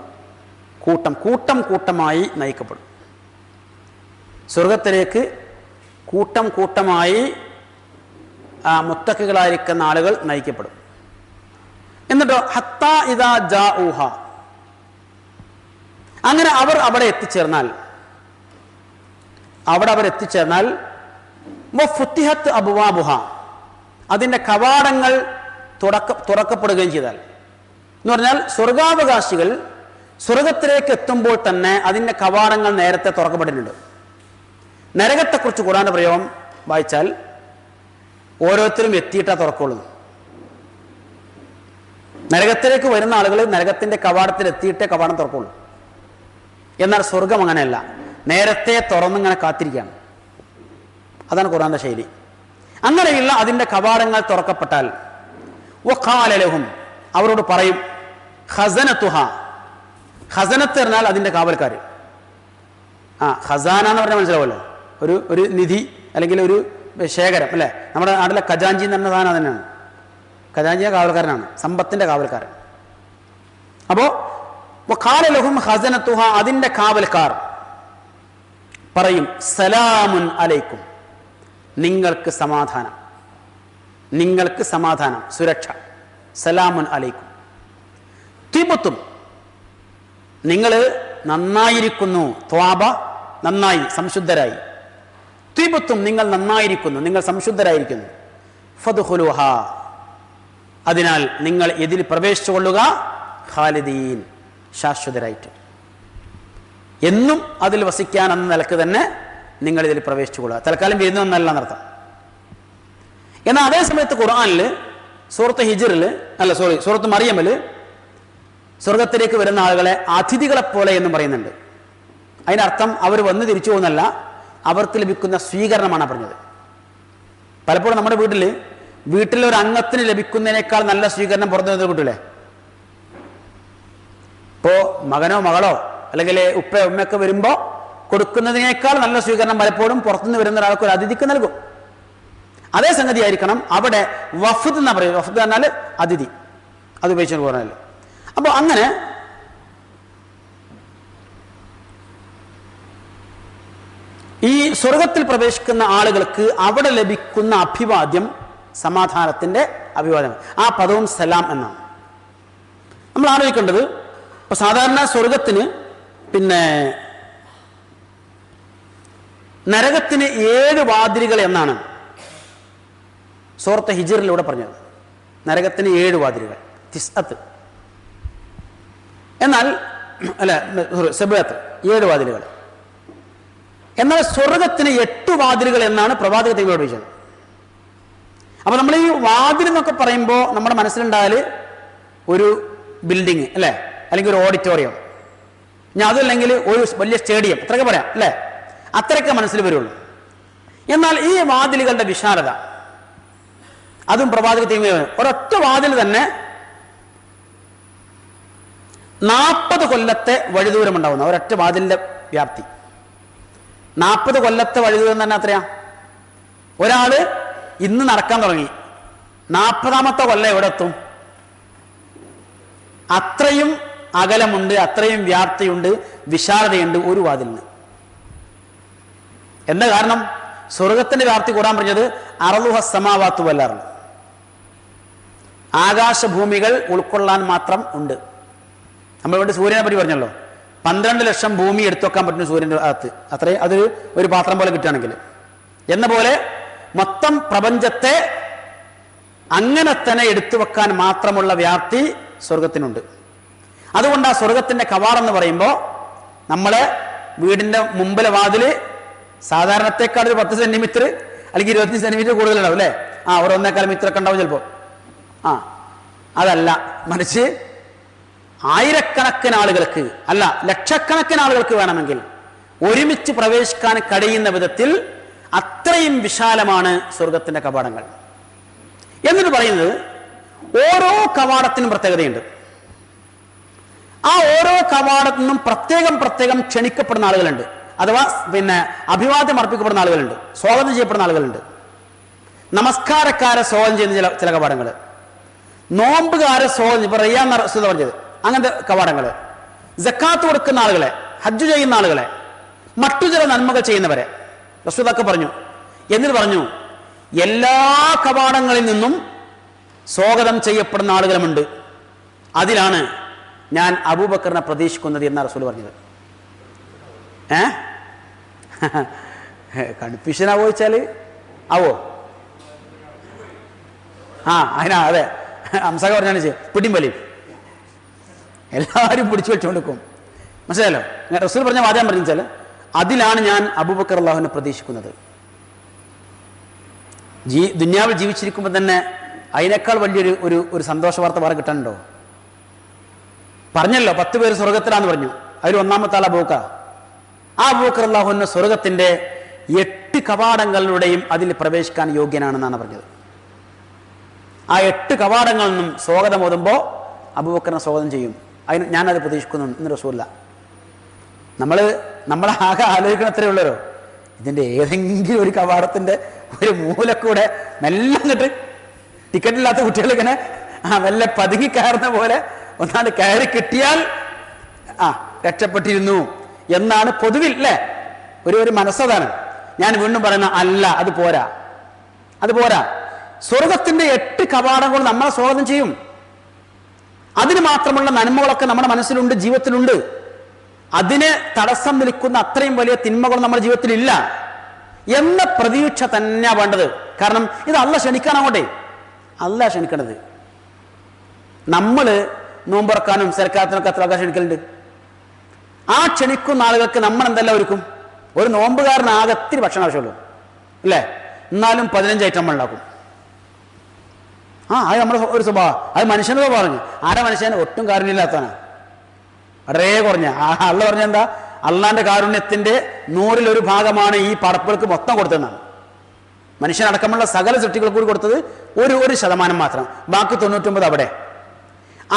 കൂട്ടം, കൂട്ടം കൂട്ടമായി നയിക്കപ്പെടും സ്വർഗത്തിലേക്ക്. കൂട്ടം കൂട്ടമായി മുത്തഖികളായിരിക്കുന്ന ആളുകൾ നയിക്കപ്പെടും. എന്നിട്ടോ ഹത്താ ഇദാ ജാഊഹ, അങ്ങനെ അവർ അവിടെ എത്തിച്ചേർന്നാൽ വഫുത്തിഹത്ത് അബ്വാബുഹ, അതിൻ്റെ കവാടങ്ങൾ തുറക്കപ്പെടുകയും ചെയ്താൽ, എന്ന് പറഞ്ഞാൽ സ്വർഗാവകാശികൾ സ്വർഗത്തിലേക്ക് എത്തുമ്പോൾ തന്നെ അതിൻ്റെ കവാടങ്ങൾ നേരത്തെ തുറക്കപ്പെട്ടിട്ടുണ്ട്. നരകത്തെക്കുറിച്ച് ഖുർആന്റെ പ്രയോഗം വായിച്ചാൽ ഓരോരുത്തരും എത്തിയിട്ടാ തുറക്കുള്ളൂ. നരകത്തിലേക്ക് വരുന്ന ആളുകൾ നരകത്തിൻ്റെ കവാടത്തിൽ എത്തിയിട്ടേ കവാടം തുറക്കുള്ളൂ. എന്നാൽ സ്വർഗം അങ്ങനെയല്ല, നേരത്തെ തുറന്നിങ്ങനെ കാത്തിരിക്കുകയാണ്. അതാണ് ഖുർആന്റെ ശൈലി. അങ്ങനെയുള്ള അതിൻ്റെ കവാടങ്ങൾ തുറക്കപ്പെട്ടാൽ വഖാല ലഹും, അവരോട് പറയും, ഖസനതുഹ, ഖസനത്ത് പറഞ്ഞാൽ അതിൻ്റെ കാവൽക്കാർ. ഖസാന എന്ന് പറഞ്ഞാൽ മനസ്സിലാവുമല്ലോ, ഒരു നിധി അല്ലെങ്കിൽ ഒരു ശേഖരം അല്ലേ. നമ്മുടെ നാട്ടിലെ ഖജാഞ്ചി എന്ന് പറഞ്ഞ സാധനം തന്നെയാണ്. ഖജാഞ്ചിയുടെ കാവൽക്കാരനാണ്, സമ്പത്തിൻ്റെ കാവൽക്കാരൻ. അപ്പോൾ വഖാല ലഹും ഖസനതുഹ, അതിൻ്റെ കാവൽക്കാർ പറയും, സലാമുൻ അലൈക്കും, നിങ്ങൾക്ക് സമാധാനം, നിങ്ങൾക്ക് സമാധാനം, സുരക്ഷ. സലാമുൻ അലൈക്കും. തിബത്തും, നിങ്ങൾ നന്നായിരിക്കുന്നു. ത്വാബ നന്നായി, സംശുദ്ധരായി. ത്വീബത്തും നിങ്ങൾ നന്നായിരിക്കുന്നു, നിങ്ങൾ സംശുദ്ധരായിരിക്കുന്നു. ഫദ്ഖുലൂഹ അതിനാൽ നിങ്ങൾ ഇതിൽ പ്രവേശിച്ചു കൊള്ളുക. ഖാലിദീൻ ശാശ്വതരായിട്ട്, എന്നും അതിൽ വസിക്കാൻ എന്ന നിലക്ക് തന്നെ നിങ്ങൾ ഇതിൽ പ്രവേശിച്ചു കൊള്ളുക. തൽക്കാലം വരുന്നു എന്നല്ല എന്നർത്ഥം. എന്നാൽ അതേ സമയത്ത് ഖുർആനിൽ സൂറത്ത് ഹിജ്റിൽ സൂറത്ത് മറിയമിൽ സ്വർഗത്തിലേക്ക് വരുന്ന ആളുകളെ അതിഥികളെപ്പോലെ എന്നും പറയുന്നുണ്ട്. അതിനർത്ഥം അവർ വന്ന് തിരിച്ചു പോകുന്നല്ല, അവർക്ക് ലഭിക്കുന്ന സ്വീകരണമാണ് പറഞ്ഞത്. പലപ്പോഴും നമ്മുടെ വീട്ടിലൊരു അംഗത്തിന് ലഭിക്കുന്നതിനേക്കാൾ നല്ല സ്വീകരണം പുറത്തു നിന്ന് കിട്ടൂലേ? ഇപ്പോൾ മകനോ മകളോ അല്ലെങ്കിൽ ഉമ്മയൊക്കെ വരുമ്പോൾ കൊടുക്കുന്നതിനേക്കാൾ നല്ല സ്വീകരണം പലപ്പോഴും പുറത്തുനിന്ന് വരുന്ന ഒരാൾക്ക് ഒരു അതിഥിക്ക് നൽകും. അതേ സംഗതി ആയിരിക്കണം അവിടെ വഫ്ദ് എന്നാ പറയുന്നത്. വഫ്ദ് പറഞ്ഞാൽ അതിഥി, അത് ഉപയോഗിച്ചു പറഞ്ഞാൽ. അപ്പോൾ അങ്ങനെ ഈ സ്വർഗത്തിൽ പ്രവേശിക്കുന്ന ആളുകൾക്ക് അവിടെ ലഭിക്കുന്ന അഭിവാദ്യം സമാധാനത്തിന്റെ അഭിവാദ്യം. ആ പദവും സലാം എന്നാണ്. നമ്മൾ ആലോചിക്കേണ്ടത്, ഇപ്പൊ സാധാരണ സ്വർഗത്തിന് നരകത്തിന് 7 വാതിലുകൾ എന്നാണ് സൂറത്ത് ഹിജ്റിലൂടെ പറഞ്ഞത്. നരകത്തിന് 7 വാതിലുകൾ, തിസ്അത്ത്. എന്നാൽ സബഅത്ത് 7 വാതിലുകൾ. എന്നാൽ സ്വർഗത്തിന് 8 വാതിലുകൾ എന്നാണ് പ്രവാചക തിരുമേനിയോട് ചോദിച്ചത്. അപ്പൊ നമ്മൾ ഈ വാതിൽ എന്നൊക്കെ പറയുമ്പോൾ നമ്മുടെ മനസ്സിലുണ്ടായാൽ ഒരു ബിൽഡിങ് അല്ലേ, അല്ലെങ്കിൽ ഒരു ഓഡിറ്റോറിയം, ഞാൻ അതല്ലെങ്കിൽ ഒരു വലിയ സ്റ്റേഡിയം, അത്രയൊക്കെ പറയാം അല്ലേ, അത്രയൊക്കെ മനസ്സിൽ വരുള്ളൂ. എന്നാൽ ഈ വാതിലുകളുടെ വിശാലത, അതും പ്രവാചക തിരുമേനി ഒരൊറ്റ വാതിൽ തന്നെ 40 കൊല്ലത്തെ വഴിദൂരം ഉണ്ടാവുന്ന ഒരൊറ്റ വാതിലിന്റെ വ്യാപ്തി. 40 കൊല്ലത്തെ വഴിദൂരം തന്നെ എത്രയാ? ഒരാള് ഇന്ന് നടക്കാൻ തുടങ്ങി, 40ാമത്തെ കൊല്ലം എവിടെ എത്തും? അത്രയും അകലമുണ്ട്, അത്രയും വ്യാപ്തിയുണ്ട്, വിശാലതയുണ്ട് ഒരു വാതിലിന്. എന്താ കാരണം? സ്വർഗത്തിന്റെ വ്യാപ്തി കൂടാൻ പറഞ്ഞത് അറളുഹ സമാവാത്തു വല്ലാറുണ്ട്, ആകാശഭൂമികൾ ഉൾക്കൊള്ളാൻ മാത്രം ഉണ്ട്. നമ്മളിവിടെ സൂര്യനെ പറ്റി പറഞ്ഞല്ലോ, 12 ലക്ഷം ഭൂമി എടുത്തു വെക്കാൻ പറ്റുന്ന സൂര്യന്റെ അകത്ത്, അത്രയും അത് ഒരു പാത്രം പോലെ കിട്ടുകയാണെങ്കിൽ. എന്ന പോലെ മൊത്തം പ്രപഞ്ചത്തെ അങ്ങനെ തന്നെ എടുത്തു വെക്കാൻ മാത്രമുള്ള വ്യാപ്തി സ്വർഗത്തിനുണ്ട്. അതുകൊണ്ട് ആ സ്വർഗത്തിന്റെ കവാടം എന്ന് പറയുമ്പോൾ നമ്മളെ വീടിന്റെ മുമ്പിലെ വാതില് സാധാരണത്തെക്കാൾ ഒരു 10 സെന്റിമീറ്റർ അല്ലെങ്കിൽ 25 സെന്റിമീറ്റർ കൂടുതലുണ്ടാവും അല്ലേ? ഒരു 1.25 മീറ്റർ ഒക്കെ ഉണ്ടാവും ചിലപ്പോൾ. അതല്ല, മറിച്ച് ആയിരക്കണക്കിന് ആളുകൾക്ക്, അല്ല ലക്ഷക്കണക്കിന് ആളുകൾക്ക് വേണമെങ്കിൽ ഒരുമിച്ച് പ്രവേശിക്കാൻ കഴിയുന്ന വിധത്തിൽ അത്രയും വിശാലമാണ് സ്വർഗത്തിന്റെ കവാടങ്ങൾ. എന്നിട്ട് പറയുന്നത് ഓരോ കവാടത്തിനും പ്രത്യേകതയുണ്ട്. ആ ഓരോ കവാടത്തിൽ നിന്നും പ്രത്യേകം പ്രത്യേകം ക്ഷണിക്കപ്പെടുന്ന ആളുകളുണ്ട്, അഥവാ അഭിവാദ്യം അർപ്പിക്കപ്പെടുന്ന ആളുകളുണ്ട്, സ്വാഗതം ചെയ്യപ്പെടുന്ന ആളുകളുണ്ട്. നമസ്കാരക്കാരെ സ്വാഗതം ചെയ്യുന്ന ചില കവാടങ്ങൾ, നോമ്പുകാരെ സ്വാഗതം, ഇപ്പൊ റയ്യാൻ പറഞ്ഞത് അങ്ങനത്തെ കവാടങ്ങൾ, സക്കാത്ത് കൊടുക്കുന്ന ആളുകളെ, ഹജ്ജ് ചെയ്യുന്ന ആളുകളെ, മറ്റു ചില നന്മകൾ ചെയ്യുന്നവരെ റസൂലൊക്കെ പറഞ്ഞു. എന്നിട്ട് പറഞ്ഞു എല്ലാ കവാടങ്ങളിൽ നിന്നും സ്വാഗതം ചെയ്യപ്പെടുന്ന ആളുകളുമുണ്ട്, അതിലാണ് ഞാൻ അബൂബക്കറിനെ പ്രതീക്ഷിക്കുന്നത് എന്നാണ് റസൂൽ പറഞ്ഞത്. കൺഫ്യൂഷനാവോ ചോദിച്ചാൽ ആവോ? അതെ, അംസക പറഞ്ഞാണ് പിടിയും വലിയും എല്ലാവരും പിടിച്ചു വെച്ചുകൊണ്ടിരിക്കും. മനസ്സിലായല്ലോ? റസൂൽ പറഞ്ഞ വാചകം പറഞ്ഞു വെച്ചാൽ അതിലാണ് ഞാൻ അബൂബക്കർ അള്ളാഹുവിനെ പ്രതീക്ഷിക്കുന്നത്. ദുനിയാവിൽ ജീവിച്ചിരിക്കുമ്പോൾ തന്നെ അതിനേക്കാൾ വലിയൊരു ഒരു സന്തോഷ വാർത്ത വേറെ കിട്ടാനുണ്ടോ? പറഞ്ഞല്ലോ 10 പേര് സ്വർഗത്തിലാന്ന് പറഞ്ഞു, അതിൽ 1ാമത്തെ ആൾ അബൂബക്കർ. ആ അബൂബക്കർ അള്ളാഹുവിന് സ്വർഗത്തിന്റെ 8 കവാടങ്ങളിലൂടെയും അതിൽ പ്രവേശിക്കാൻ യോഗ്യനാണെന്നാണ് പറഞ്ഞത്. ആ 8 കവാടങ്ങളിൽ നിന്നും സ്വാഗതം ഓതുമ്പോൾ അബൂബക്കറിനെ സ്വാഗതം ചെയ്യും. ഞാനത് പ്രതീക്ഷിക്കുന്നു എന്ന് റസൂല. നമ്മളാകെ ആലോചിക്കണത്രേ ഉള്ളവരോ, ഇതിന്റെ ഏതെങ്കിലും ഒരു കവാടത്തിന്റെ ഒരു മൂലക്കൂടെ മെല്ലെ എന്നിട്ട് ടിക്കറ്റില്ലാത്ത കുട്ടികൾ ഇങ്ങനെ മെല്ലെ പതുങ്ങി കയറുന്ന പോലെ ഒന്നാണ്ട് കയറി കിട്ടിയാൽ രക്ഷപ്പെട്ടിരുന്നു എന്നാണ് പൊതുവിൽ അല്ലേ ഒരു മനസ്സതാണ്. ഞാൻ വീണ്ടും പറയുന്ന അല്ല, അത് പോരാ. സ്വർഗത്തിന്റെ 8 കവാടങ്ങൾ നമ്മളെ സ്വാഗതം ചെയ്യും. അതിന് മാത്രമുള്ള നന്മകളൊക്കെ നമ്മുടെ മനസ്സിലുണ്ട്, ജീവിതത്തിലുണ്ട്. അതിന് തടസ്സം നിൽക്കുന്ന അത്രയും വലിയ തിന്മകൾ നമ്മുടെ ജീവിതത്തിൽ ഇല്ല എന്ന പ്രതീക്ഷ തന്നെയാണ് വേണ്ടത്. കാരണം ഇത് അള്ളാഹ് ക്ഷണിക്കാനാവട്ടെ, അള്ളാഹ് ക്ഷണിക്കണത്. നമ്മൾ നോമ്പുറക്കാനും സൽക്കാരത്തിനൊക്കെ എത്ര ആൾക്കാർ ക്ഷണിക്കലുണ്ട്. ആ ക്ഷണിക്കുന്ന ആളുകൾക്ക് നമ്മൾ എന്തെല്ലാം ഒരുക്കും? ഒരു നോമ്പുകാരനാകെ ഇത്തിരി ഭക്ഷണം ആവശ്യമുള്ളൂ അല്ലേ? എന്നാലും 15 ഐറ്റം ഉണ്ടാക്കും. അത് നമ്മുടെ ഒരു സ്വഭാവം, അത് മനുഷ്യൻ്റെ സ്വഭാവം. പറഞ്ഞു ആരാ മനുഷ്യൻ? ഒട്ടും കാരുണ്യമില്ലാത്തവനാണ്, വളരെ കുറഞ്ഞ. അള്ള പറഞ്ഞ എന്താ? അള്ളാന്റെ കാരുണ്യത്തിന്റെ 100-1 ഭാഗമാണ് ഈ പടപ്പുകൾക്ക് മൊത്തം കൊടുത്തതെന്നാണ്. മനുഷ്യനടക്കമുള്ള സകല സൃഷ്ടികൾക്ക് കൂടി കൊടുത്തത് 1% മാത്രം, ബാക്കി 99 അവിടെ.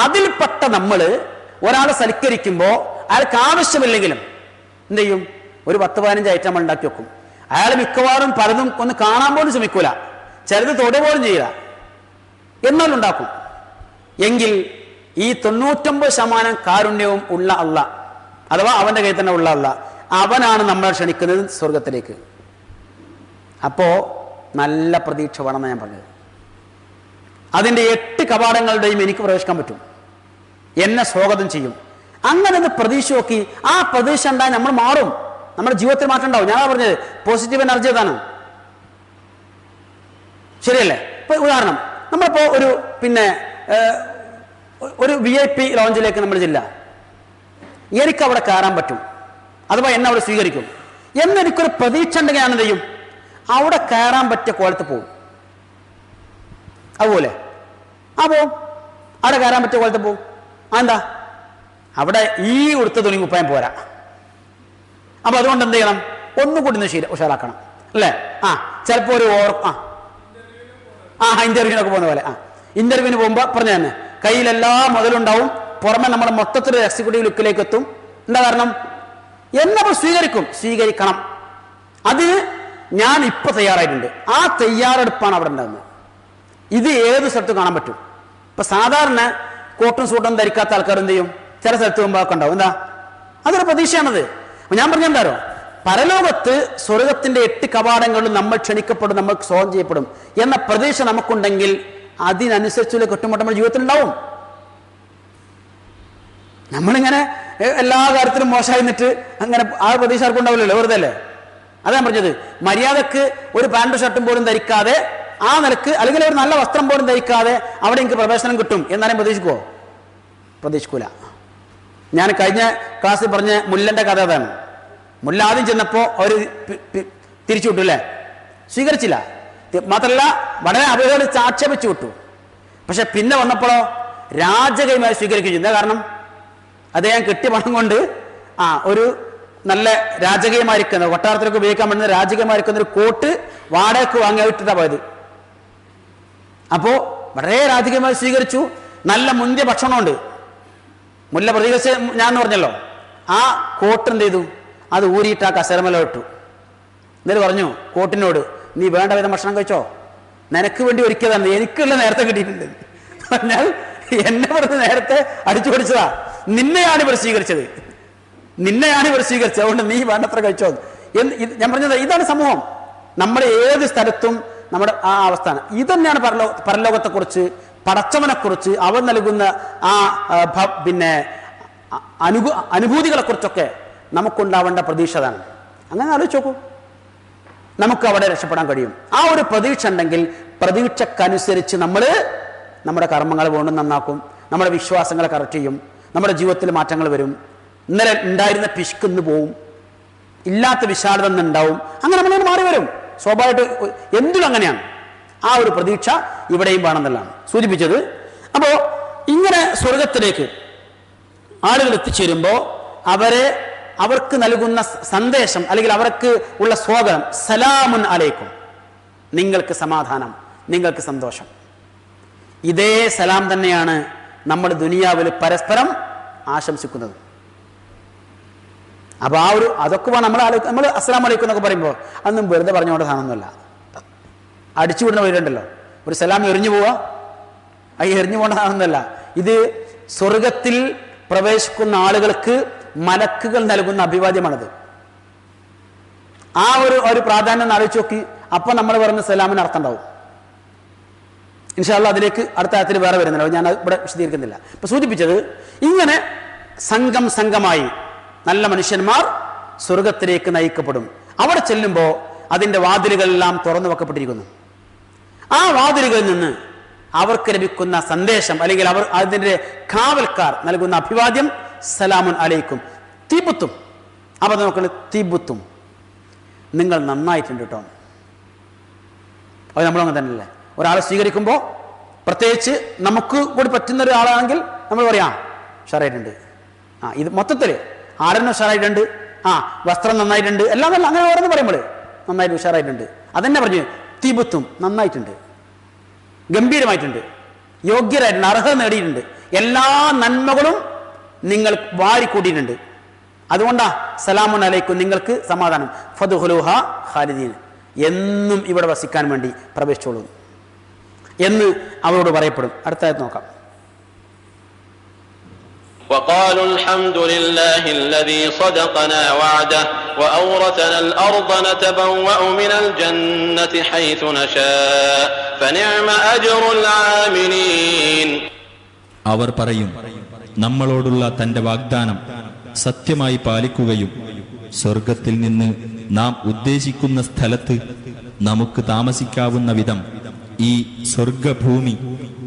അതിൽപ്പെട്ട നമ്മൾ ഒരാളെ സൽക്കരിക്കുമ്പോൾ അയാൾക്ക് ആവശ്യമില്ലെങ്കിലും എന്ത് ചെയ്യും? ഒരു 10-15 ഐറ്റം ഉണ്ടാക്കി വെക്കും. അയാൾ മിക്കവാറും പലതും ഒന്ന് കാണാൻ പോലും ശ്രമിക്കൂല, ചിലത് തൊടു പോലും ചെയ്യില്ല, എന്നാലും ഉണ്ടാക്കും. എങ്കിൽ ഈ 99% കാരുണ്യവും ഉള്ള അള്ളാഹ്, അഥവാ അവന്റെ കയ്യിൽ തന്നെ ഉള്ള അള്ളാഹ്, അവനാണ് നമ്മളെ ക്ഷണിക്കുന്നത് സ്വർഗത്തിലേക്ക്. അപ്പോ നല്ല പ്രതീക്ഷ വേണമെന്ന് ഞാൻ പറഞ്ഞത്. അതിന്റെ 8 കവാടങ്ങളുടെയും എനിക്ക് പ്രവേശിക്കാൻ പറ്റും, എന്നെ സ്വാഗതം ചെയ്യും. അങ്ങനെ ഒന്ന് പ്രതീക്ഷ നോക്കി ആ പ്രതീക്ഷ ഉണ്ടായി നമ്മൾ മാറും, നമ്മുടെ ജീവിതത്തിൽ മാറ്റം ഉണ്ടാവും. ഞാൻ പറഞ്ഞത് പോസിറ്റീവ് എനർജി അതാണ്, ശരിയല്ലേ? ഇപ്പൊ ഉദാഹരണം, നമ്മളിപ്പോ ഒരു VIP ലോഞ്ചിലേക്ക് നമ്മൾ ചെല്ല, എനിക്ക് അവിടെ കയറാൻ പറ്റും, അഥവാ എന്നെ അവിടെ സ്വീകരിക്കും എന്നെനിക്കൊരു പ്രതീക്ഷ ഉണ്ടെങ്കിൽ ഞാൻ എന്ത് ചെയ്യും? അവിടെ കയറാൻ പറ്റിയ കോലത്ത് പോകും. അതുപോലെ അവിടെ കയറാൻ പറ്റിയ കോലത്ത് പോകും. എന്താ? അവിടെ ഈ ഉടുത്ത തുണി കുപ്പായം പോരാ. അപ്പൊ അതുകൊണ്ട് എന്ത് ചെയ്യണം? ഒന്നുകൂടി ഒന്ന് ഉഷാറാക്കണം അല്ലേ? ചിലപ്പോ ഒരു ഇന്റർവ്യൂവിനൊക്കെ പോകുന്ന പോലെ ഇന്റർവ്യൂവിന് പോകുമ്പോ പറഞ്ഞു തന്നെ കയ്യിലെല്ലാ മുതലുണ്ടാവും, പുറമെ നമ്മുടെ മൊത്തത്തിൽ എക്സിക്യൂട്ടീവ് ലുക്കിലേക്ക് എത്തും. എന്താ കാരണം? എന്നപ്പോൾ സ്വീകരിക്കണം. അതിന് ഞാൻ ഇപ്പൊ തയ്യാറായിട്ടുണ്ട്. ആ തയ്യാറെടുപ്പാണ് അവിടെ ഉണ്ടാകുന്നത്. ഇത് ഏത് സ്ഥലത്തും കാണാൻ പറ്റും. ഇപ്പൊ സാധാരണ കോട്ടും സൂട്ടും ധരിക്കാത്ത ആൾക്കാർ എന്ത് ചെയ്യും? ചില സ്ഥലത്ത് പോകുമ്പോൾ ഉണ്ടാവും. എന്താ? അതൊരു പ്രതീക്ഷയാണത്. ഞാൻ പറഞ്ഞെന്താരോ, പരലോകത്ത് സ്വർഗത്തിന്റെ 8 കവാടങ്ങളിലും നമ്മൾ ക്ഷണിക്കപ്പെടും, നമ്മൾ സ്വാഗതം ചെയ്യപ്പെടും എന്ന പ്രതീക്ഷ നമുക്കുണ്ടെങ്കിൽ അതിനനുസരിച്ചുള്ള കെട്ടുമുട്ട നമ്മുടെ ജീവിതത്തിൽ ഉണ്ടാവും. നമ്മളിങ്ങനെ എല്ലാ കാര്യത്തിലും മോശമായി നിന്നിട്ട് അങ്ങനെ ആ പ്രതീക്ഷ ആർക്കും ഉണ്ടാവില്ലല്ലോ, വെറുതെ അല്ലേ? അതാ പറഞ്ഞത്. മര്യാദക്ക് ഒരു പാൻറ്റും ഷർട്ടും പോലും ധരിക്കാതെ ആ നിലക്ക്, അല്ലെങ്കിൽ ഒരു നല്ല വസ്ത്രം പോലും ധരിക്കാതെ അവിടെ എനിക്ക് പ്രവേശനം കിട്ടും എന്നാലും പ്രതീക്ഷിക്കുമോ? പ്രതീക്ഷിക്കൂല. ഞാൻ കഴിഞ്ഞ ക്ലാസ്സിൽ പറഞ്ഞ മുല്ലന്റെ കഥ അതാണ്. മുല്ല ആദ്യം ചെന്നപ്പോ അവര് തിരിച്ചു വിട്ടു അല്ലേ? സ്വീകരിച്ചില്ല. മാത്രമല്ല വളരെ അപകടിച്ച് ആക്ഷേപിച്ചു വിട്ടു. പക്ഷെ പിന്നെ വന്നപ്പോഴോ രാജകീയമായി സ്വീകരിക്കുകയും ചെയ്തു. കാരണം അദ്ദേഹം കിട്ടിയ പണം കൊണ്ട് ഒരു നല്ല രാജകീയമായിരിക്കുന്ന, കൊട്ടാരത്തിലൊക്കെ ഉപയോഗിക്കാൻ പറ്റുന്ന രാജകീയമായിരിക്കുന്ന ഒരു കോട്ട് വാടകയ്ക്ക് വാങ്ങി ഇട്ടിട്ടാ പോയത്. അപ്പോ വളരെ രാജകീയമായി സ്വീകരിച്ചു. നല്ല മുന്തിയ ഭക്ഷണമുണ്ട്. മുല്ല പ്രതികരിച്ച് ഞാൻ പറഞ്ഞല്ലോ, ആ കോട്ട് എന്ത് ചെയ്തു? അത് ഊരിയിട്ട് ആ കസേരമല ഇട്ടു. എന്നിട്ട് പറഞ്ഞു കോട്ടിനോട്, നീ വേണ്ട വിധം ഭക്ഷണം കഴിച്ചോ, നിനക്ക് വേണ്ടി ഒരുക്കിയതാണ്, എനിക്കുള്ള നേരത്തെ കിട്ടിയിട്ടുണ്ട്. പറഞ്ഞാൽ എന്നെ പറഞ്ഞ് നേരത്തെ അടിച്ചു പിടിച്ചതാ, നിന്നെയാണ് ഇവർ സ്വീകരിച്ചത്, അതുകൊണ്ട് നീ വേണ്ടത്ര കഴിച്ചോ. ഞാൻ പറഞ്ഞത് ഇതാണ് സമൂഹം. നമ്മുടെ ഏത് സ്ഥലത്തും നമ്മുടെ ആ അവസ്ഥയാണ്. ഇതന്നെയാണ് പരലോകത്തെക്കുറിച്ച്, പടച്ചവനെക്കുറിച്ച്, അവൻ നൽകുന്ന അനുഭൂതികളെക്കുറിച്ചൊക്കെ നമുക്കുണ്ടാവേണ്ട പ്രതീക്ഷ അതാണ്. അങ്ങനെ ആലോചിച്ച് നോക്കൂ, നമുക്ക് അവിടെ രക്ഷപ്പെടാൻ കഴിയും. ആ ഒരു പ്രതീക്ഷ ഉണ്ടെങ്കിൽ പ്രതീക്ഷക്കനുസരിച്ച് നമ്മൾ നമ്മുടെ കർമ്മങ്ങൾ വീണ്ടും നന്നാക്കും, നമ്മുടെ വിശ്വാസങ്ങളെ കറക്റ്റ് ചെയ്യും, നമ്മുടെ ജീവിതത്തിൽ മാറ്റങ്ങൾ വരും. ഇന്നലെ ഉണ്ടായിരുന്ന പിശുക്കിന്ന് പോവും, ഇല്ലാത്ത വിശാലത ഉണ്ടാവും. അങ്ങനെ നമ്മൾ മാറി വരും. സ്വാഭാവികമായിട്ട് എന്തിനും അങ്ങനെയാണ്. ആ ഒരു പ്രതീക്ഷ ഇവിടെയും വേണമെന്നുള്ളതാണ് സൂചിപ്പിച്ചത്. അപ്പോ ഇങ്ങനെ സ്വർഗത്തിലേക്ക് ആളുകൾ എത്തിച്ചേരുമ്പോൾ അവർക്ക് നൽകുന്ന സന്ദേശം, അല്ലെങ്കിൽ അവർക്ക് ഉള്ള സ്വാഗതം, സലാമുൻ അലൈക്കും, നിങ്ങൾക്ക് സമാധാനം, നിങ്ങൾക്ക് സന്തോഷം. ഇതേ സലാം തന്നെയാണ് നമ്മൾ ദുനിയാവിൽ പരസ്പരം ആശംസിക്കുന്നത്. അപ്പൊ അതൊക്കെ നമ്മൾ അസ്സലാമു അലൈക്കും എന്നൊക്കെ പറയുമ്പോൾ അതൊന്നും വെറുതെ പറഞ്ഞുകൊണ്ട് സാധനമൊന്നുമല്ല. അടിച്ചുവിടുന്ന പേരുണ്ടല്ലോ, ഒരു സലാം എറിഞ്ഞു പോവുക, എറിഞ്ഞു പോകേണ്ട സാധനമൊന്നുമല്ല. ഇത് സ്വർഗത്തിൽ പ്രവേശിക്കുന്ന ആളുകൾക്ക് മലക്കുകൾ നൽകുന്ന അഭിവാദ്യമാണത്. ആ ഒരു പ്രാധാന്യം ആലോചിച്ച് നോക്കി. അപ്പൊ നമ്മൾ പറയുന്ന സലാമിന് അർത്ഥം ഉണ്ടാവും. ഇൻഷാ അല്ലാഹ് അതിലേക്ക് അടുത്ത ആയത്തിൽ വേറെ വരുന്നില്ല, ഞാൻ ഇവിടെ വിശദീകരിക്കുന്നില്ല. ഇപ്പൊ സൂചിപ്പിച്ചത് ഇങ്ങനെ സംഘമായി നല്ല മനുഷ്യന്മാർ സ്വർഗത്തിലേക്ക് നയിക്കപ്പെടും. അവിടെ ചെല്ലുമ്പോൾ അതിൻ്റെ വാതിലുകളെല്ലാം തുറന്നു വെക്കപ്പെട്ടിരിക്കുന്നു. ആ വാതിലുകളിൽ നിന്ന് അവർക്ക് ലഭിക്കുന്ന സന്ദേശം അല്ലെങ്കിൽ അവർ അതിൻ്റെ കാവൽക്കാർ നൽകുന്ന അഭിവാദ്യം സലാമുൻ അലൈക്കും തീബുത്തും. അപ്പോൾ നോക്കുന്നത് തീബുത്തും, നിങ്ങൾ നന്നായിട്ടുണ്ട് കേട്ടോ. അത് നമ്മളങ്ങനെ തന്നെയല്ലേ, ഒരാളെ സ്വീകരിക്കുമ്പോൾ പ്രത്യേകിച്ച് നമുക്ക് കൂടി പറ്റുന്ന ഒരാളാണെങ്കിൽ നമ്മൾ പറയാം ഉഷാറായിട്ടുണ്ട്. ഇത് മൊത്തത്തിൽ ആരെന്നെ ഉഷാറായിട്ടുണ്ട്, വസ്ത്രം നന്നായിട്ടുണ്ട്, എല്ലാം നല്ല അങ്ങനെ ഓരോന്ന് പറയുമ്പോൾ നന്നായിട്ട് ഉഷാറായിട്ടുണ്ട്. അതെന്നെ പറഞ്ഞു തീബുത്തും, നന്നായിട്ടുണ്ട്, ഗംഭീരമായിട്ടുണ്ട്, യോഗ്യരായിട്ടുണ്ട്, അർഹത നേടിയിട്ടുണ്ട്, എല്ലാ നന്മകളും നിങ്ങൾ വാരിക്കൂട്ടിയിട്ടുണ്ട്. അതുകൊണ്ടാ സലാമുൻ അലൈക്കും, നിങ്ങൾക്ക് സമാധാനം, ഫദ്ഖുലൂഹ ഖാലിദീൻ, എന്നും ഇവിടെ വസിക്കാൻ വേണ്ടി പ്രവേശിച്ചോളൂ എന്ന് അവരോട് പറയപ്പെടും. അടുത്തായത് നോക്കാം. وقالوا الحمد لله الذي صدقنا وعده وأورثنا الأرض نتبوأ من الجنة حيث نشاء فنعم أجر العاملين. അവർ പറയും, നമ്മളോടുള്ള തന്റെ വാഗ്ദാനം സത്യമായി പാലിക്കുകയും സ്വർഗത്തിൽ നിന്ന് നാം ഉദ്ദേശിക്കുന്ന സ്ഥലത്ത് നമുക്ക് താമസിക്കാവുന്ന വിധം ഈ സ്വർഗഭൂമി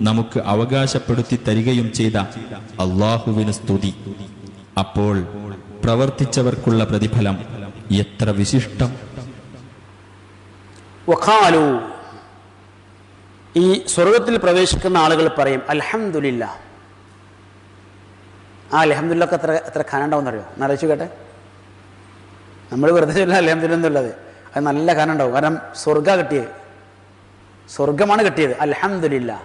നമുക്ക് അവകാശപ്പെടുത്തി തരികയും ചെയ്ത അല്ലാഹുവിന് സ്തുതി. അപ്പോൾ പ്രവർത്തിച്ചവർക്കുള്ള പ്രതിഫലം എത്ര വിശിഷ്ടം. വഖാലു, ഈ സ്വർഗത്തിൽ പ്രവേശിക്കുന്ന ആളുകൾ പറയും അൽഹംദുലില്ലാ. അൽഹംദുലില്ലാക്ക് എത്ര ഖാന ഉണ്ടാവും അറിയോ? എന്നറിയിച്ചു കേട്ടെ. നമ്മൾ വെറുതെ ചൊല്ല അൽഹംദുലില്ലാ എന്നുള്ളത്, അത് നല്ല ഖാന ഉണ്ടാവും. കാരണം സ്വർഗമാണ് കിട്ടിയത്. അൽഹംദുലില്ലാ.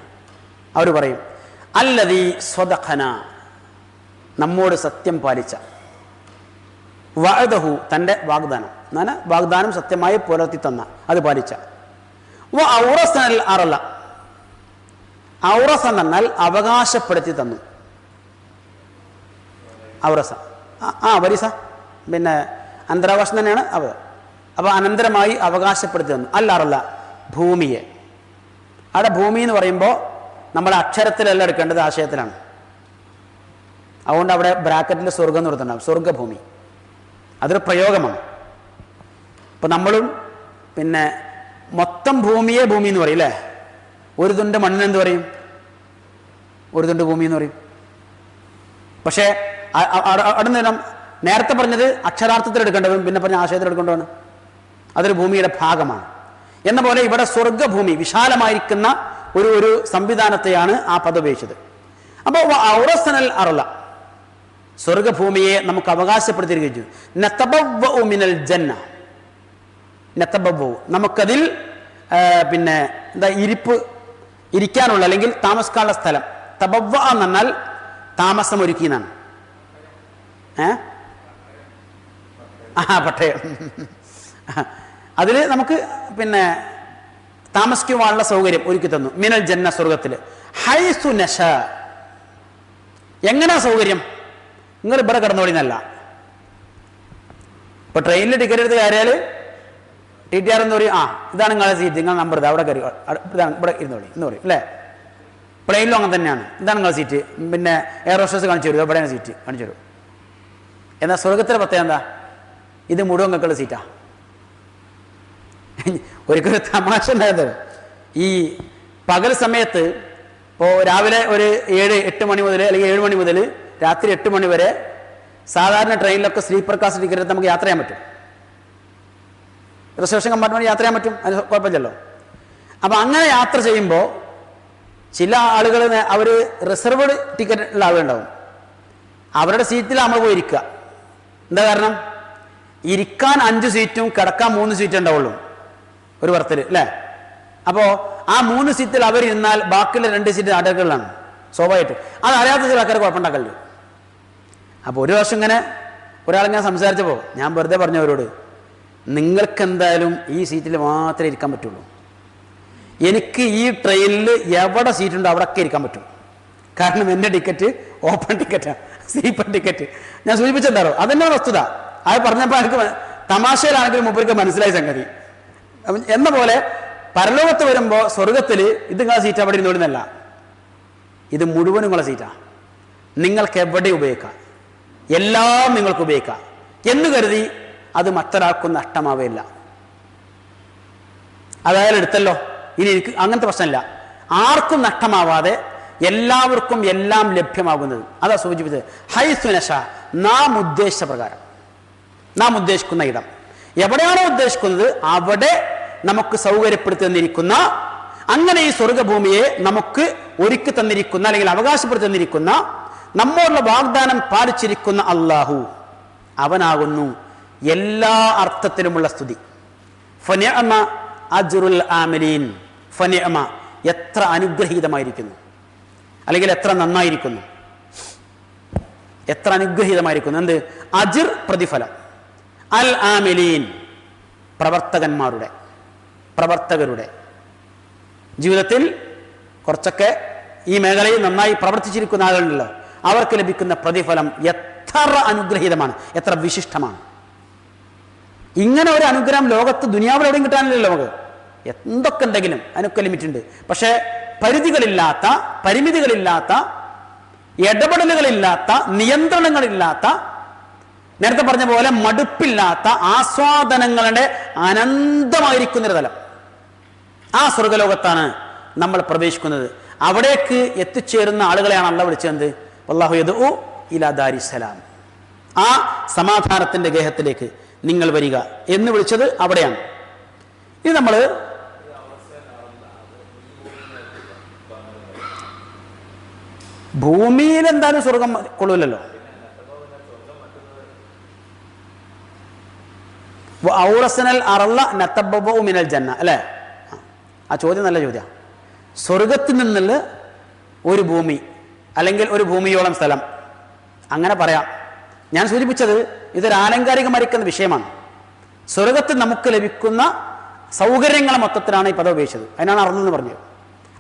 അവർ പറയും അല്ലദീ സ്വദഖന, നമ്മോട് സത്യം പാലിച്ച, വഅദഹു, തൻ്റെ വാഗ്ദാനം, വാഗ്ദാനം സത്യമായി പുലർത്തി തന്ന, അത് പാലിച്ച, ഔറസനൽ അർള, ഔറസ എന്നാൽ അവകാശപ്പെടുത്തി തന്നു. ഔറസ വരിസ പിന്നെ അനന്തരാവകാശം തന്നെയാണ് അവർ. അപ്പോൾ അനന്തരമായി അവകാശപ്പെടുത്തി തന്നു. അല്ല ഭൂമിയെ. അവിടെ ഭൂമി എന്ന് പറയുമ്പോൾ നമ്മൾ അക്ഷരത്തിലല്ല എടുക്കേണ്ടത്, ആശയത്തിലാണ്. അതുകൊണ്ട് അവിടെ ബ്രാക്കറ്റിൽ സ്വർഗം എന്ന് കൊടുത്തിട്ടുണ്ടാകും, സ്വർഗഭൂമി. അതൊരു പ്രയോഗമാണ്. ഇപ്പം നമ്മളും പിന്നെ മൊത്തം ഭൂമിയെ ഭൂമി എന്ന് പറയും അല്ലേ. ഒരു തുണ്ട് മണ്ണിനെന്ത് പറയും? ഒരു തുണ്ട് ഭൂമി എന്ന് പറയും. പക്ഷേ അവിടെ നിന്ന് നേരത്തെ പറഞ്ഞത് അക്ഷരാർത്ഥത്തിൽ എടുക്കേണ്ടതും പിന്നെ പറഞ്ഞ ആശയത്തിൽ എടുക്കേണ്ടതാണ്. അതൊരു ഭൂമിയുടെ ഭാഗമാണ്. എന്ന പോലെ ഇവിടെ സ്വർഗഭൂമി, വിശാലമായിരിക്കുന്ന ഒരു സംവിധാനത്തെയാണ് ആ പദം ഉപയോഗിച്ചത്. അപ്പോൾ ഔറസനൽ അർള, സ്വർഗഭൂമിയെ നമുക്ക് അവകാശപ്പെടുത്തിയിരിക്കുകയും ചെയ്തു. നതബവ്വഉ മിനൽ ജന്ന, നതബവ്വഉ, നമുക്കതിൽ പിന്നെ എന്താ ഇരിക്കാനുള്ള അല്ലെങ്കിൽ താമസിക്കാനുള്ള സ്ഥലം. തബവ്വ എന്ന് പറഞ്ഞാൽ താമസം ഒരുക്കിയെന്നാണ്. പട്ടയം. അതിൽ നമുക്ക് പിന്നെ താമസിക്കുവാനുള്ള സൗകര്യം ഒരുക്കി തന്നു. മിനൽ ജന്ന, സ്വർഗത്തിൽ. ഹൈസു നശ, എങ്ങനെയാ സൗകര്യം? നിങ്ങൾ ഇവിടെ കിടന്നോളിന്നല്ല. ഇപ്പൊ ട്രെയിനിൽ ടിക്കറ്റ് എടുത്ത് കയറിയാൽ TTR എന്ന് പറയും, ഇതാണ് നിങ്ങളെ സീറ്റ്, നിങ്ങൾ നമ്പർ ഇത്, അവിടെ കയറി, ഇതാണ് ഇവിടെ ഇരുന്നോളി എന്ന് പറയും അല്ലേ. പ്ലെയിനിലും അങ്ങനെ തന്നെയാണ്. ഇതാണ് നിങ്ങളെ സീറ്റ്, പിന്നെ എയർ ഹോസ്റ്റസ് കാണിച്ചു തരും, എവിടെയാണ് സീറ്റ് കാണിച്ചു തരും. എന്നാൽ സ്വർഗത്തിലെ പ്രത്യേകത എന്താ? ഇത് മുഴുവൻ നിങ്ങൾക്കുള്ള സീറ്റാ. ഒരിക്കലും തമാശ ഉണ്ടായത്, ഈ പകൽ സമയത്ത് ഇപ്പോൾ രാവിലെ ഒരു 7-8 മണി മുതൽ അല്ലെങ്കിൽ 7 മണി മുതൽ രാത്രി 8 മണി വരെ സാധാരണ ട്രെയിനിലൊക്കെ സ്ലീപ്പർ ക്ലാസ് ടിക്കറ്റ് നമുക്ക് യാത്ര ചെയ്യാൻ പറ്റും. റിസർവേഷൻ കമ്പാർട്ട്മെന്റ് യാത്ര ചെയ്യാൻ പറ്റും, അതിന് കുഴപ്പമില്ലല്ലോ. അപ്പം അങ്ങനെ യാത്ര ചെയ്യുമ്പോൾ ചില ആളുകൾ അവർ റിസർവ്ഡ് ടിക്കറ്റ് ഉള്ള ആളുകളുണ്ടാവും. അവരുടെ സീറ്റിൽ നമ്മൾ പോയി ഇരിക്കുക. എന്താ കാരണം? ഇരിക്കാൻ 5 സീറ്റും കിടക്കാൻ 3 സീറ്റ് ഉണ്ടാവുള്ളൂ ഒരു ബർത്തിൽ അല്ലേ. അപ്പോൾ ആ 3 സീറ്റിൽ അവരിരുന്നാൽ ബാക്കിയുള്ള 2 സീറ്റ് നാട്ടുകാരിലാണ് സ്വാഭാവികമായിട്ട്. അത് അറിയാത്ത ചില ആൾക്കാർ കുഴപ്പമുണ്ടാക്കല്ലോ. അപ്പോൾ ഒരു വർഷം ഇങ്ങനെ ഒരാളിങ്ങനെ സംസാരിച്ചപ്പോൾ ഞാൻ വെറുതെ പറഞ്ഞവരോട്, നിങ്ങൾക്ക് എന്തായാലും ഈ സീറ്റിൽ മാത്രമേ ഇരിക്കാൻ പറ്റുള്ളൂ. എനിക്ക് ഈ ട്രെയിനിൽ എവിടെ സീറ്റുണ്ടോ അവിടെയൊക്കെ ഇരിക്കാൻ പറ്റും. കാരണം എൻ്റെ ടിക്കറ്റ് ഓപ്പൺ ടിക്കറ്റാണ്, സ്ലീപ്പർ ടിക്കറ്റ്. ഞാൻ സൂചിപ്പിച്ചെന്താണോ, അതെന്നാണ് വസ്തുത. അത് പറഞ്ഞപ്പോൾ എനിക്ക് തമാശയിലാണെങ്കിലും മുമ്പൊരിക്കൽ മനസ്സിലായ സംഗതി. എന്ന പോലെ പരലോകത്ത് വരുമ്പോൾ സ്വർഗത്തിൽ ഇത് നിങ്ങളെ സീറ്റ് അവിടെ ഇരുന്നോടുന്നല്ല, ഇത് മുഴുവൻ നിങ്ങളെ സീറ്റാണ്. നിങ്ങൾക്ക് എവിടെ ഉപയോഗിക്കാം. എല്ലാം നിങ്ങൾക്ക് ഉപയോഗിക്കാം എന്ന് കരുതി അത് മറ്റൊരാൾക്കും നഷ്ടമാവില്ല. അതായത് എടുത്തല്ലോ, ഇനി എനിക്ക് അങ്ങനത്തെ പ്രശ്നമില്ല. ആർക്കും നഷ്ടമാവാതെ എല്ലാവർക്കും എല്ലാം ലഭ്യമാകുന്നത്. അതാ സൂചിപ്പിച്ചത് ഹൈസുനശ, നാം ഉദ്ദേശിച്ച പ്രകാരം, നാം ഉദ്ദേശിക്കുന്ന ഇടം എവിടെയാണോ ഉദ്ദേശിക്കുന്നത് അവിടെ നമുക്ക് സൗകര്യപ്പെടുത്തി തന്നിരിക്കുന്ന, അങ്ങനെ ഈ സ്വർഗഭൂമിയെ നമുക്ക് ഒരുക്കി തന്നിരിക്കുന്ന അല്ലെങ്കിൽ അവകാശപ്പെടുത്തി തന്നിരിക്കുന്ന, നമ്മോടുള്ള വാഗ്ദാനം പാലിച്ചിരിക്കുന്ന അല്ലാഹു, അവനാകുന്നു എല്ലാ അർത്ഥത്തിലുമുള്ള സ്തുതി. ഫനിഅമ അജ്റുൽ ആമിലീൻ, ഫനിഅമ എത്ര അനുഗ്രഹീതമായിരിക്കുന്നു, അല്ലെങ്കിൽ എത്ര നന്നായിരിക്കുന്നു, എത്ര അനുഗ്രഹീതമായിരിക്കുന്നു. എന്ത്? അജ്ർ പ്രതിഫലം, അൽ ആമിലീൻ പ്രവർത്തകന്മാരുടെ, പ്രവർത്തകരുടെ ജീവിതത്തിൽ കുറച്ചൊക്കെ ഈ മേഖലയിൽ നന്നായി പ്രവർത്തിച്ചിരിക്കുന്ന ആളുകളുണ്ടല്ലോ, അവർക്ക് ലഭിക്കുന്ന പ്രതിഫലം എത്ര അനുഗ്രഹീതമാണ്, എത്ര വിശിഷ്ടമാണ്. ഇങ്ങനെ ഒരു അനുഗ്രഹം ലോകത്ത് ദുനിയാവിൽ എവിടെയും കിട്ടാനില്ലല്ലോ. നമുക്ക് എന്തൊക്കെ ഉണ്ടെങ്കിലും അതിനൊക്കെ ലിമിറ്റ് ഉണ്ട്. പക്ഷേ പരിധികളില്ലാത്ത, പരിമിതികളില്ലാത്ത, ഇടപെടലുകളില്ലാത്ത, നിയന്ത്രണങ്ങളില്ലാത്ത, നേരത്തെ പറഞ്ഞ പോലെ മടുപ്പില്ലാത്ത ആസ്വാദനങ്ങളുടെ അനന്തമായിരിക്കുന്നൊരു തലം, ആ സ്വർഗലോകത്താണ് നമ്മൾ പ്രവേശിക്കുന്നത്. അവിടേക്ക് എത്തിച്ചേരുന്ന ആളുകളെയാണ് അല്ലാഹു വിളിച്ചത് വല്ലാഹു യദ്ഉ ഇലാ ദാരിസ്സലാം, ആ സമാധാനത്തിന്റെ ഗേഹത്തിലേക്ക് നിങ്ങൾ വരിക എന്ന് വിളിച്ചത് അവിടെയാണ്. ഇത് നമ്മൾ ഭൂമിയിൽ എന്തായാലും സ്വർഗം കൊള്ളൂലല്ലോ. ഔറസനൽ അറള നതബവഉ മിനൽ ജന്ന അല്ലേ? ആ ചോദ്യം നല്ല ചോദ്യം. സ്വർഗത്തിൽ നിന്നുള്ള ഒരു ഭൂമി അല്ലെങ്കിൽ ഒരു ഭൂമിയോളം സ്ഥലം, അങ്ങനെ പറയാം. ഞാൻ സൂചിപ്പിച്ചത് ഇതൊരു ആലങ്കാരികമായിരിക്കുന്ന വിഷയമാണ്. സ്വർഗത്തിൽ നമുക്ക് ലഭിക്കുന്ന സൗകര്യങ്ങളെ മൊത്തത്തിലാണ് ഈ പദം ഉപയോഗിച്ചത്, അതിനാണ് അറന്നെന്ന് പറഞ്ഞത്.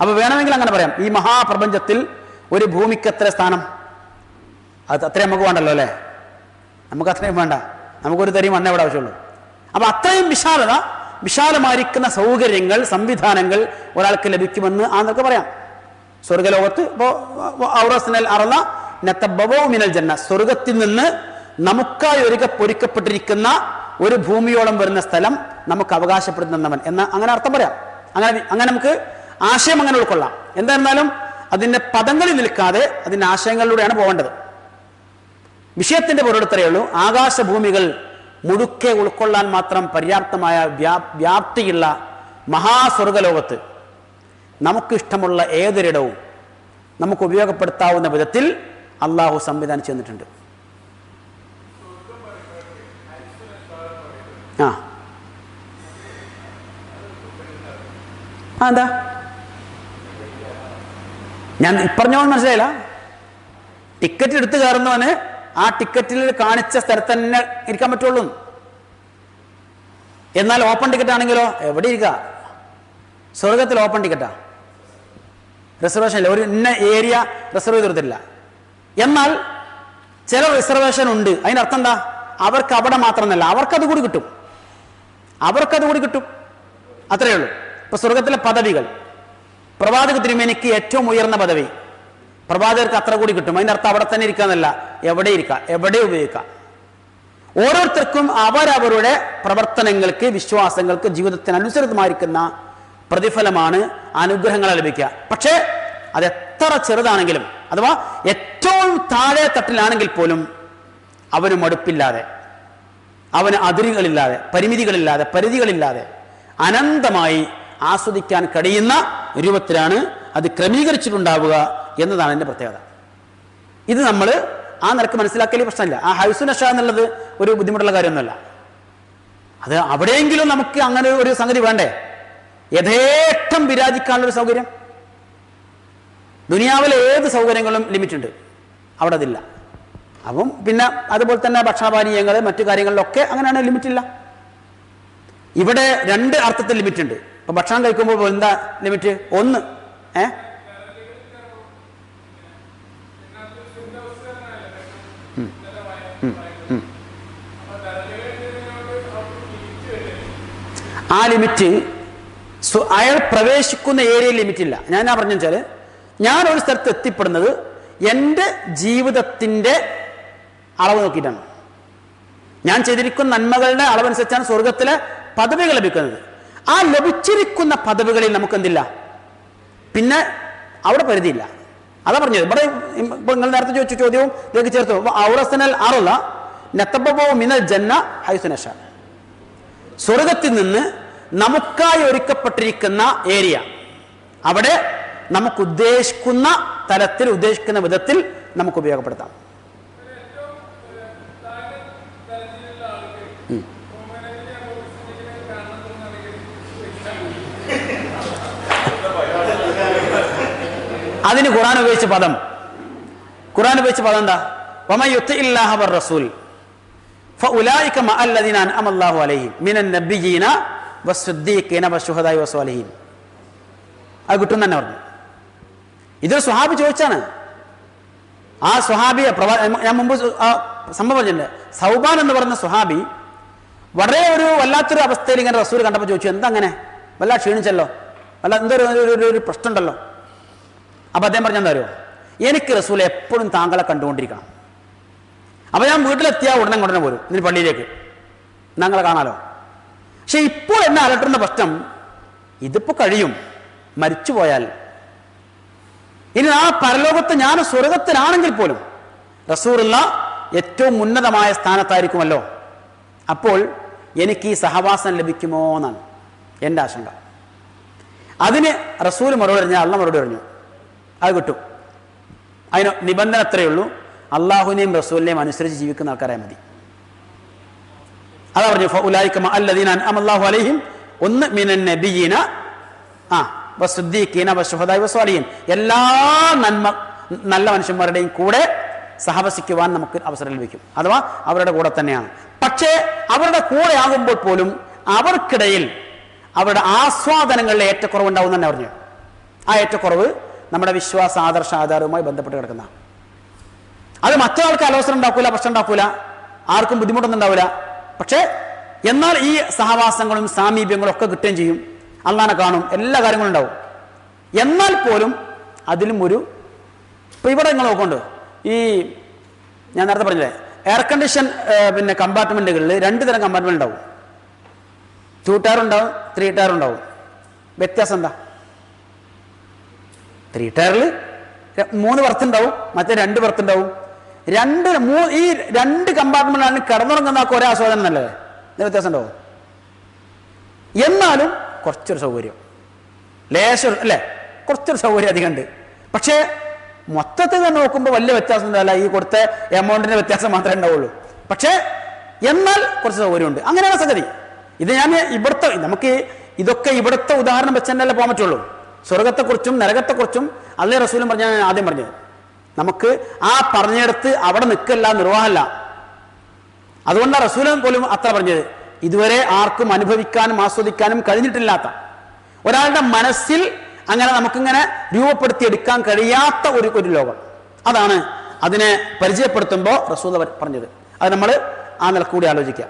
അപ്പോൾ വേണമെങ്കിൽ അങ്ങനെ പറയാം, ഈ മഹാപ്രപഞ്ചത്തിൽ ഒരു ഭൂമിക്ക് എത്ര സ്ഥാനം, അത് അത്രയും നമുക്ക് വേണ്ടല്ലോ അല്ലേ? നമുക്ക് അത്രയും വേണ്ട, നമുക്കൊരു തരി മണ്ണേ ഇവിടെ ആവശ്യമുള്ളൂ. അപ്പൊ അത്രയും വിശാലത, വിശാലമായിരിക്കുന്ന സൗകര്യങ്ങൾ, സംവിധാനങ്ങൾ ഒരാൾക്ക് ലഭിക്കുമെന്ന് ആന്നൊക്കെ പറയാം. സ്വർഗലോകത്ത് മിനൽ ജന്ന, സ്വർഗത്തിൽ നിന്ന് നമുക്കായി ഒരുക്കപ്പെട്ടിരിക്കുന്ന ഒരു ഭൂമിയോളം വരുന്ന സ്ഥലം നമുക്ക് അവകാശപ്പെടുന്നവൻ എന്ന അങ്ങനെ അർത്ഥം പറയാം. അങ്ങനെ നമുക്ക് ആശയം അങ്ങനെ ഉൾക്കൊള്ളാം. എന്തായിരുന്നാലും അതിന്റെ പദങ്ങളിൽ നിൽക്കാതെ അതിന്റെ ആശയങ്ങളിലൂടെയാണ് പോകേണ്ടത്. വിഷയത്തിന്റെ പൊരുളത്രയേ ഉള്ളൂ. ആകാശഭൂമികൾ മുഴുക്കെ ഉൾക്കൊള്ളാൻ മാത്രം പര്യാപ്തമായ വ്യാപ്തിയുള്ള മഹാസ്വർഗലോകത്ത് നമുക്കിഷ്ടമുള്ള ഏതൊരിടവും നമുക്ക് ഉപയോഗപ്പെടുത്താവുന്ന വിധത്തിൽ അള്ളാഹു സംവിധാനിച്ചു തന്നിട്ടുണ്ട്. എന്താ ഞാൻ പറഞ്ഞോന്ന് മനസ്സിലായില്ല? ടിക്കറ്റ് എടുത്ത് കയറുന്നവന് ആ ടിക്കറ്റിൽ കാണിച്ച സ്ഥലത്ത് തന്നെ ഇരിക്കാൻ പറ്റുള്ളൂ. എന്നാൽ ഓപ്പൺ ടിക്കറ്റ് ആണെങ്കിലോ എവിടെ ഇരിക്കുക? സ്വർഗത്തിൽ ഓപ്പൺ ടിക്കറ്റാ, റിസർവേഷൻ ഇല്ല, ഒരു ഇന്ന ഏരിയ റിസർവ് ചെയ്ത് കൊടുത്തില്ല. എന്നാൽ ചില റിസർവേഷൻ ഉണ്ട്. അതിനർത്ഥം എന്താ? അവർക്ക് അവിടെ മാത്രമെന്നല്ല, അവർക്കത് കൂടി കിട്ടും, അവർക്കത് കൂടി കിട്ടും, അത്രയേ ഉള്ളൂ. ഇപ്പൊ സ്വർഗത്തിലെ പദവികൾ, പ്രവാചക തിരുമേനിക്ക് ഏറ്റവും ഉയർന്ന പദവി, പ്രവാചകർക്ക് അത്ര കൂടി കിട്ടും. അതിൻ്റെ അർത്ഥം അവിടെ തന്നെ ഇരിക്കാന്നല്ല, എവിടെ ഇരിക്കാം, എവിടെ ഉപയോഗിക്കാം. ഓരോരുത്തർക്കും അവരവരുടെ പ്രവർത്തനങ്ങൾക്ക്, വിശ്വാസങ്ങൾക്ക്, ജീവിതത്തിനനുസൃതമായിരിക്കുന്ന പ്രതിഫലമാണ്, അനുഗ്രഹങ്ങളെ ലഭിക്കുക. പക്ഷേ അത് എത്ര ചെറുതാണെങ്കിലും, അഥവാ ഏറ്റവും താഴെ തട്ടിലാണെങ്കിൽ പോലും അവന് മടുപ്പില്ലാതെ, അവന് അതിരുകളില്ലാതെ, പരിമിതികളില്ലാതെ, പരിധികളില്ലാതെ അനന്തമായി ആസ്വദിക്കാൻ കഴിയുന്ന രൂപത്തിലാണ് അത് ക്രമീകരിച്ചിട്ടുണ്ടാവുക എന്നതാണ് എൻ്റെ പ്രത്യേകത. ഇത് നമ്മൾ ആ നിലക്ക് മനസ്സിലാക്കലേ പ്രശ്നമില്ല. ആ ഹൈസുനഷ എന്നുള്ളത് ഒരു ബുദ്ധിമുട്ടുള്ള കാര്യമൊന്നുമല്ല. അത് അവിടെയെങ്കിലും നമുക്ക് അങ്ങനെ ഒരു സംഗതി വേണ്ടേ? യഥേഷ്ടം വിരാജിക്കാനുള്ളൊരു സൗകര്യം. ദുനിയാവിലെ ഏത് സൗകര്യങ്ങളും ലിമിറ്റ് ഉണ്ട്, അവിടെ അതില്ല. അപ്പം പിന്നെ അതുപോലെ തന്നെ ഭക്ഷണപാനീയങ്ങൾ, മറ്റു കാര്യങ്ങളിലൊക്കെ അങ്ങനെയാണ്, ലിമിറ്റില്ല. ഇവിടെ രണ്ട് അർത്ഥത്തിൽ ലിമിറ്റ് ഉണ്ട്. ഇപ്പൊ ഭക്ഷണം കഴിക്കുമ്പോൾ എന്താ ലിമിറ്റ്? ഒന്ന്, ആ ലിമിറ്റ് അയാൾ പ്രവേശിക്കുന്ന ഏരിയയിൽ ലിമിറ്റ് ഇല്ല. ഞാൻ പറഞ്ഞു വെച്ചാൽ, ഞാൻ ഒരു സ്ഥലത്ത് എത്തിപ്പെടുന്നത് എൻ്റെ ജീവിതത്തിൻ്റെ അളവ് നോക്കിയിട്ടാണ്. ഞാൻ ചെയ്തിരിക്കുന്ന നന്മകളുടെ അളവനുസരിച്ചാണ് സ്വർഗത്തിലെ പദവികൾ ലഭിക്കുന്നത്. ആ ലഭിച്ചിരിക്കുന്ന പദവികളിൽ നമുക്കെന്തില്ല, പിന്നെ അവിടെ പരിധിയില്ല. അതാ പറഞ്ഞത്. ഇവിടെ ഇപ്പോൾ നിങ്ങൾ നേരത്തെ ചോദിച്ച ചോദ്യവും ഇതിലേക്ക് ചേർത്തു. ഔറസനൽ അറുള്ള നത്തബബോ മിനൽ ജന്ന ഹൈസുനഷ, സ്വർഗത്തിൽ നിന്ന് നമുക്കായി ഒരുക്കപ്പെട്ടിരിക്കുന്ന ഏരിയ, അവിടെ നമുക്ക് ഉദ്ദേശിക്കുന്ന തലത്തിൽ ഉദ്ദേശിക്കുന്ന വിധത്തിൽ നമുക്ക് ഉപയോഗപ്പെടുത്താം. അതിന് ഖുർആൻ ഉപയോഗിച്ച പദം എന്താ? വമൻ യുതിഇല്ലാഹ വറസൂൽ ഫഉലൈക മഅല്ലദീന അൻഅമല്ലാഹു അലൈഹിം മിനൻ നബിയ്യീന വസ്സിദ്ദീഖീന വശുഹദാഇ വസ്വാലിഹീൻ. അത് കിട്ടും തന്നെ പറഞ്ഞു. ഇതൊരു സ്വഹാബി ചോദിച്ചാണ്. ആ സ്വഹാബിയെ ഞാൻ മുമ്പ് സംഭവം പറഞ്ഞിട്ടുണ്ട്. സൗബാൻ എന്ന് പറയുന്ന സ്വഹാബി വളരെ വല്ലാത്തൊരു അവസ്ഥയിൽ ഇങ്ങനെ റസൂൽ കണ്ടപ്പോൾ ചോദിച്ചു, എന്താ അങ്ങനെ, വല്ല ക്ഷീണിച്ചല്ലോ, വല്ല എന്തൊരു പ്രശ്നമുണ്ടല്ലോ. അപ്പം അദ്ദേഹം പറഞ്ഞെന്താ അറിയോ, എനിക്ക് റസൂൽ എപ്പോഴും താങ്കളെ കണ്ടുകൊണ്ടിരിക്കണം. അപ്പം ഞാൻ വീട്ടിലെത്തിയാൽ ഉടനെ പോരും ഇതിന് പള്ളിയിലേക്ക്, ഞങ്ങളെ കാണാലോ. പക്ഷെ ഇപ്പോൾ എന്നെ അലട്ടുന്ന പ്രശ്നം, ഇതിപ്പോൾ കഴിയും, മരിച്ചു പോയാൽ ഇനി ആ പരലോകത്ത് ഞാൻ സ്വർഗത്തിലാണെങ്കിൽ പോലും റസൂലുള്ള ഏറ്റവും ഉന്നതമായ സ്ഥാനത്തായിരിക്കുമല്ലോ. അപ്പോൾ എനിക്ക് ഈ സഹവാസം ലഭിക്കുമോ എന്നാണ് എൻ്റെ ആശങ്ക. അതിന് റസൂൽ മറുപടി പറഞ്ഞു, അള്ള മറുപടി പറഞ്ഞു, അത് കിട്ടും. അതിന് നിബന്ധന എത്രയേ ഉള്ളൂ, അള്ളാഹുവിനെയും റസൂലിനെയും അനുസരിച്ച് ജീവിക്കുന്ന ആൾക്കാരായ മതി. അതാ പറഞ്ഞു ഫഉലൈക മഅല്ലദീന അൻഅമല്ലാഹു അലൈഹിം, ഒന്ന് മിനൻ നബിയ്യീന വസ്സിദ്ദീഖീന വശുഹദാഇ വസ്വാലിഹീൻ, എല്ലാ നല്ല മനുഷ്യന്മാരുടെയും കൂടെ സഹവസിക്കുവാൻ നമുക്ക് അവസരം ലഭിക്കും. അഥവാ അവരുടെ കൂടെ തന്നെയാണ്. പക്ഷേ അവരുടെ കൂടെ ആകുമ്പോൾ പോലും അവർക്കിടയിൽ അവരുടെ ആസ്വാദനങ്ങളിലെ ഏറ്റക്കുറവുണ്ടാവും തന്നെ പറഞ്ഞു. ആ ഏറ്റക്കുറവ് നമ്മുടെ വിശ്വാസ ആദർശ ആധാരവുമായി ബന്ധപ്പെട്ട് കിടക്കുന്ന, അത് മറ്റൊരാൾക്ക് അലോസരം ഉണ്ടാക്കൂല, പ്രശ്നം ഉണ്ടാക്കൂല, ആർക്കും ബുദ്ധിമുട്ടൊന്നും ഉണ്ടാവില്ല. പക്ഷേ എന്നാൽ ഈ സഹവാസങ്ങളും സാമീപ്യങ്ങളും ഒക്കെ കിട്ടുകയും ചെയ്യും, അള്ളാനെ കാണും, എല്ലാ കാര്യങ്ങളും ഉണ്ടാവും. എന്നാൽ പോലും അതിലും ഇപ്പൊ ഇവിടെ നിങ്ങൾ നോക്കുന്നുണ്ട്, ഈ ഞാൻ നേരത്തെ പറഞ്ഞില്ലേ, എയർ കണ്ടീഷൻ കമ്പാർട്ട്മെന്റുകളിൽ 2 തരം കമ്പാർട്ട്മെന്റ് ഉണ്ടാവും. 2 ടയർ ഉണ്ടാവും, 3 ടയർ ഉണ്ടാവും. വ്യത്യാസം എന്താ? 3 ടയറിൽ 3 ബർത്ത് ഉണ്ടാവും, മറ്റേ 2 ബർത്ത് ഉണ്ടാവും. ഈ 2 കമ്പാർട്ട്മെന്റാണ് കിടന്നുറങ്ങുന്ന ഒരേ ആസ്വാദനം നല്ലത്. വ്യത്യാസം ഉണ്ടാവും. എന്നാലും കുറച്ചൊരു സൗകര്യം, ലേശം അല്ലേ, കുറച്ചൊരു സൗകര്യം അധികമുണ്ട്. പക്ഷേ മൊത്തത്തിൽ തന്നെ നോക്കുമ്പോൾ വലിയ വ്യത്യാസം ഉണ്ടാവില്ല. ഈ കൊടുത്ത എമൗണ്ടിന്റെ വ്യത്യാസം മാത്രമേ ഉണ്ടാവുള്ളൂ. പക്ഷേ എന്നാൽ കുറച്ച് സൗകര്യമുണ്ട്. അങ്ങനെയാണ് സംഗതി. ഇത് ഞാൻ നമുക്ക് ഇതൊക്കെ ഇവിടുത്തെ ഉദാഹരണം വെച്ചല്ലേ പോകാൻ പറ്റുള്ളൂ. സ്വർഗത്തെക്കുറിച്ചും നരകത്തെക്കുറിച്ചും അള്ളാഹു റസൂലും പറഞ്ഞാൽ ആദ്യം പറഞ്ഞത്, നമുക്ക് ആ പറഞ്ഞെടുത്ത് അവിടെ നിൽക്കല്ല, നിർവാഹമല്ല. അതുകൊണ്ടാണ് റസൂലും പോലും അത്ര പറഞ്ഞത്. ഇതുവരെ ആർക്കും അനുഭവിക്കാനും ആസ്വദിക്കാനും കഴിഞ്ഞിട്ടില്ലാത്ത, ഒരാളുടെ മനസ്സിൽ അങ്ങനെ നമുക്കിങ്ങനെ രൂപപ്പെടുത്തിയെടുക്കാൻ കഴിയാത്ത ഒരു ലോകം. അതാണ് അതിനെ പരിചയപ്പെടുത്തുമ്പോൾ റസൂൽ പറഞ്ഞത്. അത് നമ്മൾ ആ നിലക്കൂടി ആലോചിക്കാം.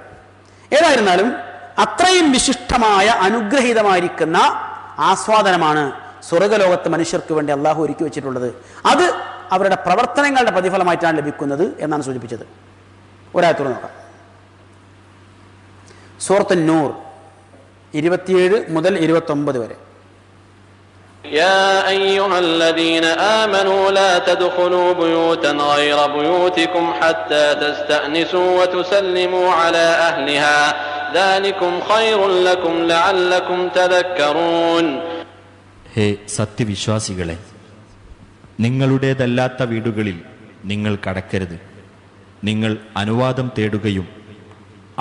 ഏതായിരുന്നാലും അത്രയും വിശിഷ്ടമായ അനുഗ്രഹീതമായിരിക്കുന്ന ആസ്വാദനമാണ് സ്വർഗലോകത്ത് മനുഷ്യർക്ക് വേണ്ടി അള്ളാഹു ഒരുക്കി വെച്ചിട്ടുള്ളത്. അത് അവരുടെ പ്രവർത്തനങ്ങളുടെ പ്രതിഫലമായിട്ടാണ് ലഭിക്കുന്നത് എന്നാണ് സൂചിപ്പിച്ചത്. ഒരായത്തോട് നോക്കാം. സൂറത്ത് നൂർ 27 മുതൽ 29 വരെ. يا أيها الذين آمنوا لا تدخلوا بيوتا غير بيوتكم حتى تستأنسوا وتسلموا على أهلها ذلكم خير لكم لعلكم تذكرون. ഹേ സത്യവിശ്വാസികളെ, നിങ്ങളുടേതല്ലാത്ത വീടുകളിൽ നിങ്ങൾ കടക്കരുത്. നിങ്ങൾ അനുവാദം തേടുകയും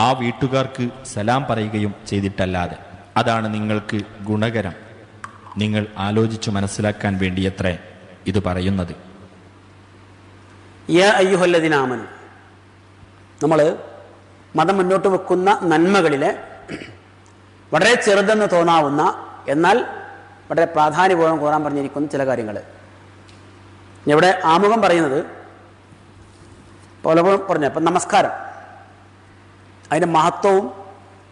ആ വീട്ടുകാർക്ക് സലാം പറയുകയും ചെയ്തിട്ടല്ലാതെ. അതാണ് നിങ്ങൾക്ക് ഗുണകരം. നിങ്ങൾ ആലോചിച്ചു മനസ്സിലാക്കാൻ വേണ്ടിയത്രേ ഇത് പറയുന്നത്. യാ അയ്യുഹല്ലദീന ആമനു, നമ്മൾ മതം മുന്നോട്ട് വെക്കുന്ന നന്മകളിലെ വളരെ ചെറുതെന്ന് തോന്നാവുന്ന എന്നാൽ വളരെ പ്രാധാന്യപൂർവ്വം ഖുർആൻ പറഞ്ഞിരിക്കുന്ന ചില കാര്യങ്ങൾ. ഇവിടെ ആമുഖം പറയുന്നത് പലപ്പോഴും പറഞ്ഞു. അപ്പം നമസ്കാരം, അതിൻ്റെ മഹത്വവും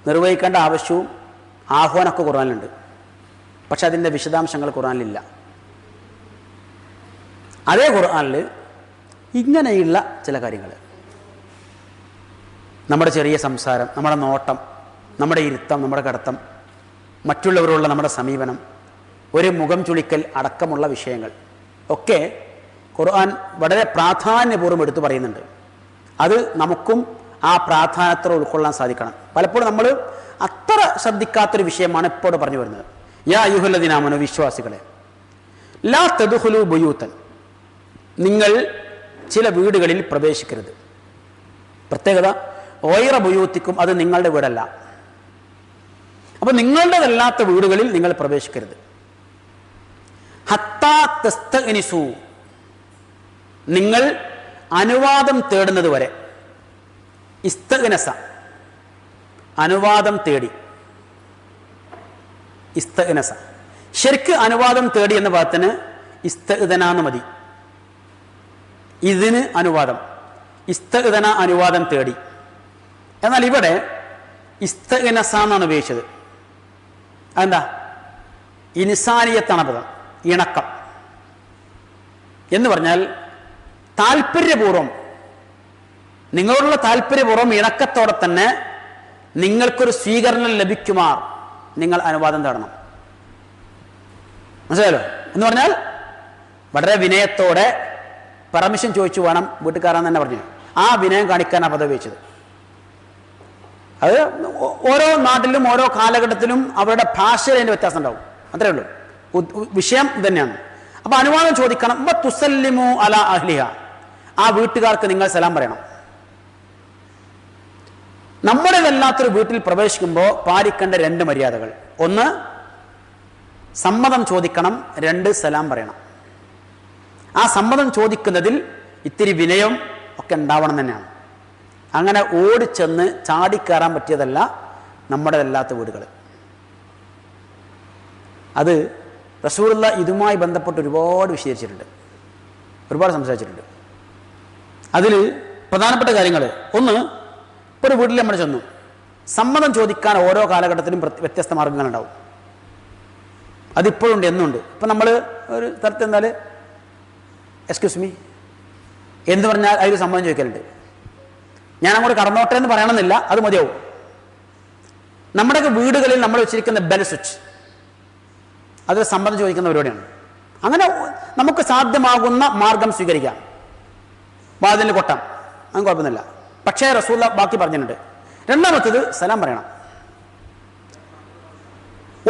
നിർവഹിക്കേണ്ട ആവശ്യവും ആഹ്വാനമൊക്കെ ഖുർആനിലുണ്ട്. പക്ഷെ അതിൻ്റെ വിശദാംശങ്ങൾ ഖുർആനിലില്ല. അതേ ഖുർആനിൽ ഇങ്ങനെയുള്ള ചില കാര്യങ്ങൾ, നമ്മുടെ ചെറിയ സംസാരം, നമ്മുടെ നോട്ടം, നമ്മുടെ ഇരുത്തം, നമ്മുടെ കിടത്തം, മറ്റുള്ളവരോടുള്ള നമ്മുടെ സമീപനം, ഒരു മുഖം ചുളിക്കൽ അടക്കമുള്ള വിഷയങ്ങൾ ഒക്കെ ഖുർആൻ വളരെ പ്രാധാന്യപൂർവ്വം എടുത്തു പറയുന്നുണ്ട്. അത് നമുക്കും ആ പ്രാധാന്യത്തോടെ ഉൾക്കൊള്ളാൻ സാധിക്കണം. പലപ്പോഴും നമ്മൾ അത്ര ശ്രദ്ധിക്കാത്തൊരു വിഷയമാണ് ഇപ്പോൾ പറഞ്ഞു വരുന്നത്. യാ അയ്യുഹല്ലദീന ആമനൂ, വിശ്വാസികളെ, ലാ തദ്ഖുലൂ ബുയൂതൻ, നിങ്ങൾ ചില വീടുകളിൽ പ്രവേശിക്കരുത്. പ്രത്യേകത ഗൈറ ബുയൂത്തിക്കും, അത് നിങ്ങളുടെ വീടല്ല. അപ്പോൾ നിങ്ങളുടേതല്ലാത്ത വീടുകളിൽ നിങ്ങൾ പ്രവേശിക്കരുത്. ഹത്താ തസ്തഅ്നിസൂ, നിങ്ങൾ അനുവാദം തേടുന്നത് വരെ. ഇസ്തഅ്നസ, അനുവാദം തേടി. ഇസ്തഅ്നസ, ശരിക്ക് അനുവാദം തേടി എന്ന ഭാഗത്തിന് ഇസ്തഅ്ദനാന്ന് മതി. ഇതിന് അനുവാദം, ഇസ്തഅ്ദന അനുവാദം തേടി. എന്നാൽ ഇവിടെ ഇസ്തഅ്നസ എന്നാണ് ഉപയോഗിച്ചത്. അതെന്താ? ഇൻസാനിയത്താണ് പദം, ഇണക്കം എന്ന് പറഞ്ഞാൽ താല്പര്യപൂർവ്വം, നിങ്ങളോടുള്ള താല്പര്യപൂർവ്വം ഇണക്കത്തോടെ തന്നെ നിങ്ങൾക്കൊരു സ്വീകരണം ലഭിക്കുമാർ നിങ്ങൾ അനുവാദം തേടണം. മനസ്സിലായല്ലോ? എന്ന് പറഞ്ഞാൽ വളരെ വിനയത്തോടെ പെർമിഷൻ ചോദിച്ചു വേണം വീട്ടുകാരാന്ന് തന്നെ പറഞ്ഞു. ആ വിനയം കാണിക്കാനാണ് പദം ഉപയോഗിച്ചത്. അത് ഓരോ നാട്ടിലും ഓരോ കാലഘട്ടത്തിലും അവരുടെ ഭാഷയിൽ അതിൻ്റെ വ്യത്യാസം ഉണ്ടാവും, അത്രേ ഉള്ളൂ. വിഷയം തന്നെയാണ്. അപ്പൊ അനുവാദം ചോദിക്കണം. തുസല്ലിമു അലാ അഹ്ലിഹ, ആ വീട്ടുകാർക്ക് നിങ്ങൾ സലാം പറയണം. നമ്മുടേതല്ലാത്തൊരു വീട്ടിൽ പ്രവേശിക്കുമ്പോൾ പാലിക്കേണ്ട 2 മര്യാദകൾ: 1 സമ്മതം ചോദിക്കണം, 2 സലാം പറയണം. ആ സമ്മതം ചോദിക്കുന്നതിൽ ഇത്തിരി വിനയം ഒക്കെ ഉണ്ടാവണം തന്നെയാണ്. അങ്ങനെ ഓടിച്ചെന്ന് ചാടിക്കയറാൻ പറ്റിയതല്ല നമ്മുടേതല്ലാത്ത വീടുകൾ. അത് റസൂലുള്ളാഹി ഇതുമായി ബന്ധപ്പെട്ട് ഒരുപാട് വിശദീകരിച്ചിട്ടുണ്ട്, ഒരുപാട് സംസാരിച്ചിട്ടുണ്ട്. അതിൽ പ്രധാനപ്പെട്ട കാര്യങ്ങൾ: 1, ഇപ്പോൾ ഒരു വീട്ടിൽ നമ്മൾ ചെന്നു, സമ്മതം ചോദിക്കാൻ ഓരോ കാലഘട്ടത്തിലും വ്യത്യസ്ത മാർഗങ്ങളുണ്ടാവും. അതിപ്പോഴുണ്ട്, എന്നുണ്ട്. ഇപ്പം നമ്മൾ ഒരു സ്ഥലത്ത് എന്നാൽ എക്സ്ക്യൂസ് മീ എന്ന് പറഞ്ഞാൽ അതിൽ സമ്മതം ചോദിക്കലുണ്ട്. ഞാൻ അങ്ങോട്ട് കടന്നോട്ടെ എന്ന് പറയണമെന്നില്ല, അത് മതിയാവും. നമ്മുടെയൊക്കെ വീടുകളിൽ നമ്മൾ വെച്ചിരിക്കുന്ന ബെൽ സ്വിച്ച്, അത് സമ്മതം ചോദിക്കുന്ന പരിപാടിയാണ്. അങ്ങനെ നമുക്ക് സാധ്യമാകുന്ന മാർഗം സ്വീകരിക്കാം. വാതിലിന് കൊട്ടാം, അത് കുഴപ്പമൊന്നുമില്ല. പക്ഷേ റസൂലുള്ളാഹി ബാക്കി പറഞ്ഞിട്ടുണ്ട്. 2ാമത്തത് സലാം പറയണം.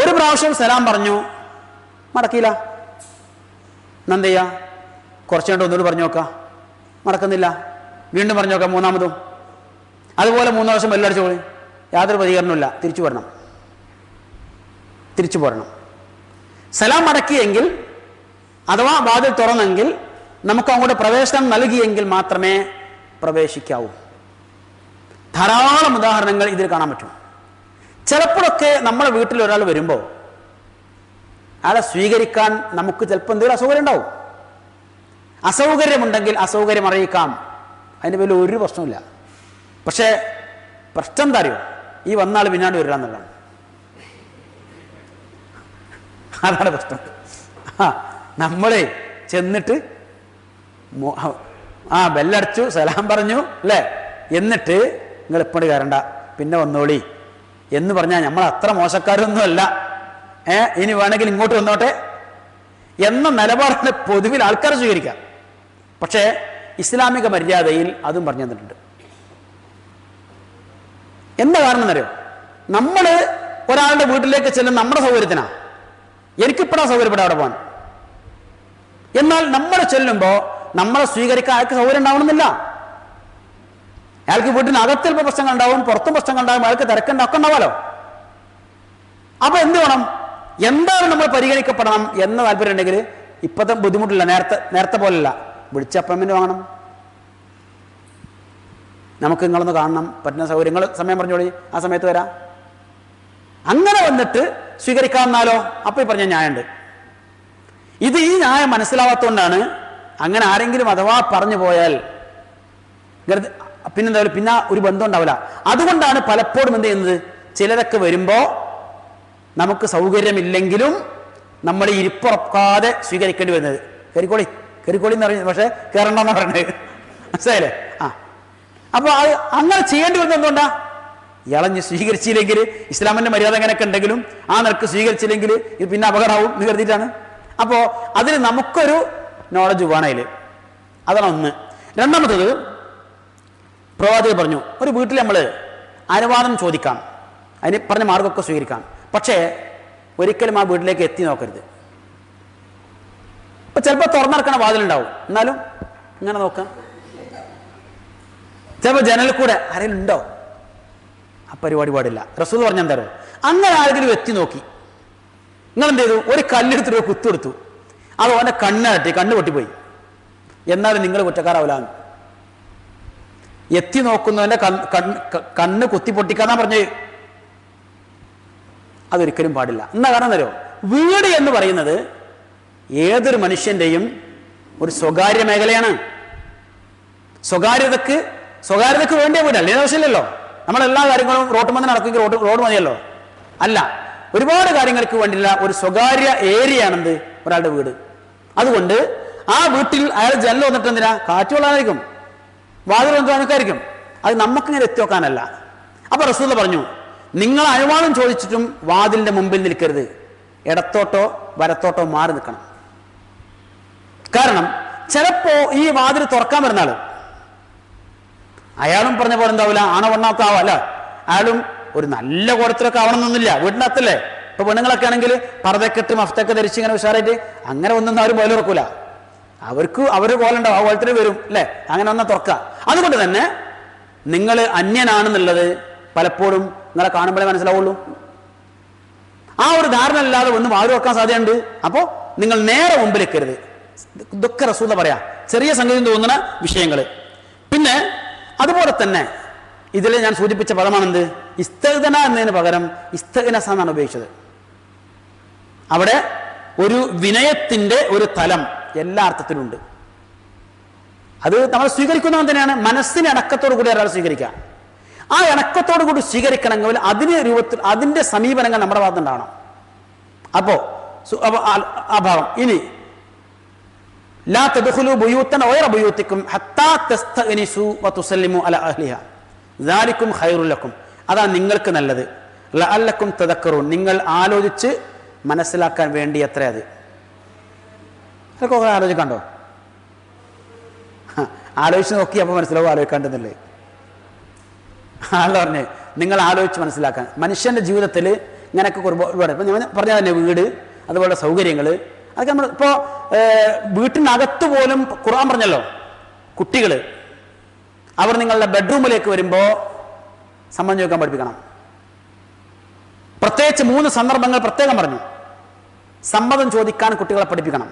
ഒരു പ്രാവശ്യം സലാം പറഞ്ഞു, മടക്കിയില്ല, എന്ത് ചെയ്യുക? കുറച്ച് കണ്ട് ഒന്നുകൂടി പറഞ്ഞു നോക്കാം, മടക്കുന്നില്ല, വീണ്ടും പറഞ്ഞു നോക്കാം, 3ാമതും. അതുപോലെ 3 പ്രാവശ്യം ബെല്ലടിച്ചു പോയി, യാതൊരു പ്രതികരണമില്ല, തിരിച്ചു പോരണം. സലാം മടക്കിയെങ്കിൽ, അഥവാ വാതിൽ തുറന്നെങ്കിൽ, നമുക്ക് അങ്ങോട്ട് പ്രവേശനം നൽകിയെങ്കിൽ മാത്രമേ പ്രവേശിക്കാവൂ. ധാരാളം ഉദാഹരണങ്ങൾ ഇതിൽ കാണാൻ പറ്റും. ചിലപ്പോഴൊക്കെ നമ്മുടെ വീട്ടിൽ ഒരാൾ വരുമ്പോൾ അയാളെ സ്വീകരിക്കാൻ നമുക്ക് ചിലപ്പോൾ എന്തെങ്കിലും അസൗകര്യം ഉണ്ടാവും. അസൗകര്യമുണ്ടെങ്കിൽ അസൗകര്യം അറിയിക്കാം, അതിന് വലിയ ഒരു പ്രശ്നമില്ല. പക്ഷേ പ്രശ്നം എന്താ അറിയോ? ഈ വന്നാൾ പിന്നാണ്ട് വരില്ലാന്നുള്ളതാണ്. അതാണ് പ്രശ്നം. നമ്മൾ ചെന്നിട്ട് ബെല്ലടിച്ചു, സലാം പറഞ്ഞു അല്ലേ, എന്നിട്ട് നിങ്ങൾ ഇപ്പോഴും കയറണ്ട, പിന്നെ വന്നോളി എന്ന് പറഞ്ഞാൽ നമ്മൾ അത്ര മോശക്കാരൊന്നുമല്ല, ഇനി വേണമെങ്കിൽ ഇങ്ങോട്ട് വന്നോട്ടെ എന്ന നിലപാടാണ് പൊതുവിൽ ആൾക്കാർ സ്വീകരിക്കാം. പക്ഷേ ഇസ്ലാമിക മര്യാദയിൽ അതും പറഞ്ഞു തന്നിട്ടുണ്ട്. എന്താ കാരണം എന്നറിയോ? നമ്മൾ ഒരാളുടെ വീട്ടിലേക്ക് ചെല്ലും നമ്മുടെ സൗകര്യത്തിനാണ്, എനിക്കിപ്പോഴാ സൗകര്യപ്പെടാം അവിടെ പോകാൻ. എന്നാൽ നമ്മൾ ചെല്ലുമ്പോൾ നമ്മളെ സ്വീകരിക്കാൻ അയാൾക്ക് സൗകര്യം ഉണ്ടാവണമെന്നില്ല. അയാൾക്ക് വീട്ടിനകത്ത് ചിലപ്പോൾ പ്രശ്നങ്ങൾ ഉണ്ടാവും, പുറത്തും പ്രശ്നങ്ങൾ ഉണ്ടാവും, അയാൾക്ക് തിരക്കുണ്ടാവും, ഒക്കെ ഉണ്ടാവാലോ. അപ്പൊ എന്ത് വേണം? എന്താണ് നമ്മൾ പരിഗണിക്കപ്പെടണം എന്ന താല്പര്യം ഉണ്ടെങ്കിൽ ഇപ്പോഴത്തെ ബുദ്ധിമുട്ടില്ല, നേരത്തെ പോലല്ല, വിളിച്ച അപ്പോയിൻമെന്റ് വാങ്ങണം. നമുക്ക് നിങ്ങളൊന്ന് കാണണം, പറ്റുന്ന സൗകര്യങ്ങൾ സമയം പറഞ്ഞോളി, ആ സമയത്ത് വരാം. അങ്ങനെ വന്നിട്ട് സ്വീകരിക്കാമെന്നാലോ? അപ്പോൾ ഈ പറഞ്ഞ ന്യായമുണ്ട്. ഇത് ഈ ന്യായം മനസ്സിലാവാത്തതുകൊണ്ടാണ് അങ്ങനെ ആരെങ്കിലും അഥവാ പറഞ്ഞു പോയാൽ പിന്നെന്താ, പിന്നെ ഒരു ബന്ധം ഉണ്ടാവില്ല. അതുകൊണ്ടാണ് പലപ്പോഴും എന്ത് ചെയ്യുന്നത്, ചിലരൊക്കെ വരുമ്പോൾ നമുക്ക് സൗകര്യമില്ലെങ്കിലും നമ്മൾ ഇരിപ്പുറക്കാതെ സ്വീകരിക്കേണ്ടി വരുന്നത്. കയറിക്കോളി എന്ന് പറഞ്ഞു, പക്ഷേ കയറണ്ടെന്നാണ് പറയുന്നത്. മനസ്സിലായില്ലേ? അപ്പോൾ അത് അങ്ങനെ ചെയ്യേണ്ടി വന്നത് എന്തുകൊണ്ടാ? ഇളഞ്ഞ് സ്വീകരിച്ചില്ലെങ്കിൽ, ഇസ്ലാമിന്റെ മര്യാദ അങ്ങനെയൊക്കെ ഉണ്ടെങ്കിലും ആ നിരക്ക് സ്വീകരിച്ചില്ലെങ്കിൽ ഇത് പിന്നെ അപകടമാവും എന്ന് കരുതിയിട്ടാണ്. അപ്പോൾ അതിന് നമുക്കൊരു നോളജ് വേണം അതിൽ. അതാണ് ഒന്ന്. രണ്ടാമത്തത്, പ്രവാചകൻ പറഞ്ഞു ഒരു വീട്ടിൽ നമ്മൾ അനുവാദം ചോദിക്കാം, അതിന് പറഞ്ഞ മാർഗമൊക്കെ സ്വീകരിക്കാം, പക്ഷേ ഒരിക്കലും ആ വീട്ടിലേക്ക് എത്തി നോക്കരുത്. ഇപ്പം ചിലപ്പോൾ തുറന്നിറക്കണ വാതിലുണ്ടാവും, എന്നാലും ഇങ്ങനെ നോക്കാം. ചിലപ്പോൾ ജനലിൽ കൂടെ ആരെങ്കിലും ഉണ്ടോ, ആ പരിപാടി പാടില്ല. റസൂൽ പറഞ്ഞാൽ എന്താ പറയുക, അങ്ങനെ ആരെങ്കിലും എത്തി നോക്കി, നിങ്ങൾ എന്ത് ചെയ്തു, ഒരു കല്ലെടുത്തിട്ട് കുത്തെടുത്തു, അത് അവൻ്റെ കണ്ണാട്ടി, കണ്ണ് പൊട്ടിപ്പോയി, എന്നാലും നിങ്ങൾ കുറ്റക്കാരാവില്ല. എത്തി നോക്കുന്നവന്റെ കണ്ണ് കുത്തി പൊട്ടിക്കാന്നാ പറഞ്ഞത്. അതൊരിക്കലും പാടില്ല. എന്നാ കാരണം തരോ, വീട് എന്ന് പറയുന്നത് ഏതൊരു മനുഷ്യന്റെയും ഒരു സ്വകാര്യ മേഖലയാണ്. സ്വകാര്യതക്ക് വേണ്ടിയ വീടല്ലേ, ആവശ്യമില്ലല്ലോ. നമ്മളെല്ലാ കാര്യങ്ങളും റോഡ് മതി നടക്കുമെങ്കിൽ റോഡ് മതിയല്ലോ. അല്ല, ഒരുപാട് കാര്യങ്ങൾക്ക് വേണ്ടിയുള്ള ഒരു സ്വകാര്യ ഏരിയ ആണെന്ത് ഒരാളുടെ വീട്. അതുകൊണ്ട് ആ വീട്ടിൽ അയാൾ ജനൽ വന്നിട്ട് എന്തിനാ, കാറ്റ് കൊള്ളാനായിരിക്കും, വാതിൽ വന്നിട്ടായിരിക്കും, അത് നമുക്കിങ്ങനെ എത്തി വെക്കാനല്ല. അപ്പൊ റസൂൽ പറഞ്ഞു, നിങ്ങൾ അനുവാദം ചോദിച്ചിട്ടും വാതിലിന്റെ മുമ്പിൽ നിൽക്കരുത്, ഇടത്തോട്ടോ വലത്തോട്ടോ മാറി നിൽക്കണം. കാരണം ചിലപ്പോ ഈ വാതിൽ തുറക്കാൻ വരുന്ന ആള് അയാളും പറഞ്ഞ പോലെ എന്താവില്ല, ആണവണ്ണൊക്കെ ആവാല്ല, അയാളും ഒരു നല്ല കോലത്തിലൊക്കെ ആവണമെന്നൊന്നുമില്ല. വീട്ടിനകത്തല്ലേ, ഇപ്പൊ പെണ്ണുങ്ങളൊക്കെ ആണെങ്കിൽ പർദ്ദക്കെട്ട് മഫ്തൊക്കെ ധരിച്ച് ഇങ്ങനെ ഉഷാറായിട്ട് അങ്ങനെ ഒന്നും ആരും പോലെ തുറക്കൂല. അവർ പോലെ ഉണ്ടാവും, ആ കോലത്തിൽ വരും അല്ലെ, അങ്ങനെ ഒന്നാ തുറക്കുക. അതുകൊണ്ട് തന്നെ നിങ്ങൾ അന്യനാണെന്നുള്ളത് പലപ്പോഴും നിങ്ങളെ കാണുമ്പോഴേ മനസ്സിലാവുള്ളൂ. ആ ഒരു ധാരണ അല്ലാതെ ഒന്ന് വാതിൽ വെക്കാൻ സാധ്യതയുണ്ട്. അപ്പോൾ നിങ്ങൾ നേരെ മുമ്പിലേക്കരുത്. ഇതൊക്കെ റസൂൽ പറയാ, ചെറിയ സംഗതി തോന്നുന്ന വിഷയങ്ങൾ. പിന്നെ അതുപോലെ തന്നെ ഇതിൽ ഞാൻ സൂചിപ്പിച്ച പദമാണെന്ത്, ഇസ്തഗ്ന എന്നതിന് പകരം ഇസ്തഗ്നസ എന്നാണ് ഉപയോഗിച്ചത്. അവിടെ ഒരു വിനയത്തിന്റെ ഒരു തലം എല്ലാ അർത്ഥത്തിലും ഉണ്ട്. അത് നമ്മൾ സ്വീകരിക്കുന്നവൻ തന്നെയാണ്. മനസ്സിന് ഇണക്കത്തോടു കൂടി ഒരാൾ സ്വീകരിക്കുക. ആ ഇണക്കത്തോടു കൂടി സ്വീകരിക്കണമെങ്കിൽ അതിന്റെ സമീപനങ്ങൾ നമ്മുടെ ഭാഗത്തുണ്ടാവണം. അപ്പോ ആ ഭാഗം ഇനി ലാ തദ്ഖുലൂ ബുയൂതൻ ഗൈറ ബുയൂതികും ഹത്താ തസ്തഅനിസു വതുസല്ലിമു അലാ അഹ്ലിഹാ ദാലികും ഖൈറുൽ ലക്കും. അതാണ് നിങ്ങൾക്ക് നല്ലത്. ലഅല്ലക്കും തദക്കറൂൻ, നിങ്ങൾ ആലോചിച്ച് മനസ്സിലാക്കാൻ വേണ്ടി അത്ര. അത് അതൊക്കെ ആലോചിക്കണ്ടോ? ആലോചിച്ച് നോക്കി അപ്പോൾ മനസ്സിലാവും ആലോചിക്കാണ്ടെന്നല്ലേ. ആള് പറഞ്ഞേ, നിങ്ങൾ ആലോചിച്ച് മനസ്സിലാക്കാൻ. മനുഷ്യന്റെ ജീവിതത്തിൽ ഇങ്ങനെയൊക്കെ ഒരുപാട്, ഇപ്പം ഞാൻ പറഞ്ഞ തന്നെ വീട്, അതുപോലെ സൗകര്യങ്ങൾ, അതൊക്കെ നമ്മൾ ഇപ്പോൾ വീട്ടിനകത്ത് പോലും ഖുർആൻ പറഞ്ഞല്ലോ, കുട്ടികൾ അവർ നിങ്ങളുടെ ബെഡ്റൂമിലേക്ക് വരുമ്പോൾ സമ്മതം ചോദിക്കാൻ പഠിപ്പിക്കണം. പ്രത്യേകിച്ച് 3 സന്ദർഭങ്ങൾ പ്രത്യേകം പറഞ്ഞു. സമ്മതം ചോദിക്കാൻ കുട്ടികളെ പഠിപ്പിക്കണം.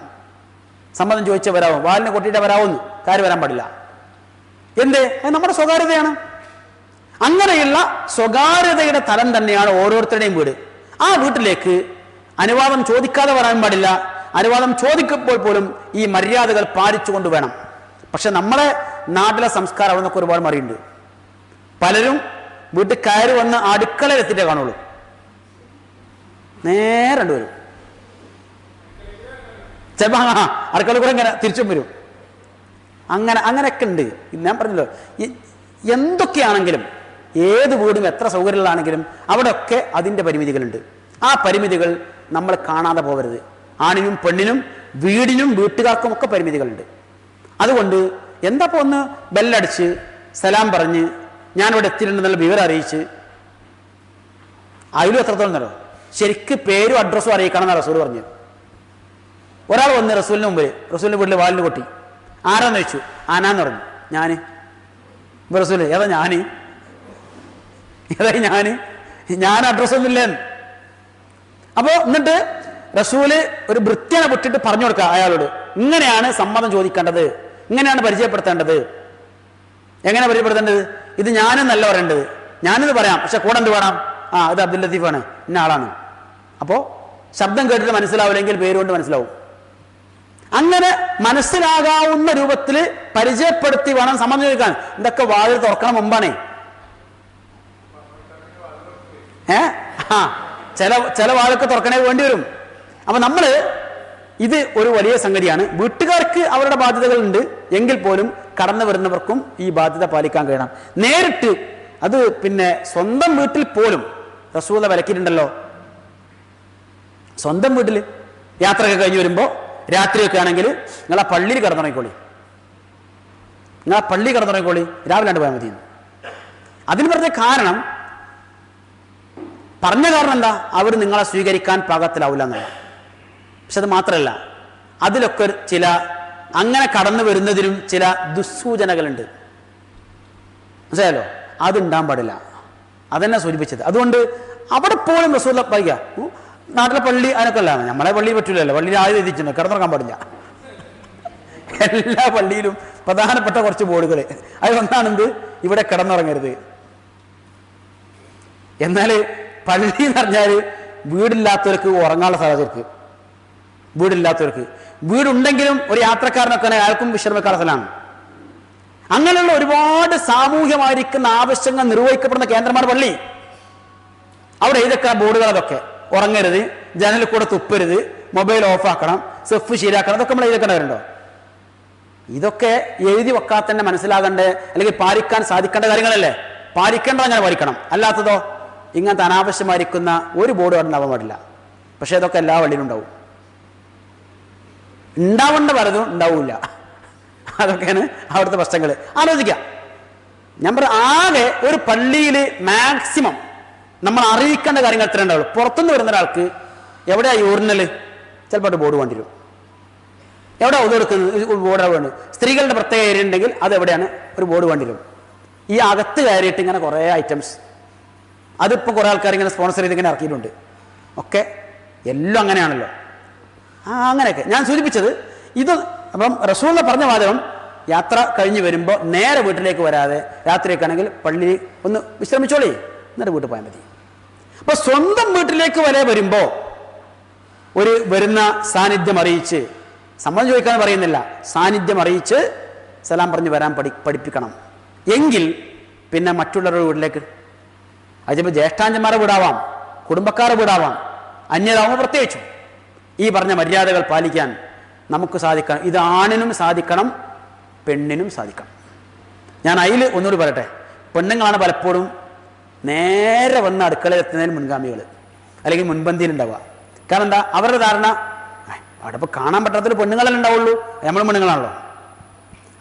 സമ്മതം ചോദിച്ചേ വരാവും, വാലിനെ കൊട്ടിയിട്ട് വരാവുന്നു, കാര്യം വരാൻ പാടില്ല. എന്തേ? അത് നമ്മുടെ സ്വകാര്യതയാണ്. അങ്ങനെയുള്ള സ്വകാര്യതയുടെ തലം തന്നെയാണ് ഓരോരുത്തരുടെയും വീട്. ആ വീട്ടിലേക്ക് അനുവാദം ചോദിക്കാതെ വരാൻ പാടില്ല. അനുവാദം ചോദിക്കുമ്പോൾ പോലും ഈ മര്യാദകൾ പാലിച്ചുകൊണ്ട് വേണം. പക്ഷെ നമ്മളെ നാട്ടിലെ സംസ്കാരം അവിടെ നിന്നൊക്കെ ഒരുപാട് മാറിയിട്ടുണ്ട്. പലരും വീട്ടിൽ കയറി വന്ന് അടുക്കളയിൽ എത്തിയിട്ടേ കാണുള്ളൂ, നേരെ വരും. ചിലപ്പോൾ അടുക്കളയിൽ കൂടെ ഇങ്ങനെ തിരിച്ചും വരും. അങ്ങനെയൊക്കെ ഉണ്ട്. ഞാൻ പറഞ്ഞല്ലോ, എന്തൊക്കെയാണെങ്കിലും ഏത് വീടും എത്ര സൗകര്യങ്ങളാണെങ്കിലും അവിടെയൊക്കെ അതിൻ്റെ പരിമിതികളുണ്ട്. ആ പരിമിതികൾ നമ്മൾ കാണാതെ പോകരുത്. ആണിനും പെണ്ണിനും വീടിനും വീട്ടുകാർക്കും ഒക്കെ പരിമിതികളുണ്ട്. അതുകൊണ്ട് എന്താ ഇപ്പോൾ ഒന്ന് ബെല്ലടിച്ച് സലാം പറഞ്ഞ് ഞാനിവിടെ എത്തിയിട്ടുണ്ടെന്നുള്ള വിവരം അറിയിച്ച്, അതിലും എത്രത്തോളം എന്നല്ലോ ശരിക്ക് പേരും അഡ്രസ്സും അറിയിക്കണം എന്നാണ് റസൂൽ പറഞ്ഞു. ഒരാൾ വന്ന് റസൂലിന് മുമ്പിൽ, റസൂലിൻ്റെ വീട്ടിൽ വാലിന് കൊട്ടി. ആരാന്ന് ചോദിച്ചു. ആനാന്ന് പറഞ്ഞു. ഞാൻ. ഇപ്പൊ റസൂൽ ഏതാ ഞാൻ അഡ്രസ്സൊന്നുമില്ല. അപ്പോൾ എന്നിട്ട് റസൂല് ഒരു വൃത്തിനെ വിട്ടിട്ട് പറഞ്ഞു കൊടുക്കുക അയാളോട്, ഇങ്ങനെയാണ് സമ്മതം ചോദിക്കേണ്ടത്, ഇങ്ങനെയാണ് പരിചയപ്പെടുത്തേണ്ടത്. എങ്ങനെ പരിചയപ്പെടുത്തേണ്ടത്? ഇത് ഞാനെന്നല്ല പറയേണ്ടത്, ഞാനിത് പറയാം, പക്ഷെ കൂടെ എന്ത് വേണം? ഇത് അബ്ദുൽ ലത്തീഫാണ്, ഇന്ന ആളാണ്. അപ്പോൾ ശബ്ദം കേട്ടിട്ട് മനസ്സിലാവില്ലെങ്കിൽ പേരുകൊണ്ട് മനസ്സിലാവും. അങ്ങനെ മനസ്സിലാകാവുന്ന രൂപത്തിൽ പരിചയപ്പെടുത്തി വേണം സമ്മതം ചോദിക്കാൻ. ഇതൊക്കെ വാതിൽ തുറക്കണം മുമ്പാണേ. ചില വാതിലൊക്കെ തുറക്കണേ വേണ്ടി വരും. അപ്പൊ നമ്മള് ഇത് ഒരു വലിയ സംഗതിയാണ്. വീട്ടുകാർക്ക് അവരുടെ ബാധ്യതകളുണ്ട് എങ്കിൽ പോലും കടന്നു വരുന്നവർക്കും ഈ ബാധ്യത പാലിക്കാൻ കഴിയണം. നേരിട്ട് അത് പിന്നെ സ്വന്തം വീട്ടിൽ പോലും റസൂല വിലക്കിയിട്ടുണ്ടല്ലോ. സ്വന്തം വീട്ടിൽ യാത്രയൊക്കെ കഴിഞ്ഞ് വരുമ്പോൾ രാത്രിയൊക്കെ ആണെങ്കിൽ നിങ്ങൾ ആ പള്ളിയിൽ കിടന്നുറങ്ങിക്കോളി, നിങ്ങൾ ആ പള്ളി കിടന്നുറങ്ങിക്കോളി, രാവിലെ പോയാൽ മതി. അതിന് പറഞ്ഞ കാരണം എന്താ, അവർ നിങ്ങളെ സ്വീകരിക്കാൻ പാകത്തിലാവില്ല എന്നല്ല. പക്ഷെ അത് മാത്രമല്ല, അതിലൊക്കെ ചില അങ്ങനെ കടന്നു വരുന്നതിനും ചില ദുസ്സൂചനകളുണ്ട്. മനസ്സിലായല്ലോ? അതുണ്ടാകാൻ പാടില്ല. അതെന്നെ സൂചിപ്പിച്ചത്. അതുകൊണ്ട് അവിടെ പോലും റസൂൽ പറയുക, നാട്ടിലെ പള്ളി അതിനൊക്കെ അല്ല, നമ്മളെ പള്ളിയിൽ പറ്റില്ലല്ലോ, പള്ളിയിൽ ആദ്യം എത്തിച്ചിട്ടുണ്ട്, കിടന്നുറങ്ങാൻ പാടില്ല. എല്ലാ പള്ളിയിലും പ്രധാനപ്പെട്ട കുറച്ച് ബോർഡുകൾ, അതിലൊന്നാണെന്ത്, ഇവിടെ കിടന്നുറങ്ങരുത്. എന്നാൽ പള്ളി എന്ന് പറഞ്ഞാൽ വീടില്ലാത്തവർക്ക് ഉറങ്ങാനുള്ള സാഹചര്യക്ക്, വീടില്ലാത്തവർക്ക്, വീടുണ്ടെങ്കിലും ഒരു യാത്രക്കാരനൊക്കെ അയാൾക്കും വിശ്രമിക്കാനുള്ള സ്ഥലമാണ്. അങ്ങനെയുള്ള ഒരുപാട് സാമൂഹ്യമായിരിക്കുന്ന ആവശ്യങ്ങൾ നിർവഹിക്കപ്പെടുന്ന കേന്ദ്രമാണ് പള്ളി. അവിടെ ഇതൊക്കെ ബോർഡുകൾ, അതൊക്കെ ഉറങ്ങരുത്, ജനലിൽ കൂടെ തുപ്പരുത്, മൊബൈൽ ഓഫാക്കണം, സെഫ് ശരിയാക്കണം, അതൊക്കെ നമ്മൾ എഴുതിക്കേണ്ടവരുണ്ടോ? ഇതൊക്കെ എഴുതി വെക്കാൻ തന്നെ മനസ്സിലാകേണ്ടേ, അല്ലെങ്കിൽ പാലിക്കാൻ സാധിക്കേണ്ട കാര്യങ്ങളല്ലേ? പാലിക്കേണ്ടത് അങ്ങനെ പാലിക്കണം. അല്ലാത്തതോ ഇങ്ങനത്തെ അനാവശ്യമായിരിക്കുന്ന ഒരു ബോർഡ് അവിടെ ഉണ്ടാവാൻ പാടില്ല. പക്ഷെ അതൊക്കെ എല്ലാ പള്ളിയിലും ഉണ്ടാവും. ഉണ്ടാവേണ്ട പലതും ഉണ്ടാവില്ല. അതൊക്കെയാണ് അവിടുത്തെ പ്രശ്നങ്ങൾ. ആലോചിക്കാം. ഞാൻ പറ, ആകെ ഒരു പള്ളിയിൽ മാക്സിമം നമ്മൾ അറിയിക്കേണ്ട കാര്യങ്ങൾ എത്ര ഉണ്ടാവുള്ളൂ. പുറത്തുനിന്ന് വരുന്ന ഒരാൾക്ക് എവിടെയാ യൂറിനൽ, ചിലപ്പോൾ ബോർഡ് വേണ്ടി വരും. എവിടെ ഒതുകൊടുക്കുന്നത് ബോർഡ് വേണ്ടി. സ്ത്രീകളുടെ പ്രത്യേക ഏരിയ ഉണ്ടെങ്കിൽ അതെവിടെയാണ് ഒരു ബോർഡ് വേണ്ടി വരും. ഈ അകത്ത് കയറിയിട്ട് ഇങ്ങനെ കുറേ ഐറ്റംസ്, അതിപ്പോൾ കുറേ ആൾക്കാർ ഇങ്ങനെ സ്പോൺസർ ചെയ്ത് ഇങ്ങനെ ഇറക്കിയിട്ടുണ്ട്. ഒക്കെ എല്ലാം അങ്ങനെയാണല്ലോ. അങ്ങനെയൊക്കെ ഞാൻ സൂചിപ്പിച്ചത് ഇത്. അപ്പം റസൂൽ പറഞ്ഞ വാചകം, യാത്ര കഴിഞ്ഞ് വരുമ്പോൾ നേരെ വീട്ടിലേക്ക് വരാതെ രാത്രിയൊക്കെ ആണെങ്കിൽ പള്ളിയിൽ ഒന്ന് വിശ്രമിച്ചോളി, എന്നിട്ട് വീട്ടിൽ പോയാൽ മതി. അപ്പൊ സ്വന്തം വീട്ടിലേക്ക് വരെ വരുമ്പോൾ ഒരു വരുന്ന സാന്നിധ്യം അറിയിച്ച്, സമ്മതം ചോദിക്കാൻ പറയുന്നില്ല, സാന്നിധ്യം അറിയിച്ച് സലാം പറഞ്ഞ് വരാൻ പഠിപ്പിക്കണം. എങ്കിൽ പിന്നെ മറ്റുള്ളവരുടെ വീട്ടിലേക്ക്, അത് ചിലപ്പോൾ ജ്യേഷ്ഠാഞ്ചന്മാരെ വീടാവാം, കുടുംബക്കാരെ വീടാവാം, അന്യതാവുമ്പോൾ പ്രത്യേകിച്ചും ഈ പറഞ്ഞ മര്യാദകൾ പാലിക്കാൻ നമുക്ക് സാധിക്കണം. ഇത് ആണിനും സാധിക്കണം, പെണ്ണിനും സാധിക്കണം. ഞാൻ അതിൽ ഒന്നുകൂടി പറയട്ടെ, പെണ്ണുങ്ങളാണ് പലപ്പോഴും നേരെ വന്ന് അടുക്കളയിൽ എത്തുന്നതിന് മുൻഗാമികൾ, അല്ലെങ്കിൽ മുൻപന്തിയിലുണ്ടാവുക. കാരണം എന്താ, അവരുടെ ധാരണ അവിടെ ഇപ്പോൾ കാണാൻ പറ്റാത്തൊരു പെണ്ണുങ്ങളല്ലേ ഉണ്ടാവുള്ളൂ, നമ്മൾ പെണ്ണുങ്ങളാണല്ലോ.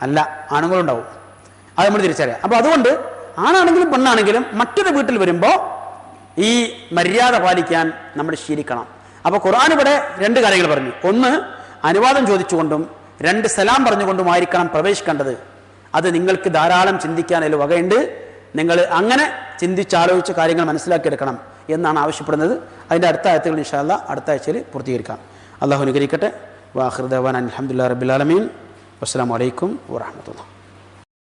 അല്ല, ആണുങ്ങളുണ്ടാവും. അത് നമ്മൾ തിരിച്ചറിയാം. അപ്പോൾ അതുകൊണ്ട് ആണാണെങ്കിലും പെണ്ണാണെങ്കിലും മറ്റൊരു വീട്ടിൽ വരുമ്പോൾ ഈ മര്യാദ പാലിക്കാൻ നമ്മൾ ശീലിക്കണം. അപ്പോൾ ഖുർആൻ ഇവിടെ രണ്ട് കാര്യങ്ങൾ പറഞ്ഞു. ഒന്ന്, അനുവാദം ചോദിച്ചുകൊണ്ടും, രണ്ട്, സലാം പറഞ്ഞുകൊണ്ടുമായിരിക്കണം പ്രവേശിക്കേണ്ടത്. അത് നിങ്ങൾക്ക് ധാരാളം ചിന്തിക്കാൻ അതിൽ വകയുണ്ട്. നിങ്ങൾ അങ്ങനെ ചിന്തിച്ചാലോചിച്ച് കാര്യങ്ങൾ മനസ്സിലാക്കിയെടുക്കണം എന്നാണ് ആവശ്യപ്പെടുന്നത്. അതിൻ്റെ അടുത്ത ആയത്തുകൾ ഇൻഷാ അല്ലാഹ് അടുത്ത ആഴ്ചയിൽ പൂർത്തീകരിക്കാം. അള്ളാഹു അനുഗ്രഹിക്കട്ടെ. വാഖിറു ദഅ്വാനാ അൽഹംദുലില്ലാഹി റബ്ബിൽ ആലമീൻ. വസ്സലാമു അലൈക്കും വറഹ്മത്തുള്ളാഹി.